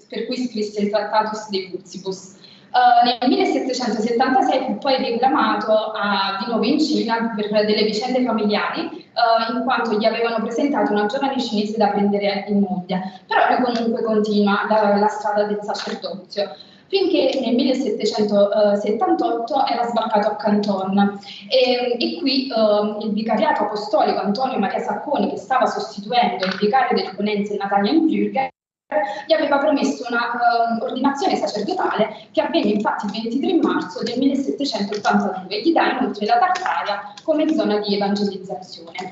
per cui scrisse il Tractatus de Cursibus. Nel 1776 fu poi reclamato di nuovo in Cina per delle vicende familiari, in quanto gli avevano presentato una giovane cinese da prendere in moglie, però lui comunque continua la strada del sacerdozio, finché nel 1778 era sbarcato a Canton e qui il vicariato apostolico Antonio Maria Sacconi, che stava sostituendo il vicario del Ponenze Natania in Purga, gli aveva promesso una ordinazione sacerdotale che avvenne infatti il 23 marzo del 1782 e gli dà inoltre la Tartaria come zona di evangelizzazione.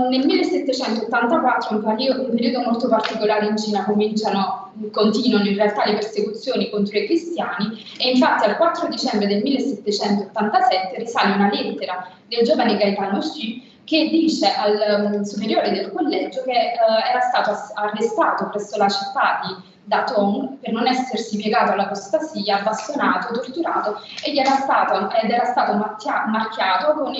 Nel 1784, un periodo molto particolare in Cina, continuano in realtà le persecuzioni contro i cristiani e infatti al 4 dicembre del 1787 risale una lettera del giovane Gaetano Xu che dice al superiore del collegio che era stato arrestato presso la città di Datong per non essersi piegato all'apostasia, bastonato, torturato ed era stato marchiato con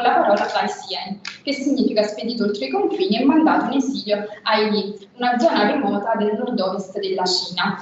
la parola Taisien, che significa spedito oltre i confini e mandato in esilio a Yi, una zona remota del nord-ovest della Cina.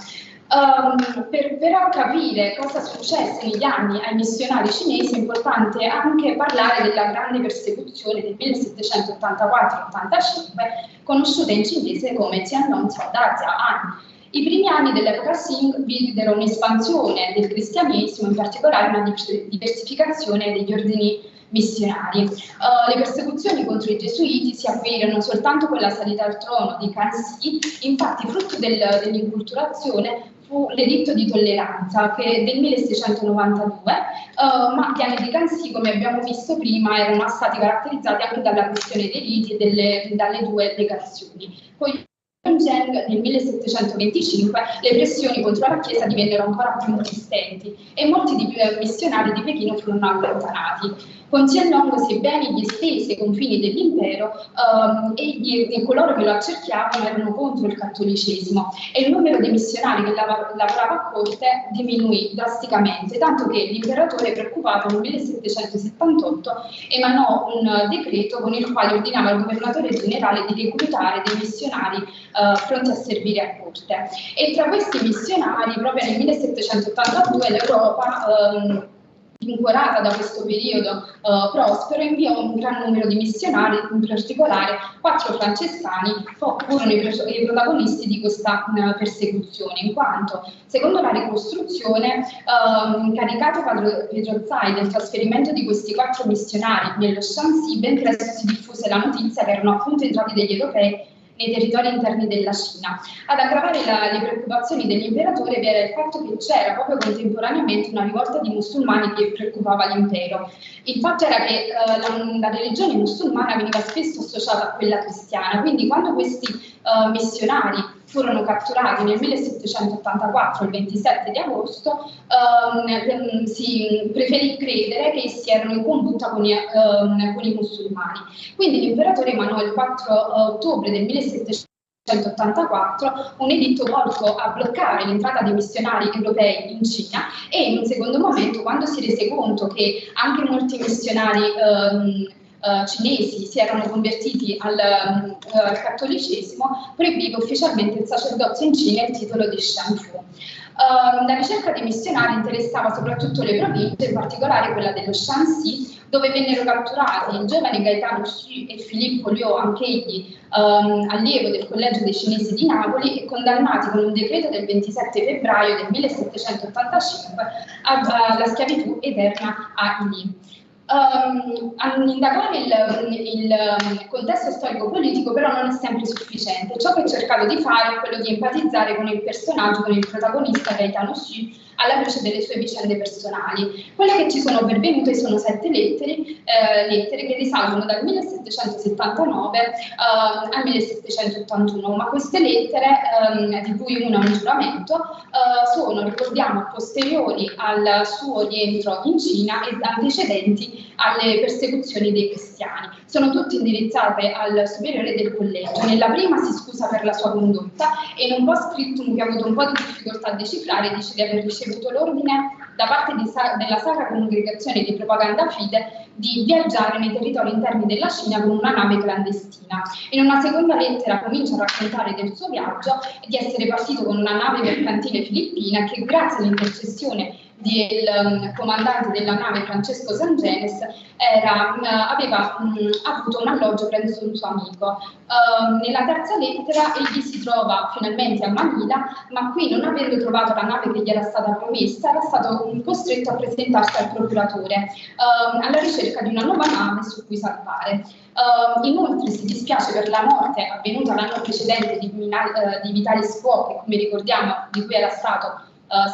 Per però capire cosa successe negli anni ai missionari cinesi è importante anche parlare della grande persecuzione del 1784-85, conosciuta in cinese come Tianlong Ciao-Da-Jia-An. I primi anni dell'epoca Qing videro un'espansione del cristianesimo, in particolare una diversificazione degli ordini missionari. Le persecuzioni contro i gesuiti si aprirono soltanto con la salita al trono di Kanzi, infatti frutto dell'inculturazione fu l'editto di tolleranza che del 1692, ma gli anni di Kanzi, come abbiamo visto prima, erano stati caratterizzati anche dalla questione dei riti e dalle due legazioni. Poi nel 1725 le pressioni contro la Chiesa divennero ancora più insistenti e molti missionari di Pechino furono allontanati. consigliando sia i beni gli estesi ai confini dell'impero e coloro che lo accerchiavano erano contro il cattolicesimo, e il numero dei missionari che lavorava a corte diminuì drasticamente, tanto che l'imperatore, preoccupato, nel 1778 emanò un decreto con il quale ordinava al governatore generale di reclutare dei missionari pronti a servire a corte. E tra questi missionari, proprio nel 1782, l'Europa, vincolata da questo periodo prospero, inviò un gran numero di missionari, in particolare 4 francescani furono i protagonisti di questa persecuzione, in quanto, secondo la ricostruzione, incaricato padre Pedro Zai del trasferimento di questi 4 missionari nello Shanxi, ben presto si diffuse la notizia che erano appunto entrati degli europei nei territori interni della Cina. Ad aggravare le preoccupazioni dell'imperatore vi era il fatto che c'era proprio contemporaneamente una rivolta di musulmani che preoccupava l'impero. Il fatto era che la religione musulmana veniva spesso associata a quella cristiana, quindi quando questi missionari furono catturati nel 1784, il 27 di agosto, si preferì credere che essi erano in combutta con i musulmani. Quindi l'imperatore emanò il 4 ottobre del 1784 un editto volto a bloccare l'entrata dei missionari europei in Cina, e in un secondo momento, quando si rese conto che anche molti missionari cinesi si erano convertiti al cattolicesimo, proibì ufficialmente il sacerdozio in Cina e il titolo di Shanfu. La ricerca dei missionari interessava soprattutto le province, in particolare quella dello Shanxi, dove vennero catturati il giovane Gaetano Xu e Filippo Liu, anch'egli allievo del collegio dei cinesi di Napoli, e condannati con un decreto del 27 febbraio del 1785 alla schiavitù eterna a Li. Indagare il contesto storico-politico però non è sempre sufficiente. Ciò che ho cercato di fare è quello di empatizzare con il personaggio, con il protagonista Gaetano Xu, alla luce delle sue vicende personali. Quelle che ci sono pervenute sono 7 lettere che risalgono dal 1779 al 1781, ma queste lettere, di cui una è un giuramento, sono, ricordiamo, posteriori al suo rientro in Cina e antecedenti alle persecuzioni dei cristiani. Sono tutte indirizzate al superiore del collegio. Nella prima si scusa per la sua condotta, e in un post-scriptum che ha avuto un po' di difficoltà a decifrare dice di aver ricevuto l'ordine da parte della Sacra Congregazione di Propaganda Fide di viaggiare nei territori interni della Cina con una nave clandestina. In una seconda lettera comincia a raccontare del suo viaggio e di essere partito con una nave mercantile filippina che, grazie all'intercessione del comandante della nave Francesco Sangenes, aveva avuto un alloggio presso un suo amico. Nella terza lettera egli si trova finalmente a Manila, ma qui, non avendo trovato la nave che gli era stata promessa, era stato costretto a presentarsi al procuratore alla ricerca di una nuova nave su cui salvare. Inoltre si dispiace per la morte avvenuta l'anno precedente di Vitalis Quo, che, come ricordiamo, di cui era stato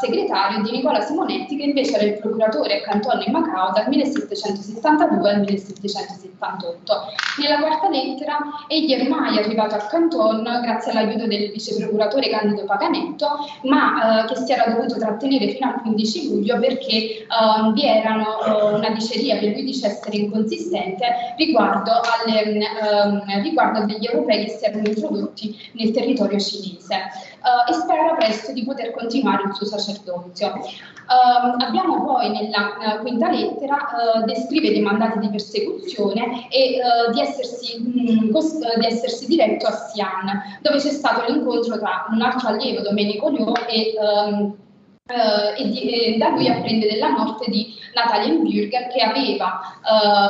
segretario, di Nicola Simonetti, che invece era il procuratore a Canton e Macao dal 1772 al 1778. Nella quarta lettera egli è ormai arrivato a Canton grazie all'aiuto del vice procuratore Candido Paganetto, ma che si era dovuto trattenere fino al 15 luglio perché vi erano una diceria che lui dice essere inconsistente riguardo degli europei che si erano introdotti nel territorio cinese. E spera presto di poter continuare il suo sacerdozio. Abbiamo poi nella quinta lettera descrive dei mandati di persecuzione e di essersi diretto a Siena, dove c'è stato l'incontro tra un altro allievo, Domenico Liu, e da lui apprende della morte di Natalienbürger, che aveva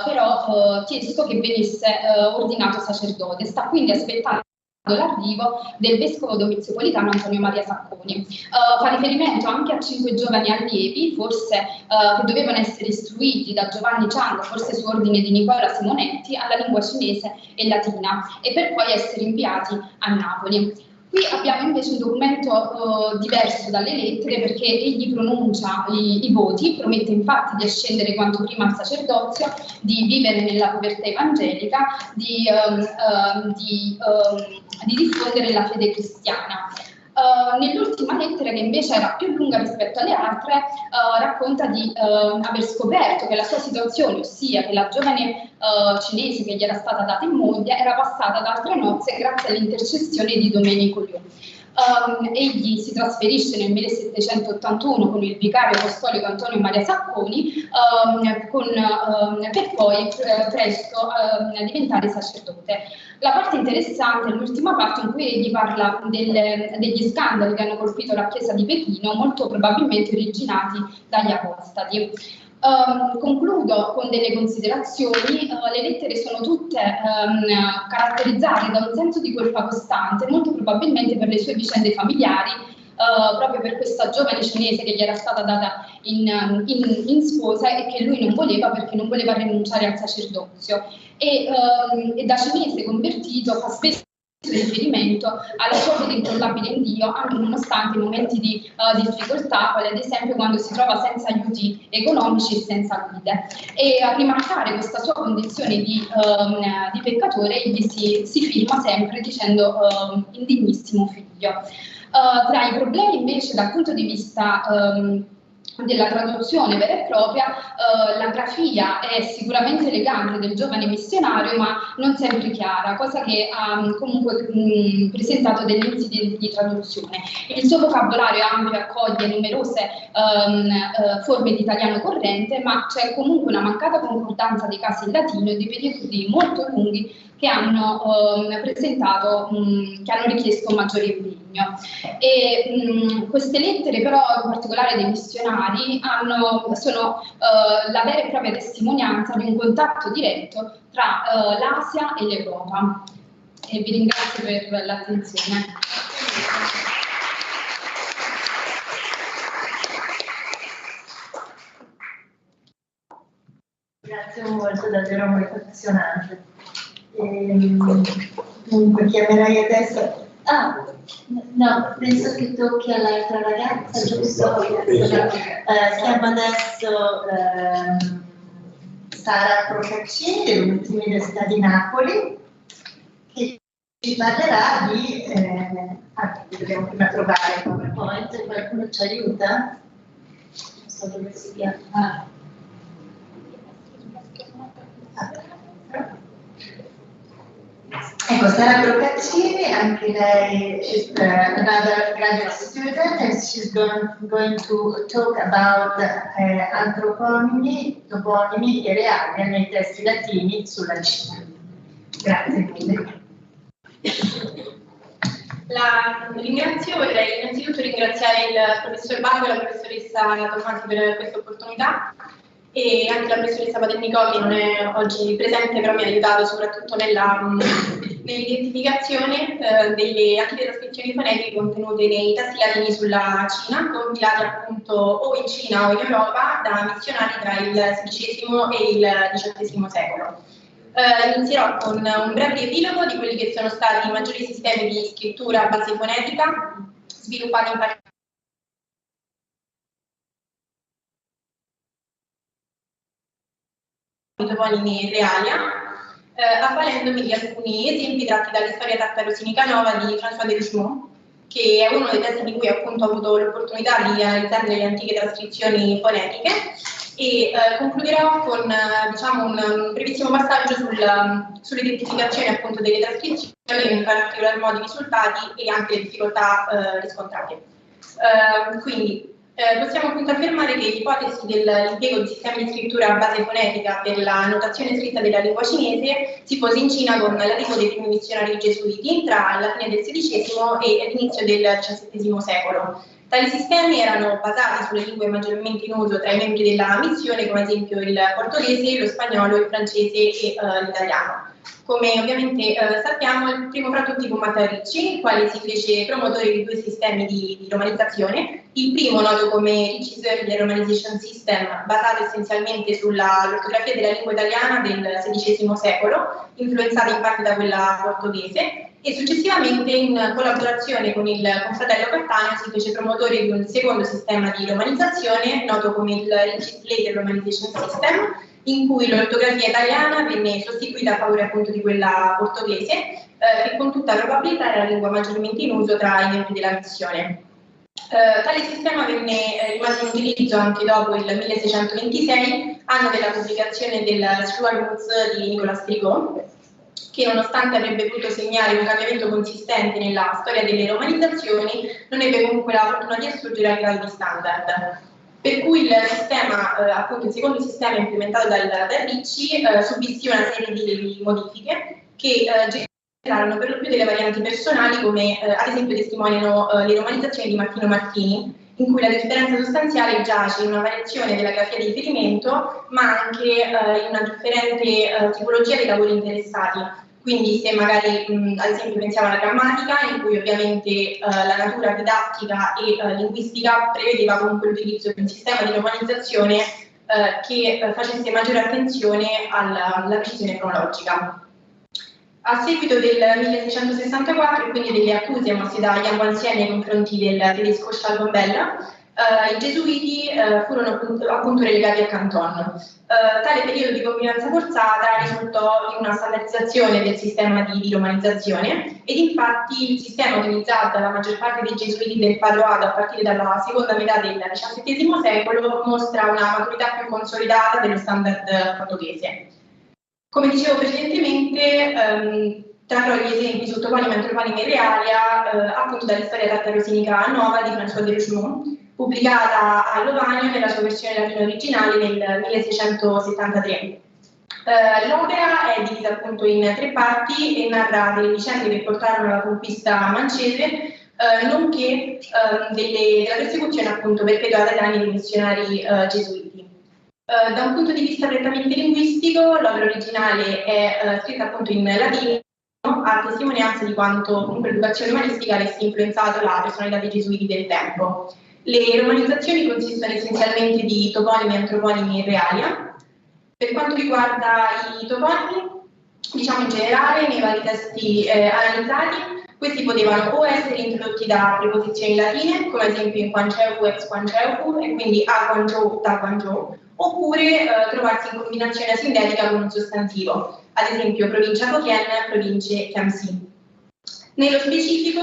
però chiesto che venisse ordinato sacerdote. Sta quindi aspettando l'arrivo del vescovo domiziopolitano Antonio Maria Sacconi. Fa riferimento anche a 5 giovani allievi, forse che dovevano essere istruiti da Giovanni Ciando, forse su ordine di Nicola Simonetti, alla lingua cinese e latina, e per poi essere inviati a Napoli. Qui abbiamo invece un documento diverso dalle lettere, perché egli pronuncia i voti, promette infatti di ascendere quanto prima al sacerdozio, di vivere nella povertà evangelica, di diffondere la fede cristiana. Nell'ultima lettera, che invece era più lunga rispetto alle altre, racconta di aver scoperto che la sua situazione, ossia che la giovane cinese che gli era stata data in moglie era passata ad altre nozze grazie all'intercessione di Domenico Liu. Egli si trasferisce nel 1781 con il vicario apostolico Antonio Maria Sacconi per poi presto diventare sacerdote. La parte interessante è l'ultima parte in cui egli parla degli scandali che hanno colpito la chiesa di Pechino, molto probabilmente originati dagli apostati. Concludo con delle considerazioni. Le lettere sono tutte caratterizzate da un senso di colpa costante, molto probabilmente per le sue vicende familiari, proprio per questa giovane cinese che gli era stata data in sposa e che lui non voleva perché non voleva rinunciare al sacerdozio. E da cinese convertito fa spesso riferimento alla sua fede incrollabile in Dio, anche nonostante i momenti di difficoltà, quale ad esempio quando si trova senza aiuti economici e senza guide. E a rimarcare questa sua condizione di peccatore, egli si firma sempre dicendo indignissimo figlio. Tra i problemi invece dal punto di vista della traduzione vera e propria, la grafia è sicuramente elegante del giovane missionario, ma non sempre chiara, cosa che ha comunque presentato degli insidie di traduzione. Il suo vocabolario ampio accoglie numerose forme di italiano corrente, ma c'è comunque una mancata concordanza dei casi in latino e di periodi molto lunghi che hanno richiesto un maggiore impegno. E queste lettere, però, in particolare dei missionari, sono la vera e propria testimonianza di un contatto diretto tra l'Asia e l'Europa. E vi ringrazio per l'attenzione. Grazie molto, davvero molto appassionante. Dunque chiamerei adesso. No, penso che tocchi all'altra ragazza, giusto? Chiamo adesso Sara Procaccini dell'Università di Napoli, che ci parlerà di. Dobbiamo prima trovare il PowerPoint, qualcuno ci aiuta? Non so dove si chiama. Ecco, Sara Procaccini, anche lei is another graduate student, and she's going to talk about antroponimi, toponimi e reali nei testi latini sulla Cina. Grazie mille. Vorrei innanzitutto ringraziare il professor Bago e la professoressa Tomasi per questa opportunità, e anche la professoressa Paternicò, che non è oggi presente, però mi ha aiutato soprattutto nell'identificazione anche delle trascrizioni fonetiche contenute nei testi latini sulla Cina, compilati appunto o in Cina o in Europa da missionari tra il XVI e il XVIII secolo. Inizierò con un breve riepilogo di quelli che sono stati i maggiori sistemi di scrittura a base fonetica sviluppati in particolare i toponimi realia, avvalendomi di alcuni esempi tratti dalle storie Tartaro-Sinica Nova di François Deug-Su, che è uno dei testi di cui appunto ho avuto l'opportunità di analizzare le antiche trascrizioni fonetiche, e concluderò con un brevissimo passaggio sull'identificazione appunto delle trascrizioni, in particolar modo i risultati e anche le difficoltà riscontrate. Quindi possiamo appunto affermare che l'ipotesi dell'impiego di sistemi di scrittura a base fonetica per la notazione scritta della lingua cinese si pose in Cina con l'arrivo dei primi missionari gesuiti tra la fine del XVI e l'inizio del XVII secolo. Tali sistemi erano basati sulle lingue maggiormente in uso tra i membri della missione, come ad esempio il portoghese, lo spagnolo, il francese e l'italiano. Come ovviamente sappiamo, il primo fra tutti fu Matteo Ricci, il quale si fece promotore di due sistemi di romanizzazione. Il primo, noto come Ricci's Romanization System, basato essenzialmente sull'ortografia della lingua italiana del XVI secolo, influenzata in parte da quella portoghese, e successivamente in collaborazione con il confratello Cattaneo si fece promotore di un secondo sistema di romanizzazione, noto come il Ricci's Romanization System, in cui l'ortografia italiana venne sostituita a favore appunto di quella portoghese, che tutta probabilità era la lingua maggiormente in uso tra i membri della missione. Tale sistema rimase in utilizzo anche dopo il 1626, anno della pubblicazione del Schwarmuz di Nicolas Trigot, che nonostante avrebbe potuto segnare un cambiamento consistente nella storia delle romanizzazioni, non ebbe comunque la fortuna di assurgere al grado di standard. Per cui il sistema, appunto il secondo sistema implementato da Ricci, subì una serie di modifiche che generarono per lo più delle varianti personali, come ad esempio testimoniano le romanizzazioni di Martino Martini, in cui la differenza sostanziale giace in una variazione della grafia di riferimento, ma anche in una differente tipologia dei lavori interessati. Quindi se magari ad esempio pensiamo alla grammatica, in cui ovviamente la natura didattica e linguistica prevedeva comunque l'utilizzo di un sistema di romanizzazione che facesse maggiore attenzione alla precisione cronologica. A seguito del 1664 e quindi delle accuse mosse da Jan Guanzien nei confronti del tedesco Charles Bella, i gesuiti furono appunto relegati a Canton. Tale periodo di convivenza forzata risultò in una standardizzazione del sistema di romanizzazione ed infatti il sistema utilizzato dalla maggior parte dei gesuiti del Padroado a partire dalla seconda metà del XVII secolo mostra una maturità più consolidata dello standard portoghese. Come dicevo precedentemente, trarrò gli esempi su toponimi, antroponimi e realia appunto dall'istoria tartaro-sinica nuova di François Deug-Su, pubblicata a Lovanio nella sua versione latina originale nel 1673. L'opera è divisa appunto in 3 parti e narra delle vicende che portarono alla conquista mancese, nonché della persecuzione appunto perpetuata dai danni dei missionari gesuiti. Da un punto di vista prettamente linguistico, l'opera originale è scritta appunto in latino, a testimonianza di quanto comunque l'educazione umanistica avesse influenzato la personalità dei gesuiti del tempo. Le romanizzazioni consistono essenzialmente di toponimi, antroponimi e realia. Per quanto riguarda i toponimi, diciamo in generale, nei vari testi analizzati, questi potevano o essere introdotti da preposizioni latine, come ad esempio in Quanceu, ex Quanceu, e quindi a Quangiò, da Quangiò, oppure trovarsi in combinazione asintetica con un sostantivo, ad esempio provincia Fokien, province Chiamsi. Nello specifico,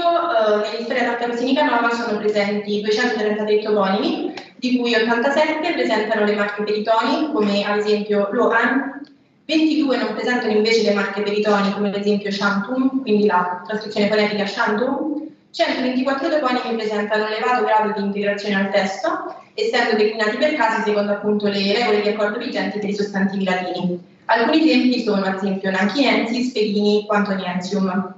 nell'istoria tartaro-sinica nuova sono presenti 233 toponimi, di cui 87 presentano le marche per i toni, come ad esempio Loan, 22 non presentano invece le marche per i toni, come ad esempio Shantum, quindi la trascrizione fonetica Shantum, 124 toponimi presentano un elevato grado di integrazione al testo, essendo declinati per casi secondo appunto le regole di accordo vigenti per i sostantivi latini. Alcuni esempi sono ad esempio Nanchinensis, Pedini, Quantoniensium.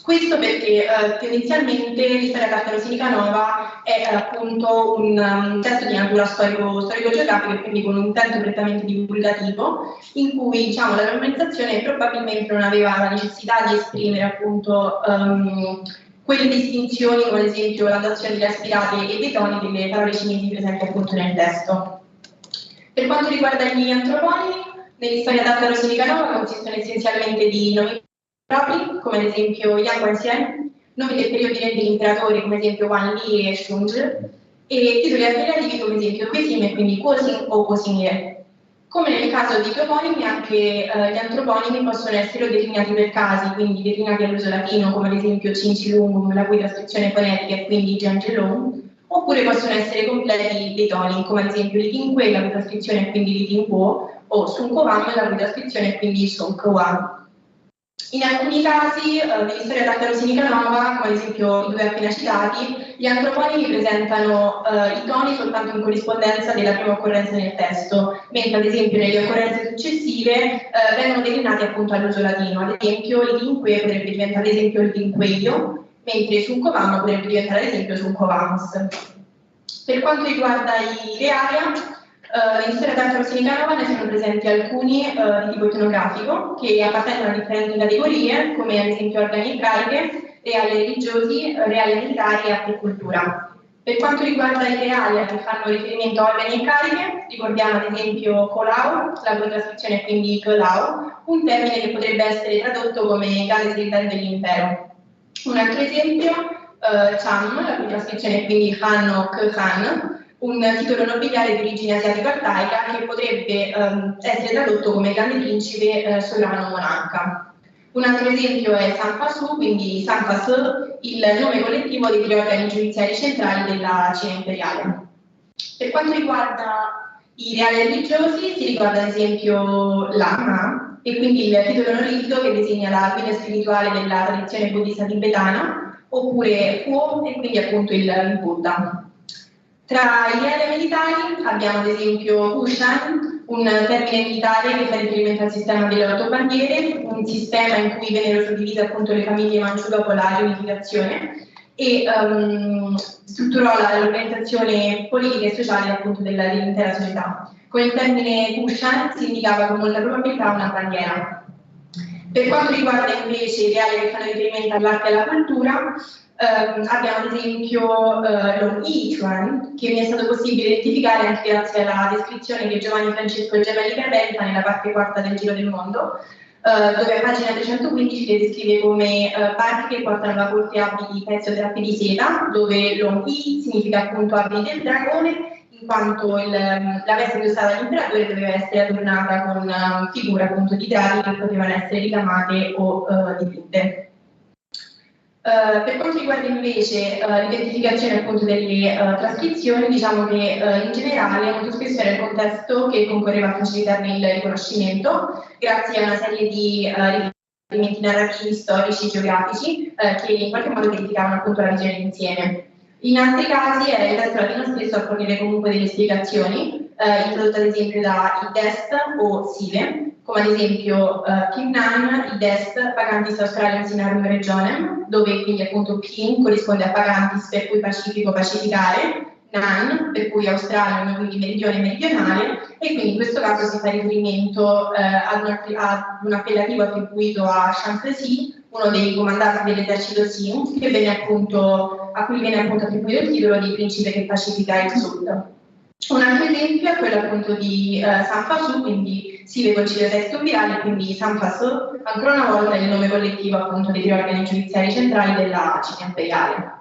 Questo perché tendenzialmente l'istoria tartaro-sinica nuova è appunto un testo di natura storico-geografica e quindi con un intento prettamente divulgativo, in cui diciamo, la romanizzazione probabilmente non aveva la necessità di esprimere appunto quelle distinzioni, come ad esempio la dazione delle aspirate e dei toni delle parole cinesi presenti appunto nel testo. Per quanto riguarda gli antroponimi, nell'istoria tartaro-sinica nuova consistono essenzialmente di nomi propri, come ad esempio Yang Guanxian, nomi del periodo dell'imperatore, come ad esempio Wan Li e Shunzhi, e titoli appellativi come ad esempio Quesime, quindi Quosin o Quosimire. Come nel caso di toponimi, anche gli antroponimi possono essere declinati per casi, quindi declinati all'uso latino, come ad esempio Cincilungum, la cui trascrizione fonetica è quindi Giangellum, oppure possono essere completi dei toni, come ad esempio Litinque, la cui trascrizione è quindi Litinquo, o Sunkovam, la cui trascrizione è quindi Sunkovam. In alcuni casi dell'istoria tartaro-sinica nuova, come ad esempio i 2 appena citati, gli antroponimi presentano i toni soltanto in corrispondenza della prima occorrenza nel testo, mentre ad esempio nelle occorrenze successive vengono declinati appunto all'uso latino. Ad esempio Litinque potrebbe diventare ad esempio Litinqueio, mentre Suncovam potrebbe diventare ad esempio Suncovamus. Per quanto riguarda i realia, nell'istoria tartaro-sinica nuova ne sono presenti alcuni di tipo etnografico che appartengono a differenti categorie, come ad esempio organi ebraiche, reali religiosi, reali militari e agricoltura. Per quanto riguarda i reali che fanno riferimento a organi e cariche, ricordiamo ad esempio Colau, la cui trascrizione è quindi Colau, un termine che potrebbe essere tradotto come grande segretario dell'impero. Un altro esempio, Cham, la cui trascrizione è quindi Han o Khan, un titolo nobiliare di origine asiatico-artaica che potrebbe essere tradotto come grande principe, sovrano monarca. Un altro esempio è Sanfasu, quindi Sanfas, il nome collettivo dei 3 organi giudiziari centrali della Cina imperiale. Per quanto riguarda i reali religiosi, si ricorda ad esempio l'Anna, e quindi il titolo onorifico che designa la guida spirituale della tradizione buddista tibetana, oppure Fu, e quindi appunto il Buddha. Tra i reali militari abbiamo ad esempio Hushan, un termine militare che fa riferimento al sistema delle 8 bandiere, un sistema in cui vennero suddivise appunto le famiglie Manciù dopo la riunificazione, e strutturò l'organizzazione politica e sociale appunto dell'intera società. Con il termine Hushan si indicava con molta probabilità una bandiera. Per quanto riguarda invece i reali che fanno riferimento all'arte e alla cultura, abbiamo ad esempio lo Yichuan, che mi è stato possibile identificare anche grazie alla descrizione che Giovanni Francesco Gemelli presenta nella parte quarta del Giro del Mondo, dove a pagina 315 le descrive come barche che portano la corte abiti, pezzi o drappi di seta, dove lo Yi significa appunto abiti del dragone, in quanto la veste che usava l'imperatore doveva essere adornata con figure appunto di draghi che potevano essere ricamate o dipinte. Per quanto riguarda invece l'identificazione appunto delle trascrizioni, diciamo che in generale molto spesso era il contesto che concorreva a facilitarne il riconoscimento, grazie a una serie di riferimenti narrativi, storici, geografici, che in qualche modo verificavano appunto la visione d'insieme. In altri casi era il testo latino stesso a fornire comunque delle spiegazioni, introdotte ad esempio da Idest o Sive, come ad esempio Pinnan, Idest, Pagantis Australium Sinarum Regionem, dove quindi appunto Pin corrisponde a Pagantis, per cui Pacifico, pacificare, Nan, per cui Australium, quindi meridione meridionale, e quindi in questo caso si fa riferimento ad un appellativo attribuito a Champlain, uno dei comandanti dell'esercito Sino, a cui viene appunto attribuito il titolo di principe che pacifica il sud. Un altro esempio è quello appunto di Sanfasu, quindi si concilio testo virale, quindi Sanfasu, ancora una volta il nome collettivo appunto dei 3 organi giudiziari centrali della Cina imperiale.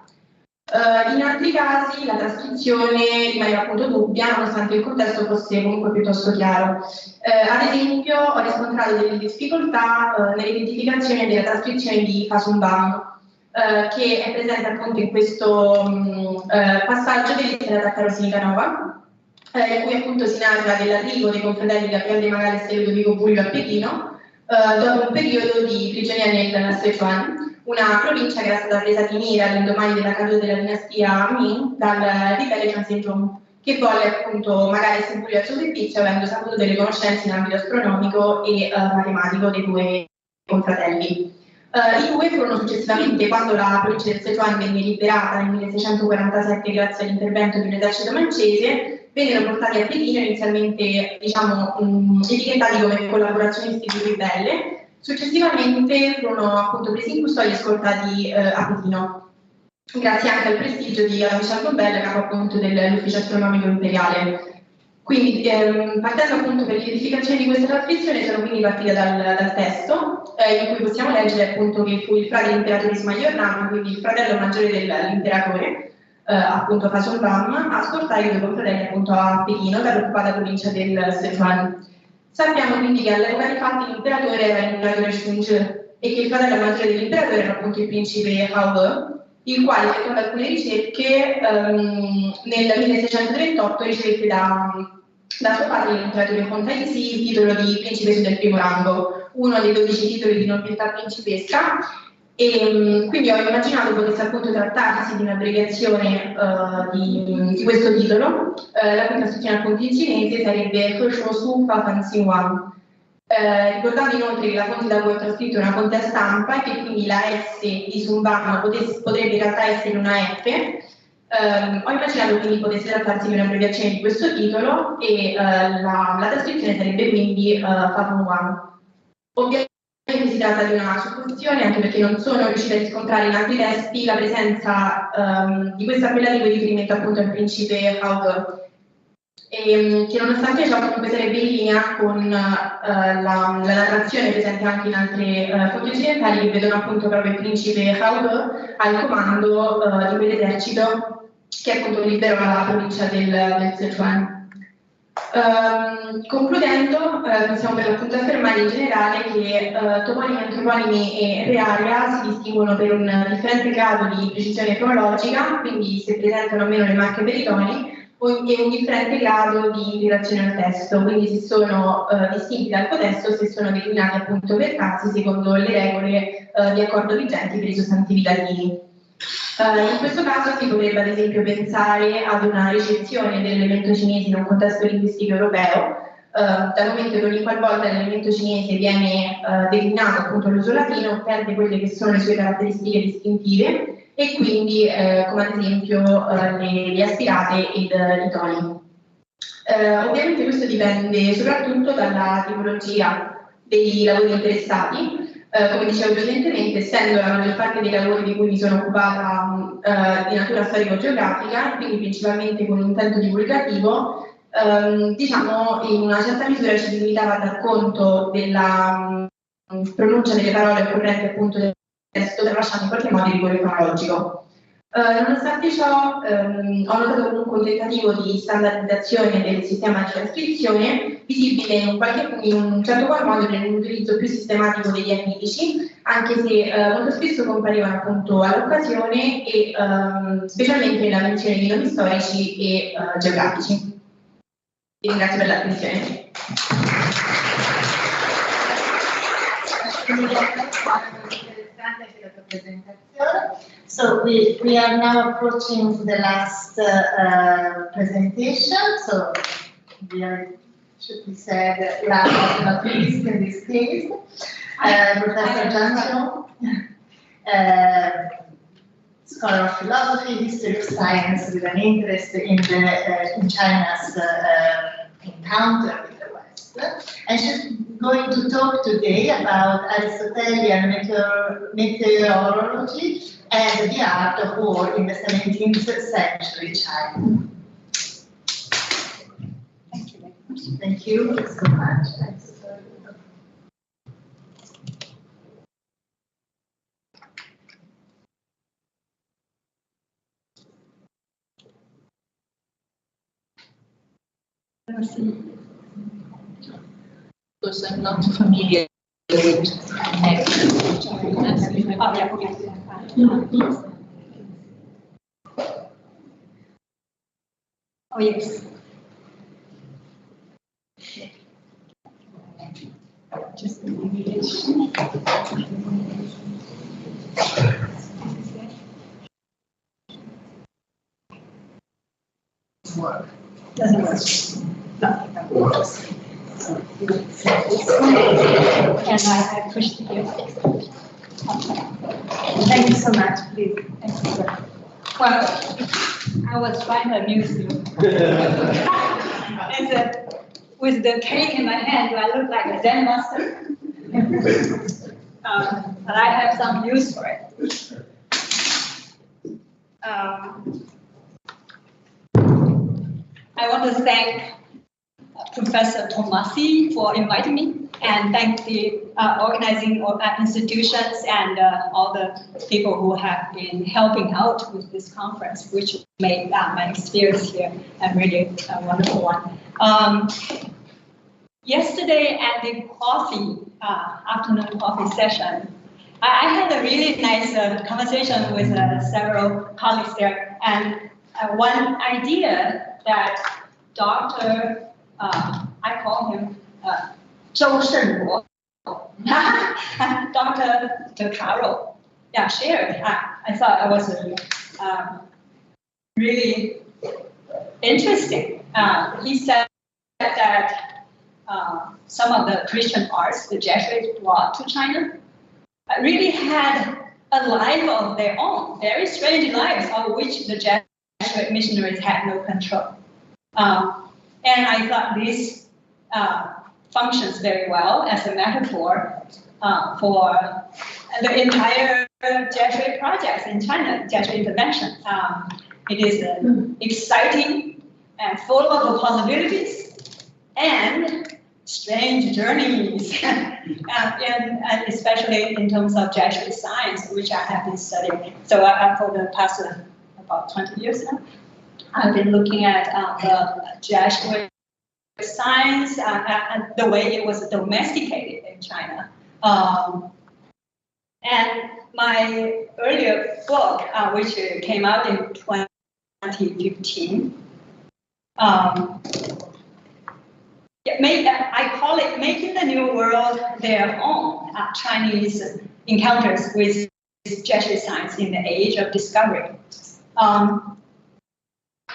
In altri casi la trascrizione rimaneva appunto dubbia, nonostante il contesto fosse comunque piuttosto chiaro. Ad esempio ho riscontrato delle difficoltà nell'identificazione della trascrizione di Fasumbam, che è presente appunto in questo passaggio dell'Itera da Carosinica Nova, in cui appunto si narra dell'arrivo dei confratelli Gabriele De Magales e Ludovico Buglio a Pechino, dopo un periodo di prigionia nel Sichuan, una provincia che era stata presa di mira all'indomani della caduta della dinastia Ming dal ribelle Jiang Zhezhong, che volle appunto magari seguire al suo servizio avendo saputo delle conoscenze in ambito astronomico e matematico dei 2 confratelli. I 2 furono successivamente, quando la provincia del Sichuan venne liberata nel 1647 grazie all'intervento di un esercito francese, vennero portati a Pechino, inizialmente diciamo etichettati come collaborazionisti di ribelle. Successivamente furono appunto presi in custodia e scortati a Pechino, grazie anche al prestigio di Michał Boym, capo appunto dell'ufficio astronomico imperiale. Quindi partendo appunto per l'identificazione di questa trascrizione sono quindi partita dal testo, in cui possiamo leggere appunto che fu il frate dell'imperatore Ismail, quindi il fratello maggiore dell'imperatore, appunto Fasumbam, a scortare i 2 confratelli appunto a Pechino dall'occupata provincia del Sichuan. Sappiamo quindi che all'epoca dei fatti l'imperatore era l'imperatore Shunzhi e che il fratello maggiore dell'imperatore era appunto il principe Hao, il quale, secondo alcune ricerche, nel 1638 ricevette da suo padre, l'imperatore Fontaisi, il titolo di principe del primo rango, uno dei 12 titoli di nobiltà principesca, e quindi ho immaginato potesse appunto trattarsi di un'abbreviazione di questo titolo. La trascrizione appunto in cinese sarebbe Su Fa Fan Xin Wang. Ricordando inoltre che la fonte da cui ho trascritto è una fonte a stampa e che quindi la S di Sumbam potrebbe in realtà essere una F, ho immaginato quindi potesse trattarsi di un'abbreviazione di questo titolo e la trascrizione sarebbe quindi Fa Fan Wang. Ovviamente si tratta di una supposizione, anche perché non sono riuscita a riscontrare in altri testi la presenza di questo appellativo di riferimento appunto al principe Hao, che nonostante ciò comunque sarebbe in linea con la narrazione presente anche in altre fonti occidentali, che vedono appunto proprio il principe Hao al comando di quell'esercito che appunto liberò la provincia del Sichuan. Concludendo, possiamo per l'appunto affermare in generale che toponimi, antroponimi e realia si distinguono per un differente grado di precisione cronologica, quindi se presentano o meno le marche peritoni, e un differente grado di integrazione al testo, quindi se sono distinti dal contesto, se sono declinati appunto per casi secondo le regole di accordo vigenti per i sostantivi dativi. In questo caso si potrebbe ad esempio pensare ad una ricezione dell'elemento cinese in un contesto linguistico europeo, dal momento che ogni qualvolta l'elemento cinese viene declinato appunto all'uso latino, perde quelle che sono le sue caratteristiche distintive e quindi come ad esempio le aspirate ed i toni. Ovviamente questo dipende soprattutto dalla tipologia dei lavori interessati. Come dicevo precedentemente, essendo la maggior parte dei lavori di cui mi sono occupata di natura storico-geografica, quindi principalmente con intento divulgativo, diciamo in una certa misura ci si limitava a dar conto della pronuncia delle parole occorrenti appunto del testo, tralasciando in qualche modo il rigore cronologico. Nonostante ciò, ho notato comunque un tentativo di standardizzazione del sistema di trascrizione visibile in un certo qual modo nell'utilizzo più sistematico degli annitici, anche se molto spesso comparivano appunto all'occasione e specialmente nella menzione di nomi storici e geografici. Vi ringrazio per l'attenzione. So we are now approaching the last presentation. So we are, should be said, last but not least in this case, Professor Giancio, scholar of philosophy, history of science, with an interest in China's encounter with the West. And she's going to talk today about Aristotelian meteorology and the art of war in the 17th century China. Thank you so much. Because I'm not familiar with Oh, yes. Just work. Doesn't work. No. And I pushed it here. Thank you so much, please. Thank you. Well, I was trying to amuse you. And with the cake in my hand, do I look like a Zen master? But I have some use for it. I want to thank Professor Tomasi for inviting me, and thank the organizing institutions and all the people who have been helping out with this conference, which made my experience here a really wonderful one. Yesterday at the afternoon coffee session, I had a really nice conversation with several colleagues there, and one idea that Dr. I call him Zhou Shenluo, Dr. De Caro, shared. I thought it was really interesting. He said that some of the Christian arts the Jesuits brought to China really had a life of their own, very strange lives of which the Jesuit missionaries had no control. And I thought this functions very well as a metaphor for the entire Jesuit projects in China, Jesuit intervention. It is exciting and full of possibilities and strange journeys, and especially in terms of Jesuit science, which I have been studying. So for the past about 20 years now, I've been looking at the Jesuit science and the way it was domesticated in China. And my earlier book, which came out in 2015, I call it Making the New World Their Own, Chinese Encounters with Jesuit Science in the Age of Discovery.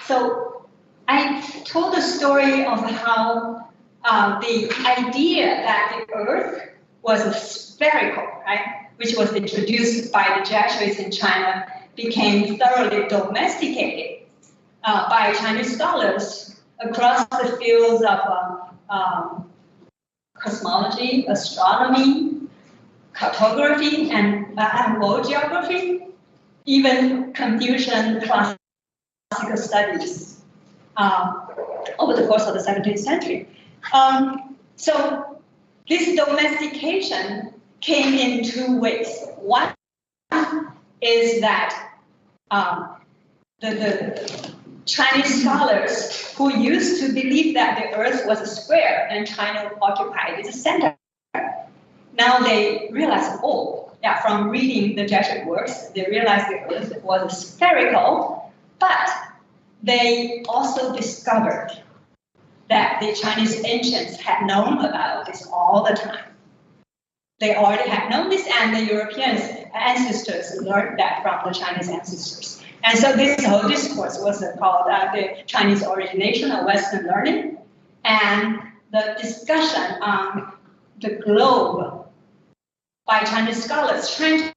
So I told the story of how the idea that the Earth was spherical, right, which was introduced by the Jesuits in China, became thoroughly domesticated by Chinese scholars across the fields of cosmology, astronomy, cartography, and world geography, even Confucian classical studies over the course of the 17th century. So this domestication came in two ways. One is that the Chinese scholars who used to believe that the Earth was a square and China occupied its center, now they realize, oh, yeah, from reading the Jesuit works, they realized the Earth was spherical, but they also discovered that the Chinese ancients had known about this all the time. They already had known this, and the European ancestors learned that from the Chinese ancestors. And so this whole discourse was called the Chinese origination of Western learning, and the discussion on the globe by Chinese scholars trying to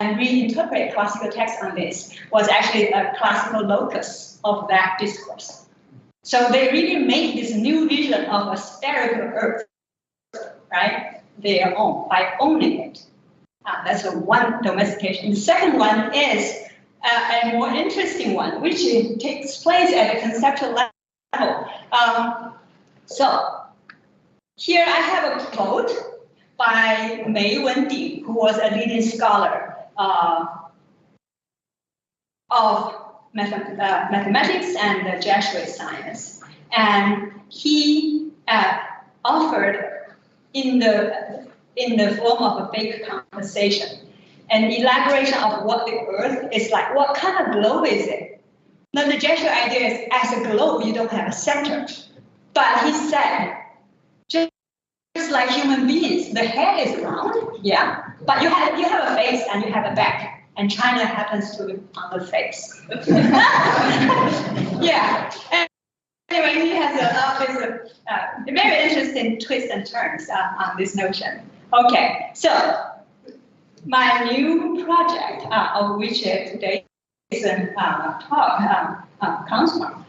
reinterpret classical texts on this was actually a classical locus of that discourse. So they really made this new vision of a spherical Earth, right, their own, by owning it. That's one domestication. The second one is a more interesting one, which takes place at a conceptual level. So here I have a quote by Mei Wendi, who was a leading scholar of mathematics and Jesuit science, and he offered in the form of a fake conversation an elaboration of what the Earth is like. What kind of globe is it? Now the Jesuit idea is, as a globe, you don't have a center. But he said, just like human beings, the head is round, yeah, but you have a face and you have a back, and China happens to be on the face. Yeah. Anyway, he has a very interesting twists and turns on this notion. Okay, so my new project, of which today's talk comes from,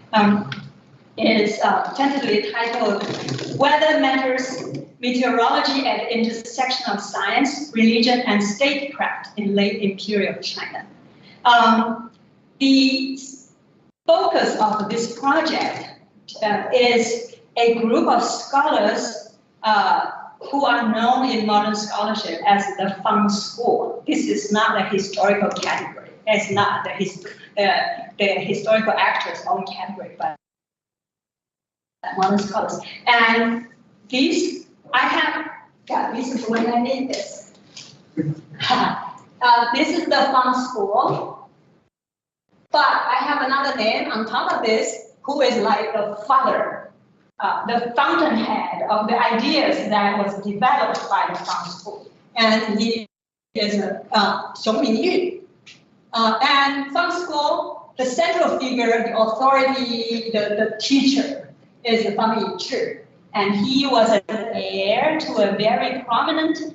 is tentatively titled "Weather Matters: Meteorology at the Intersection of Science, Religion, and Statecraft in Late Imperial China." The focus of this project is a group of scholars who are known in modern scholarship as the Fang School. This is not a historical category. It's not the historical actors' own category, but modern scholars. And these, I have, this is when I made this. This is the Fang School, but I have another name on top of this, who is like the father, the fountainhead of the ideas that was developed by the Fang School. And he is Xiong Mingyu. And Fang School, the central figure, the authority, the teacher is Fang Yichi. And he was an heir to a very prominent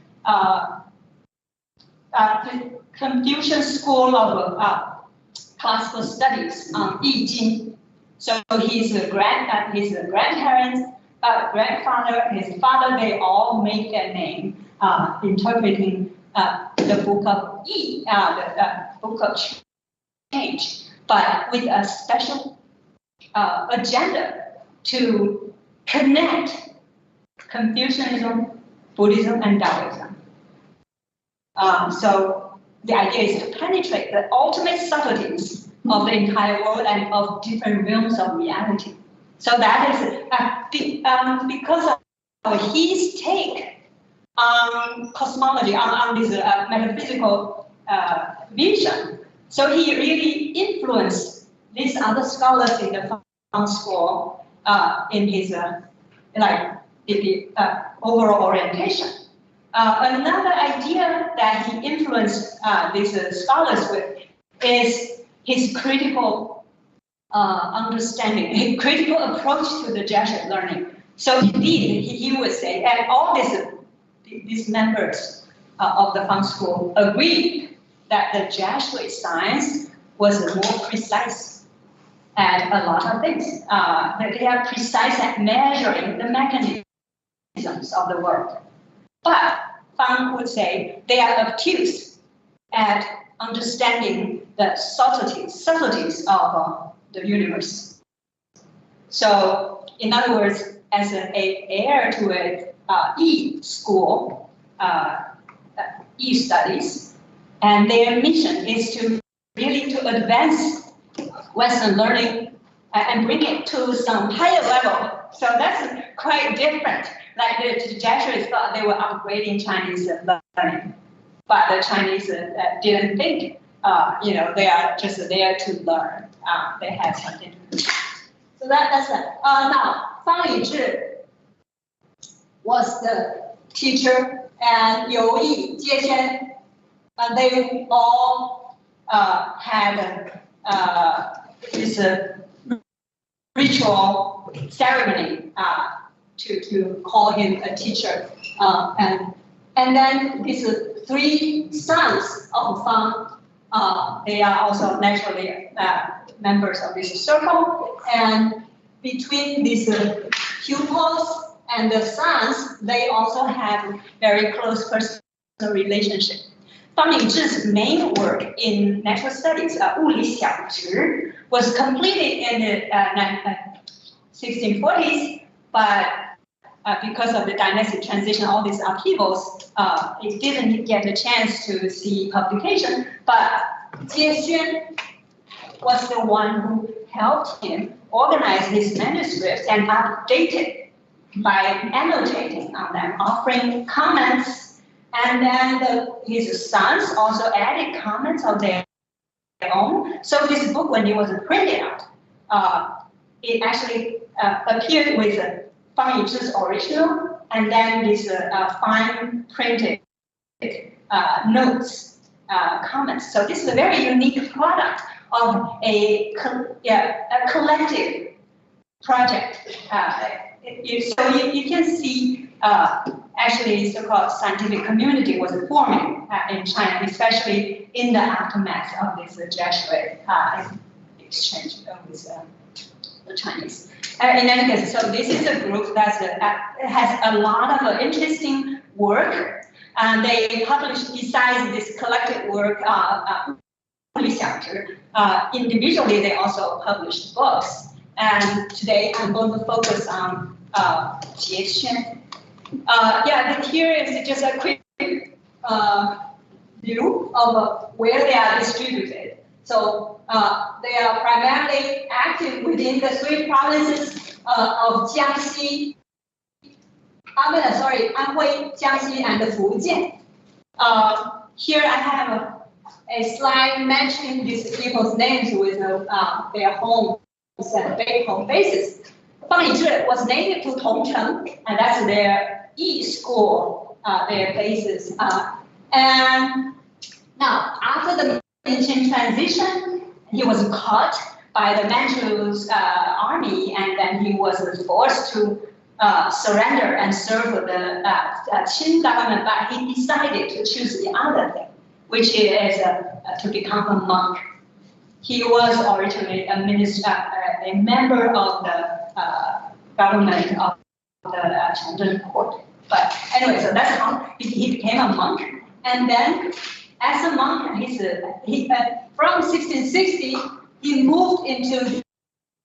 Confucian school of classical studies on I Ching. So his grandparents, grandfather, his father, they all made their name interpreting the book of Yi, the book of change, but with a special agenda to connect Confucianism, Buddhism, and Taoism. So the idea is to penetrate the ultimate subtleties of the entire world and of different realms of reality. So that is because of his take on cosmology, on this metaphysical vision. So he really influenced these other scholars in the Fang school in his the overall orientation. Another idea that he influenced these scholars with is his critical understanding, a critical approach to the Jesuit learning. So indeed, he would say, and all these members of the Fang school agreed that the Jesuit science was more precise at a lot of things. That they are precise at measuring the mechanisms of the world. But Fang would say they are obtuse at understanding the subtleties of the universe. So, in other words, as an heir to a E-school, E-studies, and their mission is to really to advance Western learning and bring it to some higher level. So that's quite different. Like the Jesuits thought they were upgrading Chinese learning, but the Chinese didn't think, they are just there to learn. They had something to do. So that's it. Now, Fang Yizhi was the teacher, and Liu Yi, Jie Xian, they all had this ritual ceremony to call him a teacher, and then these three sons of Fang, they are also naturally members of this circle, and between these pupils and the sons, they also have very close personal relationship. Fang Yizhi's main work in natural studies, 物理小值, was completed in the 1640s, but because of the dynastic transition, all these upheavals, it didn't get a chance to see publication. But Jie Xuan was the one who helped him organize his manuscripts and update it by annotating on them, offering comments, and then his sons also added comments of their own. So this book, when it was printed out, it actually appeared with Fang Yizhi's original, and then this fine printed notes, comments. So this is a very unique product of a collective project. So you can see actually so-called scientific community was forming in China, especially in the aftermath of this Jesuit exchange with the Chinese. In any case, so this is a group that has a lot of interesting work, and they published, besides this collective work, individually they also published books. And today I'm going to focus on Jie Xuan. Here is just a quick view of where they are distributed. So they are primarily active within the three provinces of Jiangxi, Anhui, Jiangxi, and Fujian. Here I have a slide mentioning these people's names with their homes and big home bases. Fang Yizhi was native to Tongcheng, and that's their E school, their bases. And now, after the Manchu transition, he was caught by the Manchu's army, and then he was forced to surrender and serve the Qin government, but he decided to choose the other thing, which is to become a monk. He was originally a member of the government of the Chengzhen court. But anyway, so that's how he became a monk. And then, as a monk, from 1660, he moved into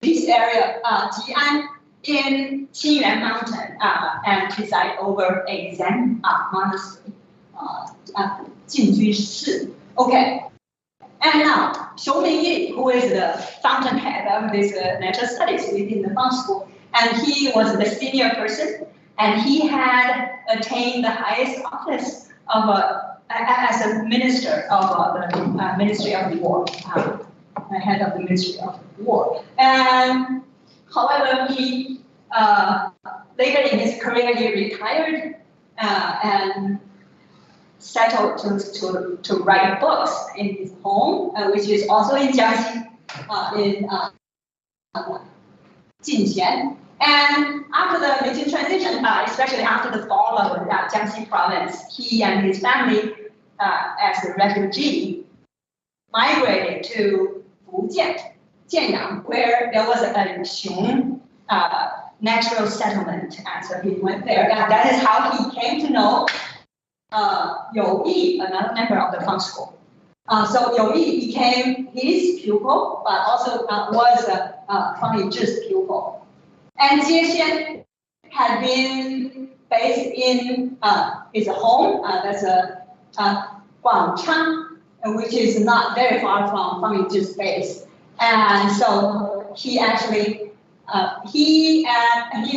this area, Jian, in Qiyuan Mountain, and presided over a Zen monastery, Jinju Shi. Okay. And now, Xiu Mingyi, who is the fountainhead of this natural studies within the Fang School, and he was the senior person, and he had attained the highest office of as a minister of the Ministry of War, head of the Ministry of War. And however, he later in his career he retired and settled to write books in his home, which is also in Jiangxi, in Jinxian. And after the Beijing transition, especially after the fall of Jiangxi province, he and his family, as a refugee, migrated to Fujian, Jianyang, where there was a Xiong natural settlement, and so he went there. And that is how he came to know You Yi, another member of the Fang School. So You Yi became his pupil, but also was Fang Yizhi's pupil. And Jie Xian had been based in his home, that's Guangchang, which is not very far from Fang Yizhi's base. And so he actually, he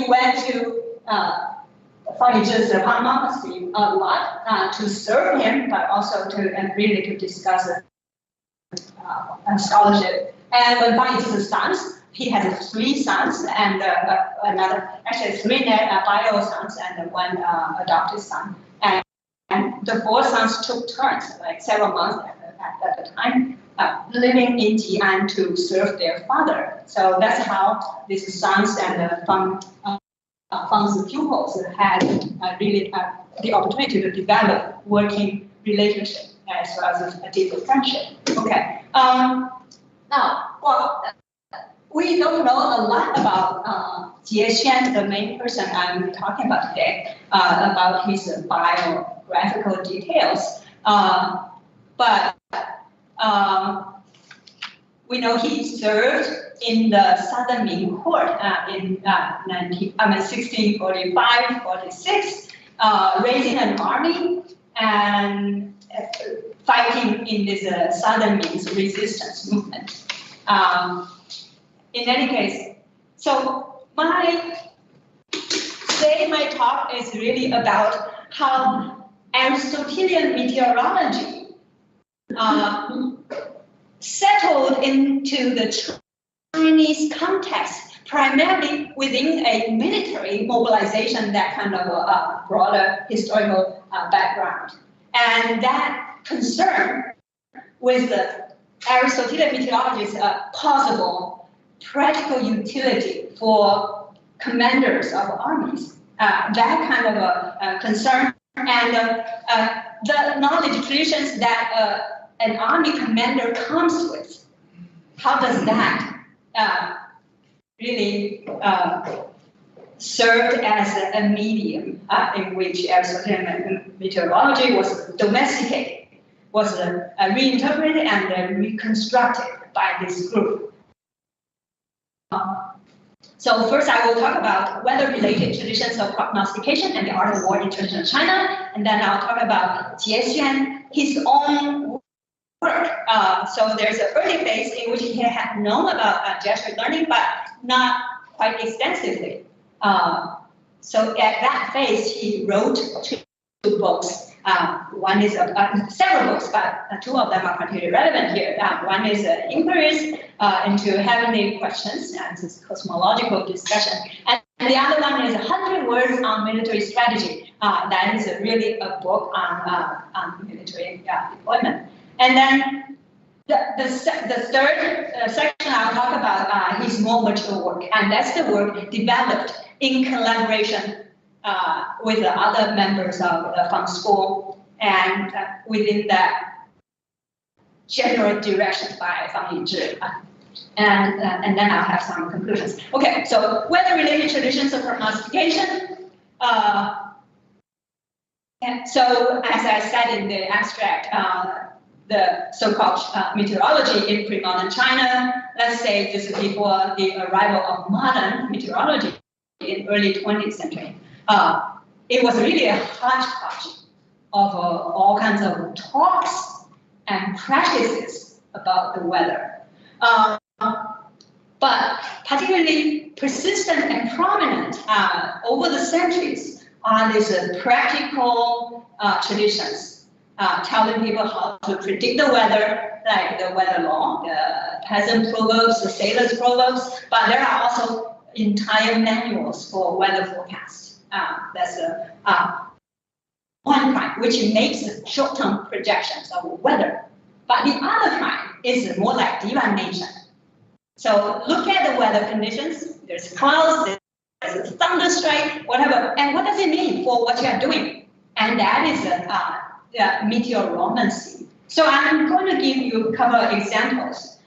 went to Fang Yizhi's monastery a lot to serve him, but also to really to discuss scholarship. And when Fang Yizhi's sons, he has 3 sons and actually 3 bio sons and 1 adopted son. And the 4 sons took turns, like several months at the time, living in Jian to serve their father. So that's how these sons and Fang's pupils had really the opportunity to develop working relationship as well as a deeper friendship. Okay. Now, well, we don't know a lot about Jie Xian, the main person I'm talking about today, about his biographical details. But we know he served in the Southern Ming Court in 1645-46, raising an army and fighting in this Southern Ming's resistance movement. In any case, so my talk is really about how Aristotelian meteorology settled into the Chinese context, primarily within a military mobilization, that kind of a broader historical background. And that concern with the Aristotelian meteorology's possible practical utility for commanders of armies, that kind of a concern, and the knowledge traditions that an army commander comes with. How does that really serve as a medium in which Aristotelian meteorology was domesticated, was reinterpreted and reconstructed by this group? So first I will talk about weather-related traditions of prognostication and the art of war in traditional China, and then I'll talk about Jie Xian, his own work. So there's an early phase in which he had known about Jesuit learning, but not quite extensively. So at that phase, he wrote 2 books. One is several books, but 2 of them are particularly relevant here. One is Inquiries into Heavenly Questions, and this cosmological discussion. And the other one is 100 Words on Military Strategy. That is really a book on military deployment. And then the third section I'll talk about his more mature work, and that's the work developed in collaboration with the other members of the Fang School and within that general direction by Fang Yizhi. And then I'll have some conclusions. Okay, so weather-related traditions of prognostication. So as I said in the abstract, the so-called meteorology in pre-modern China, let's say just before the arrival of modern meteorology in early 20th century, it was really a hodgepodge of all kinds of talks and practices about the weather. But particularly persistent and prominent over the centuries are these practical traditions, telling people how to predict the weather, like the weather law, the peasant proverbs, the sailors' proverbs, but there are also entire manuals for weather forecasts. That's one kind, which makes short-term projections of weather. But the other kind is more like divination. So look at the weather conditions. There's clouds, there's a thunderstrike, whatever. And what does it mean for what you are doing? And that is meteoromancy. So I'm going to give you a couple of examples.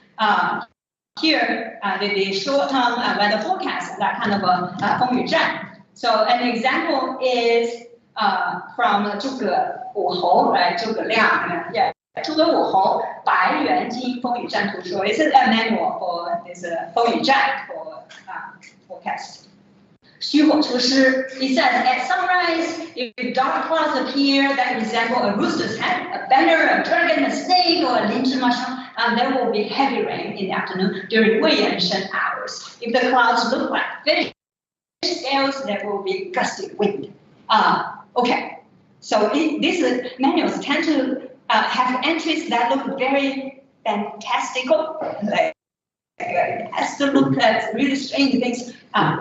Here, the short-term weather forecast, that kind of a 风雨战. So an example is from 诸葛武侯, right? 诸葛亮, yeah. 诸葛武侯白猿金风雨战图说 is a manual for this 风雨战 for forecast. 虚火出师, it says at sunrise, if dark clouds appear that resemble a rooster's head, a banner, a dragon, a snake, or a 林芝麻香, there will be heavy rain in the afternoon during 未延伸 hours. If the clouds look like fish scales, there will be gusty wind. Okay, so these manuals tend to have entries that look very fantastical, like it has to look at really strange things,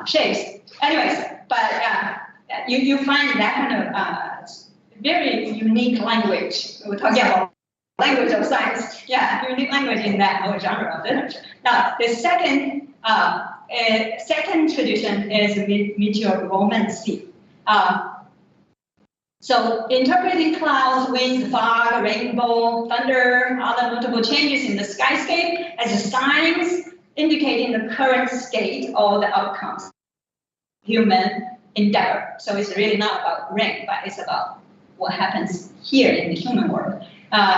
shapes. Anyways, but you find that kind of very unique language. We're talking about language of science, yeah, unique language in that whole genre of literature. Now, the second tradition is meteoromancy. So interpreting clouds, winds, fog, rainbow, thunder, other notable changes in the skyscape as signs indicating the current state or the outcomes of human endeavor. So it's really not about rain, but it's about what happens here in the human world.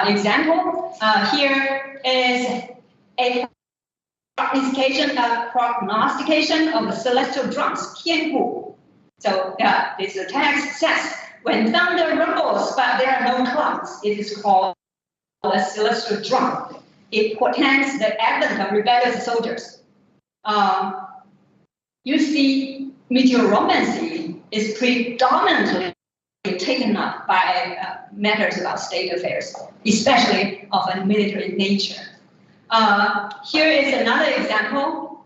Example, here is a prognostication of the celestial drums, 天鼓. So this text says, when thunder rumbles, but there are no clouds, it is called a celestial drum. It portends the advent of rebellious soldiers. You see, meteoromancy is predominantly taken up by matters about state affairs, especially of a military nature. Here is another example.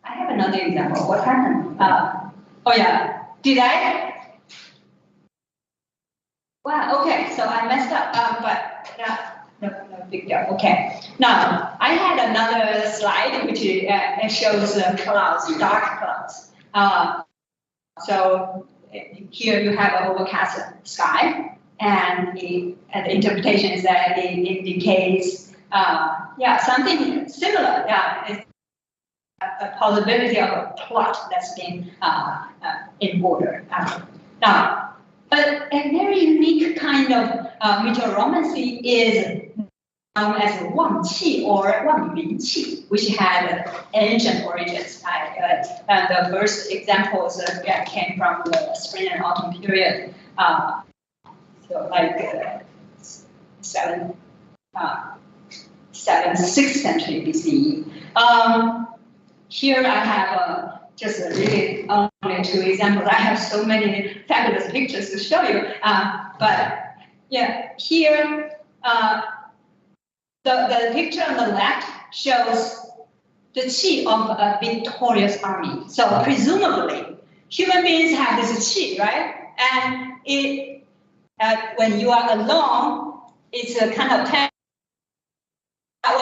I have another example. What happened? Oh yeah, did I? Wow, okay, so I messed up, but no big deal. Okay, now I had another slide which shows clouds, dark clouds. So here you have an overcast sky, and the interpretation is that it indicates, something similar. It's a possibility of a plot that's been in order. Now, but a very unique kind of meteoromancy is known as Wang Qi or Wang Min Qi, which had ancient origins. The first examples came from the spring and autumn period, so like 6th century BCE. Here I have just really only 2 examples. I have so many fabulous pictures to show you, but yeah, here the picture on the left shows the qi of a victorious army. So presumably, human beings have this qi, right? And it when you are alone, it's a kind of when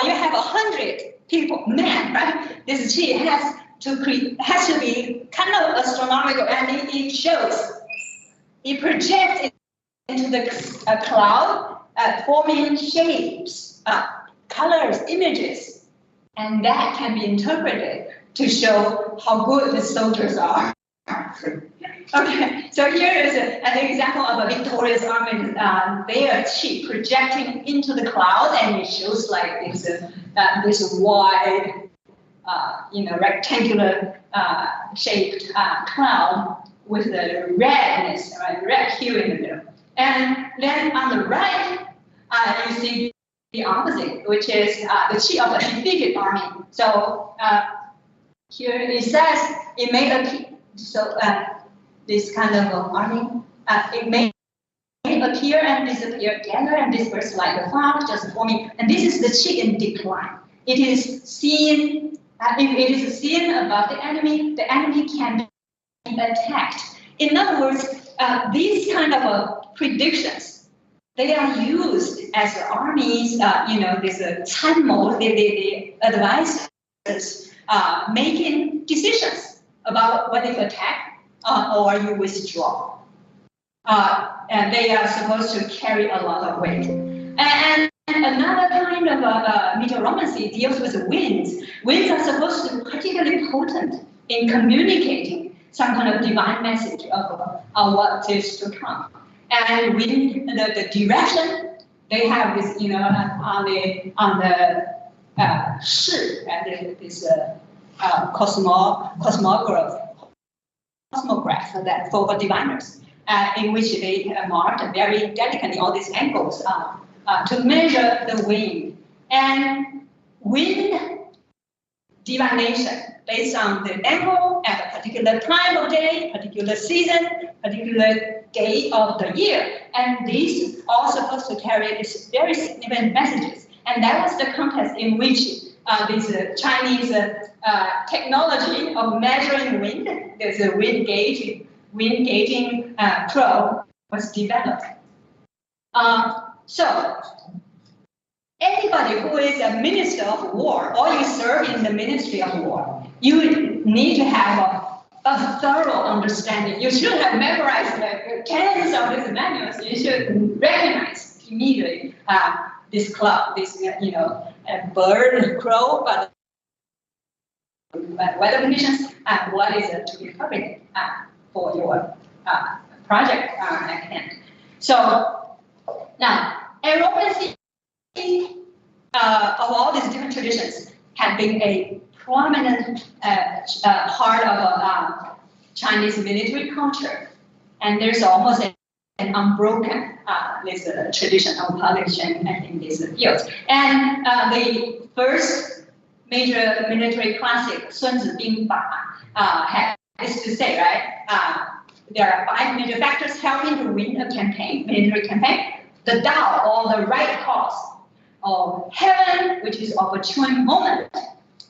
you have 100 people, men, right? This qi has to be kind of astronomical, and it shows, it projects into the cloud, forming shapes, colors, images, and that can be interpreted to show how good the soldiers are. Okay, so here is an example of a victorious army, their qi projecting into the cloud, and it shows like this wide, rectangular shaped cloud with the redness, right? Red hue in the middle. And then on the right, you see the opposite, which is the chi of a defeated army. So here it says it may appear, so this kind of army, it may appear and disappear, gather and disperse like a fog, just forming. And this is the chi in decline. It is seen, if it is seen above the enemy can be attacked. In other words, these kind of predictions, they are used as the armies, this 참모, the advisors making decisions about whether you attack or you withdraw. And they are supposed to carry a lot of weight. And another kind of meteoromancy deals with winds. Winds are supposed to be particularly potent in communicating some kind of divine message of what is to come. And wind, the direction, they have this, on the shi, this cosmograph that for diviners, in which they marked very delicately all these angles to measure the wind. And wind divination based on the angle at a particular time of day, particular season, particular day of the year. And these are supposed to carry these very significant messages. And that was the context in which this Chinese technology of measuring wind, there's a wind gauging probe was developed. So anybody who is a minister of war, or you serve in the Ministry of War, you need to have a thorough understanding. You should have memorized the tens of these manuals. You should recognize immediately this cloud, this bird, crow, but weather conditions, and what is to be covered for your project at hand. So now, aeromancy of all these different traditions have been a prominent part of Chinese military culture, and there's almost an unbroken this tradition of publishing in these fields. And the first major military classic, Sun Tzu Bing Ba, had this to say, right? There are 5 major factors helping to win a campaign, military campaign. The Tao, or the right cause, of heaven, which is opportune moment,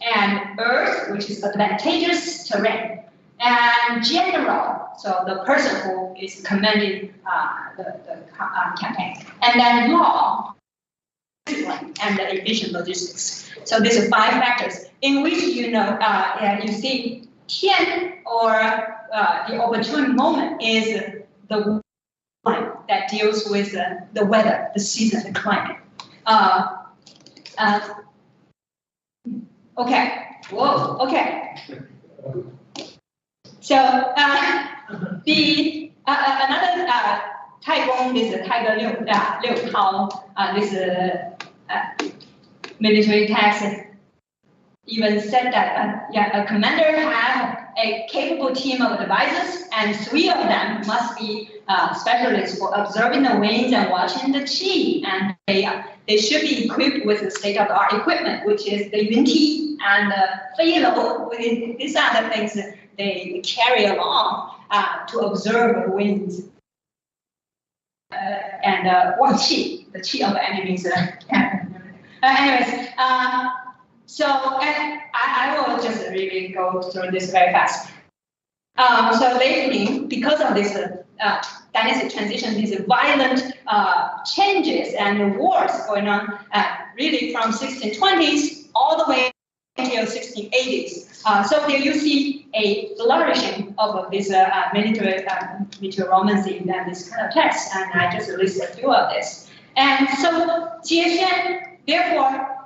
and earth, which is advantageous terrain, and general, so the person who is commanding the campaign, and then law, and the efficient logistics. So these are 5 factors in which you see Tian, or the opportune moment, is the one that deals with the weather, the season, the climate. Okay. Whoa. Okay. So the another Taigong, this Tiger Liu Tao, this military text even said that a commander have a capable team of advisors, and 3 of them must be specialists for observing the winds and watching the qi, and they should be equipped with the state-of-the-art equipment, which is the yunti and the feilo. These are the things that they carry along to observe the winds and what qi, the qi of the enemies. Anyways, so and I will just really go through this very fast. So lately, because of this dynastic transition, these violent changes and wars going on, really from 1620s all the way until 1680s. So there you see a flourishing of this military meteoromancy and this kind of text, and I just list a few of this. And so Jie Xuan, therefore,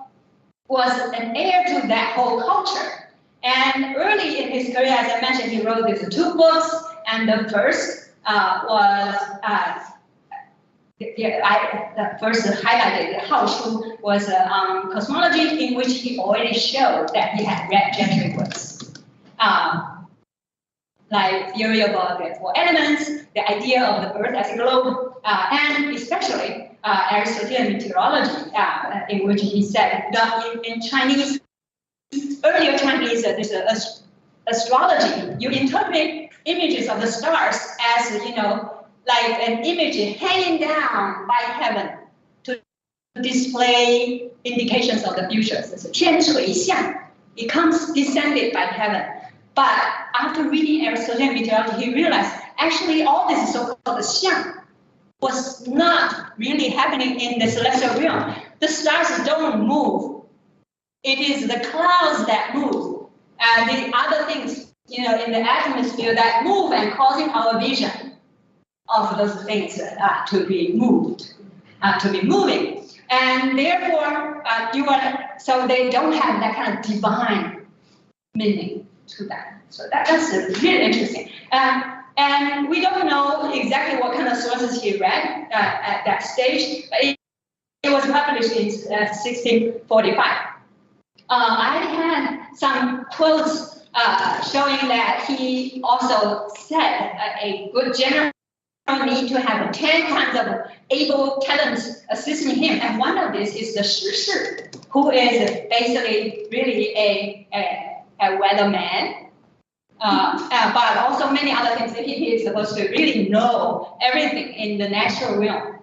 was an heir to that whole culture. And early in his career, as I mentioned, he wrote these 2 books, and the first was the first highlighted Hao Shu was on cosmology, in which he already showed that he had read Gentry works. like theory about the four elements, the idea of the Earth as a globe, and especially Aristotelian meteorology, in which he said that in Chinese, earlier Chinese, there's astrology. You interpret images of the stars as, like an image hanging down by heaven to display indications of the future. So, 天垂象, it comes descended by heaven. But after reading Aristotelian meteorology, he realized actually all this so-called xiang was not really happening in the celestial realm. The stars don't move. It is the clouds that move, and the other things, in the atmosphere that move and causing our vision of those things to be moved, to be moving. And therefore, so they don't have that kind of divine meaning to that. So that's really interesting. And we don't know exactly what kind of sources he read at that stage, but it was published in 1645. I had some quotes showing that he also said a good general need to have 10 kinds of able talents assisting him, and one of these is the Shi, who is basically really a weatherman, but also many other things. He is supposed to really know everything in the natural realm,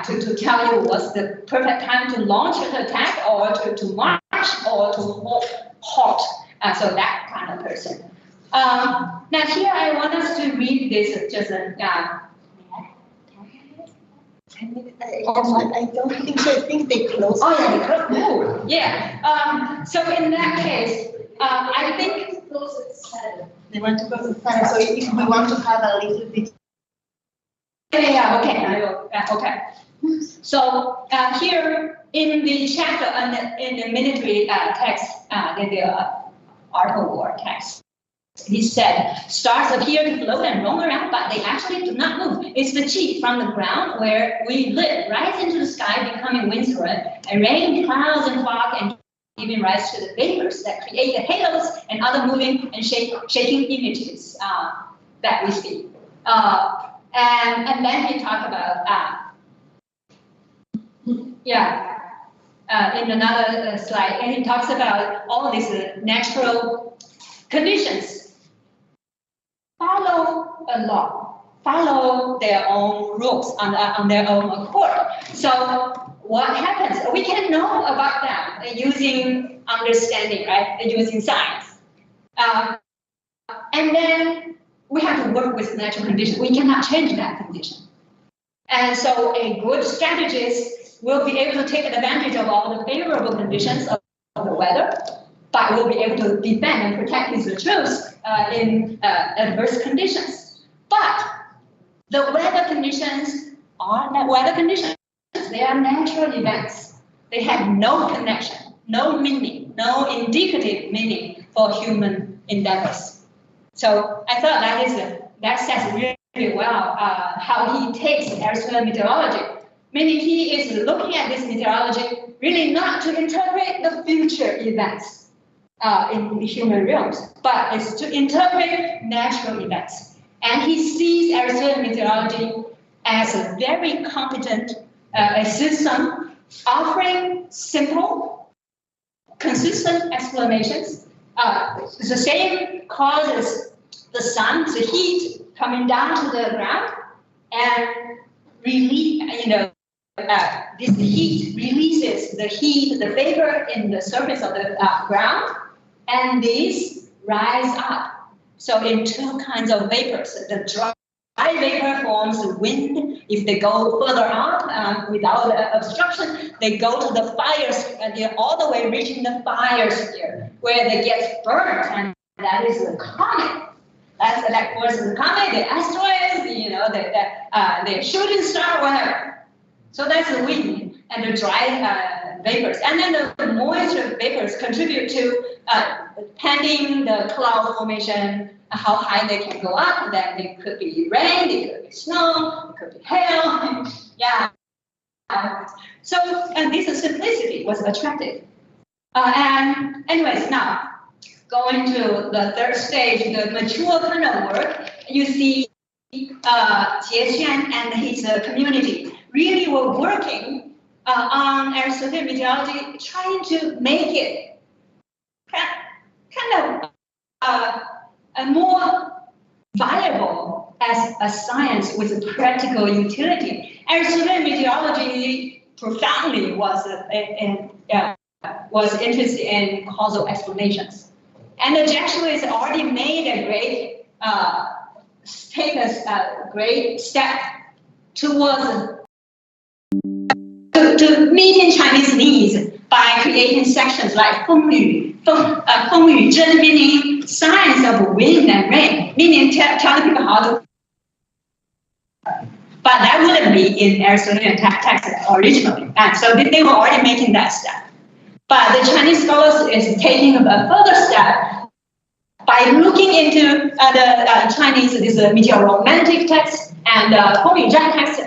to tell you what's the perfect time to launch an attack, or to march, or to halt. So that kind of person. Now here I want us to read this just a 10 minutes. I don't think so. I think they closed. Oh yeah, they closed. Oh, yeah. So in that case, I think they want to close at 7. So if we want to have a little bit. Yeah. Okay. I will. Okay. So here in the chapter in the military text, the article war text, he said, stars appear to float and roam around, but they actually do not move. It's the chi from the ground where we live, rise into the sky, becoming windswept, and rain, clouds, and fog, and giving rise to the vapors that create the halos and other moving and shaking images that we see. And then he talked about, in another slide, and he talks about all these natural conditions. Follow a law, follow their own rules on their own accord. So what happens? We can know about them using understanding, right? Using science. And then we have to work with natural conditions. We cannot change that condition. And so a good strategist will be able to take advantage of all the favorable conditions of the weather, but will be able to defend and protect his troops in adverse conditions. But the weather conditions are not weather conditions. They are natural events. They have no connection, no meaning, no indicative meaning for human endeavors. So I thought that says really well how he takes Aristotelian meteorology. Meaning he is looking at this meteorology really not to interpret the future events in the human realms, but it's to interpret natural events. And he sees Aristotelian meteorology as a very competent system offering simple, consistent explanations. The same causes the sun, the heat coming down to the ground, and this heat releases the vapor in the surface of the ground, and these rise up. So in two kinds of vapors, the dry vapor forms wind. If they go further up without obstruction, they go to the fires, and they're all the way reaching the fire sphere, where they get burnt, and that is the comet. That's like the comet, the asteroids, the shooting star, whatever. So that's the wind and the dry vapors. And then the moisture vapors contribute to pending the cloud formation, how high they can go up. Then it could be rain, it could be snow, it could be hail. Yeah. And this simplicity was attractive. And anyways, now going to the third stage, the mature kind of work, you see Jie Xuan and his community really were working on Aristotelian meteorology, trying to make it kind of a more viable as a science with a practical utility. Aristotelian meteorology profoundly was interested in causal explanations. And the Jesuits already made a great great step towards to meeting Chinese needs by creating sections like Fengyu Zhen, meaning science of wind and rain, meaning telling people how to. But that wouldn't be in Aristotelian text originally, and so they were already making that step. But the Chinese scholars is taking a further step by looking into the Chinese meteoromantic text and Fengyu Zhen text.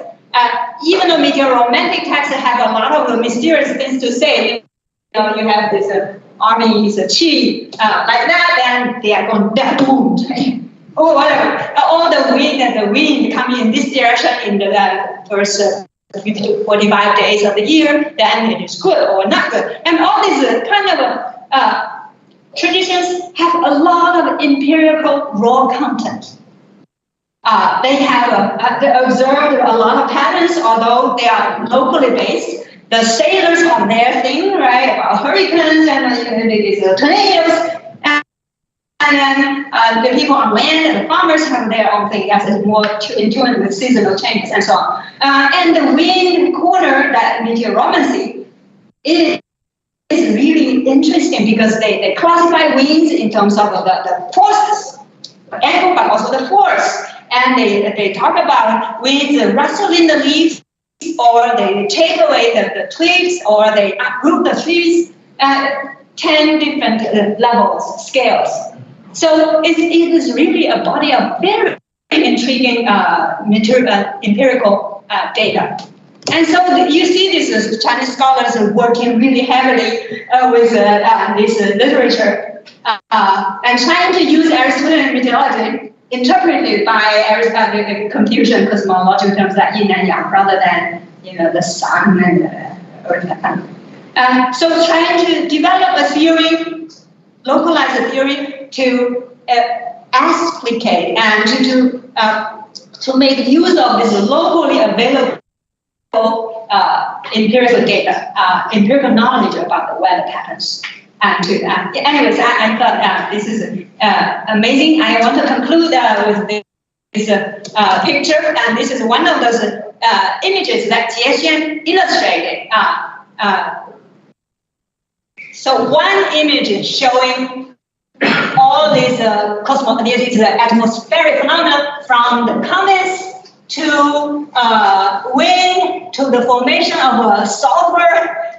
Even though meteoromantic texts have a lot of mysterious things to say, you have this army is a qi like that, then they are going doomed. Or whatever. All the wind coming in this direction in the first 50 to 45 days of the year, then it is good or not good. And all these kind of traditions have a lot of empirical raw content. They have observed a lot of patterns, although they are locally based. The sailors have their thing, right, about hurricanes and these tornadoes. And then the people on land and the farmers have their own thing, as it's more in tune with seasonal changes and so on. And the wind quarter, that meteoromancy, it is really interesting because they classify winds in terms of the forces, angle, but also the force. And they talk about winds rustling the leaves, or they take away the twigs, or they uproot the trees at 10 different levels, scales. So it is really a body of very intriguing empirical data. And so you see these Chinese scholars working really heavily with this literature and trying to use Aristotelian meteorology interpreted by Aristotelian Confucian cosmological terms like yin and yang, rather than the sun and earth. So trying to develop a theory, localize a theory to explicate and to make use of this locally available empirical data, empirical knowledge about the weather patterns. And anyways, I thought this is amazing. I want to conclude with this picture, and this is one of those images that Jie Xuan illustrated. So one image is showing all these these atmospheric phenomena, from the comets to wind to the formation of sulfurite,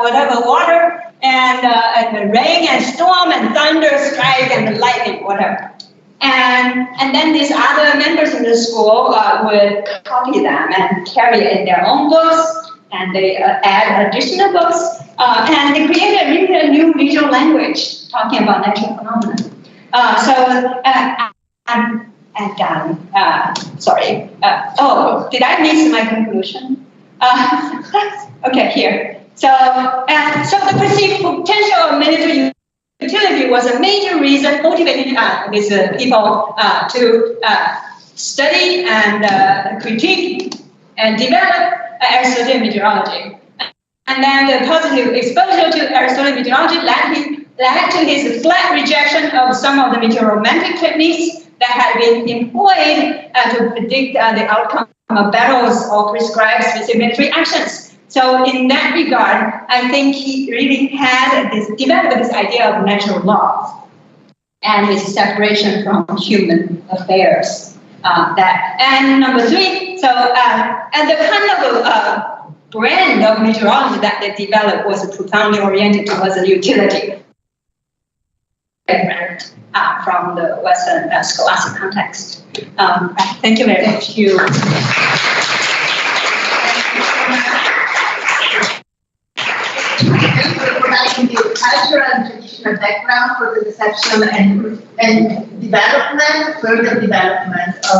whatever water, and the rain and storm and thunder strike and lightning, whatever. And then these other members in the school would copy them and carry it in their own books, and they add additional books, and they created really a new visual language talking about natural phenomena. Sorry. Did I miss my conclusion? Okay, here. So the perceived potential of military utility was a major reason motivating these people to study and critique and develop Aristotelian meteorology. And then the positive exposure to Aristotelian meteorology led to his flat rejection of some of the meteoromantic techniques that had been employed to predict the outcome of battles or prescribe specific military actions. So in that regard, I think he really had developed this idea of natural laws and its separation from human affairs. And number three, and the kind of brand of meteorology that they developed was profoundly oriented towards the utility, different from the Western scholastic context. Thank you very much. Thank you for providing the cultural and traditional background for the reception and development, further development of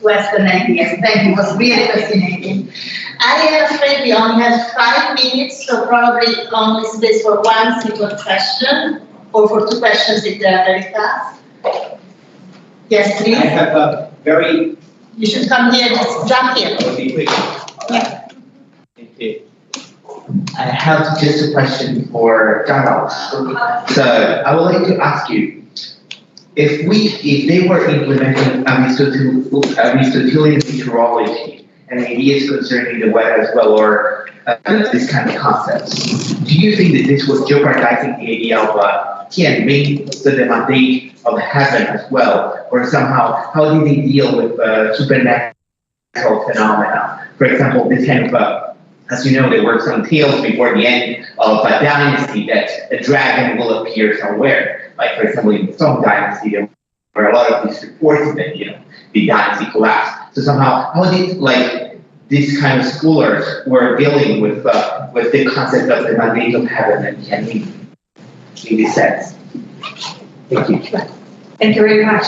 Western ideas. Thank you, it was really fascinating. I am afraid we only have 5 minutes, so probably only space for one simple question, or for 2 questions if they are very fast. Yes, please. I have a very... You should come here, just jump here. I'll be quick. Yeah. Thank you. I have just a question for Donald. So I would like to ask you, if they were implementing Aristotelian futurology and ideas concerning the web as well, or this kind of concepts, do you think that this was jeopardizing the idea of Tianming, so the mandate of heaven as well, or somehow how did they deal with supernatural phenomena? For example, this kind of as you know, there were some tales before the end of a dynasty that a dragon will appear somewhere. Like, for example, in the Song dynasty, there were a lot of these reports that, the dynasty collapsed. So somehow, how did, these kind of scholars were dealing with the concept of the mandate of heaven and Tianming in this sense? Thank you. Thank you very much.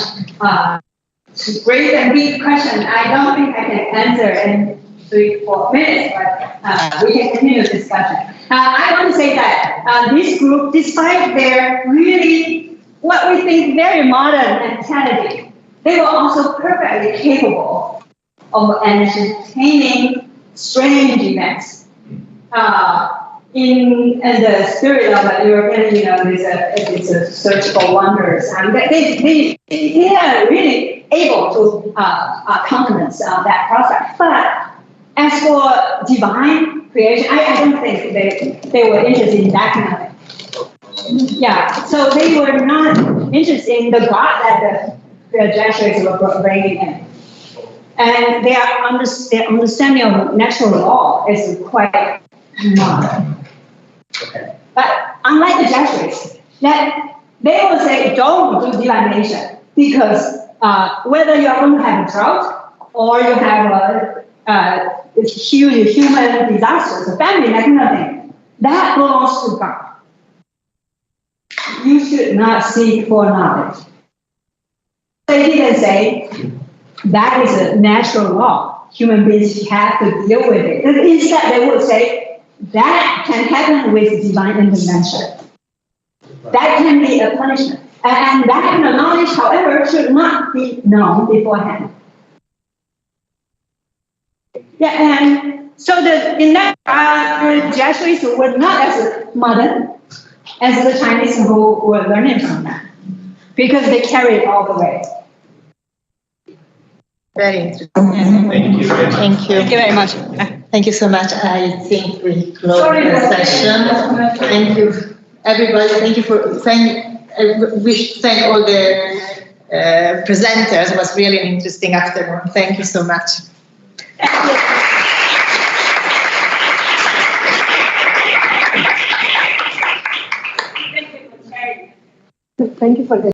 Great and big question. I don't think I can answer in 3-4 minutes, but we can continue the discussion. I want to say that this group, despite their really, what we think very modern mentality, they were also perfectly capable of entertaining strange events. In the spirit of the European, it's a search for wonders, and they are really able to countenance that process. But as for divine creation, I don't think they were interested in that kind of thing. Yeah, so they were not interested in the God that the Jesuits were bringing in. And their understanding of natural law is quite modern. Okay. But unlike the Jesuits, that they will say, don't do divination, because whether you are going to have a drought or you have huge human disasters, a famine, that kind of thing, that belongs to God. You should not seek for knowledge. They didn't say that is a natural law. Human beings have to deal with it. Instead, they would say that can happen with divine intervention. That can be a punishment. And that kind of knowledge, however, should not be known beforehand. Yeah, and so in that Jesuits were not as modern as the Chinese who were learning from them, because they carried it all the way. Very interesting. Thank you. Thank you. Thank you very much. Thank you so much. I think we close the session. Thank you, everybody. Thank you for saying. We thank all the presenters. It was really an interesting afternoon. Thank you so much. Thank you for the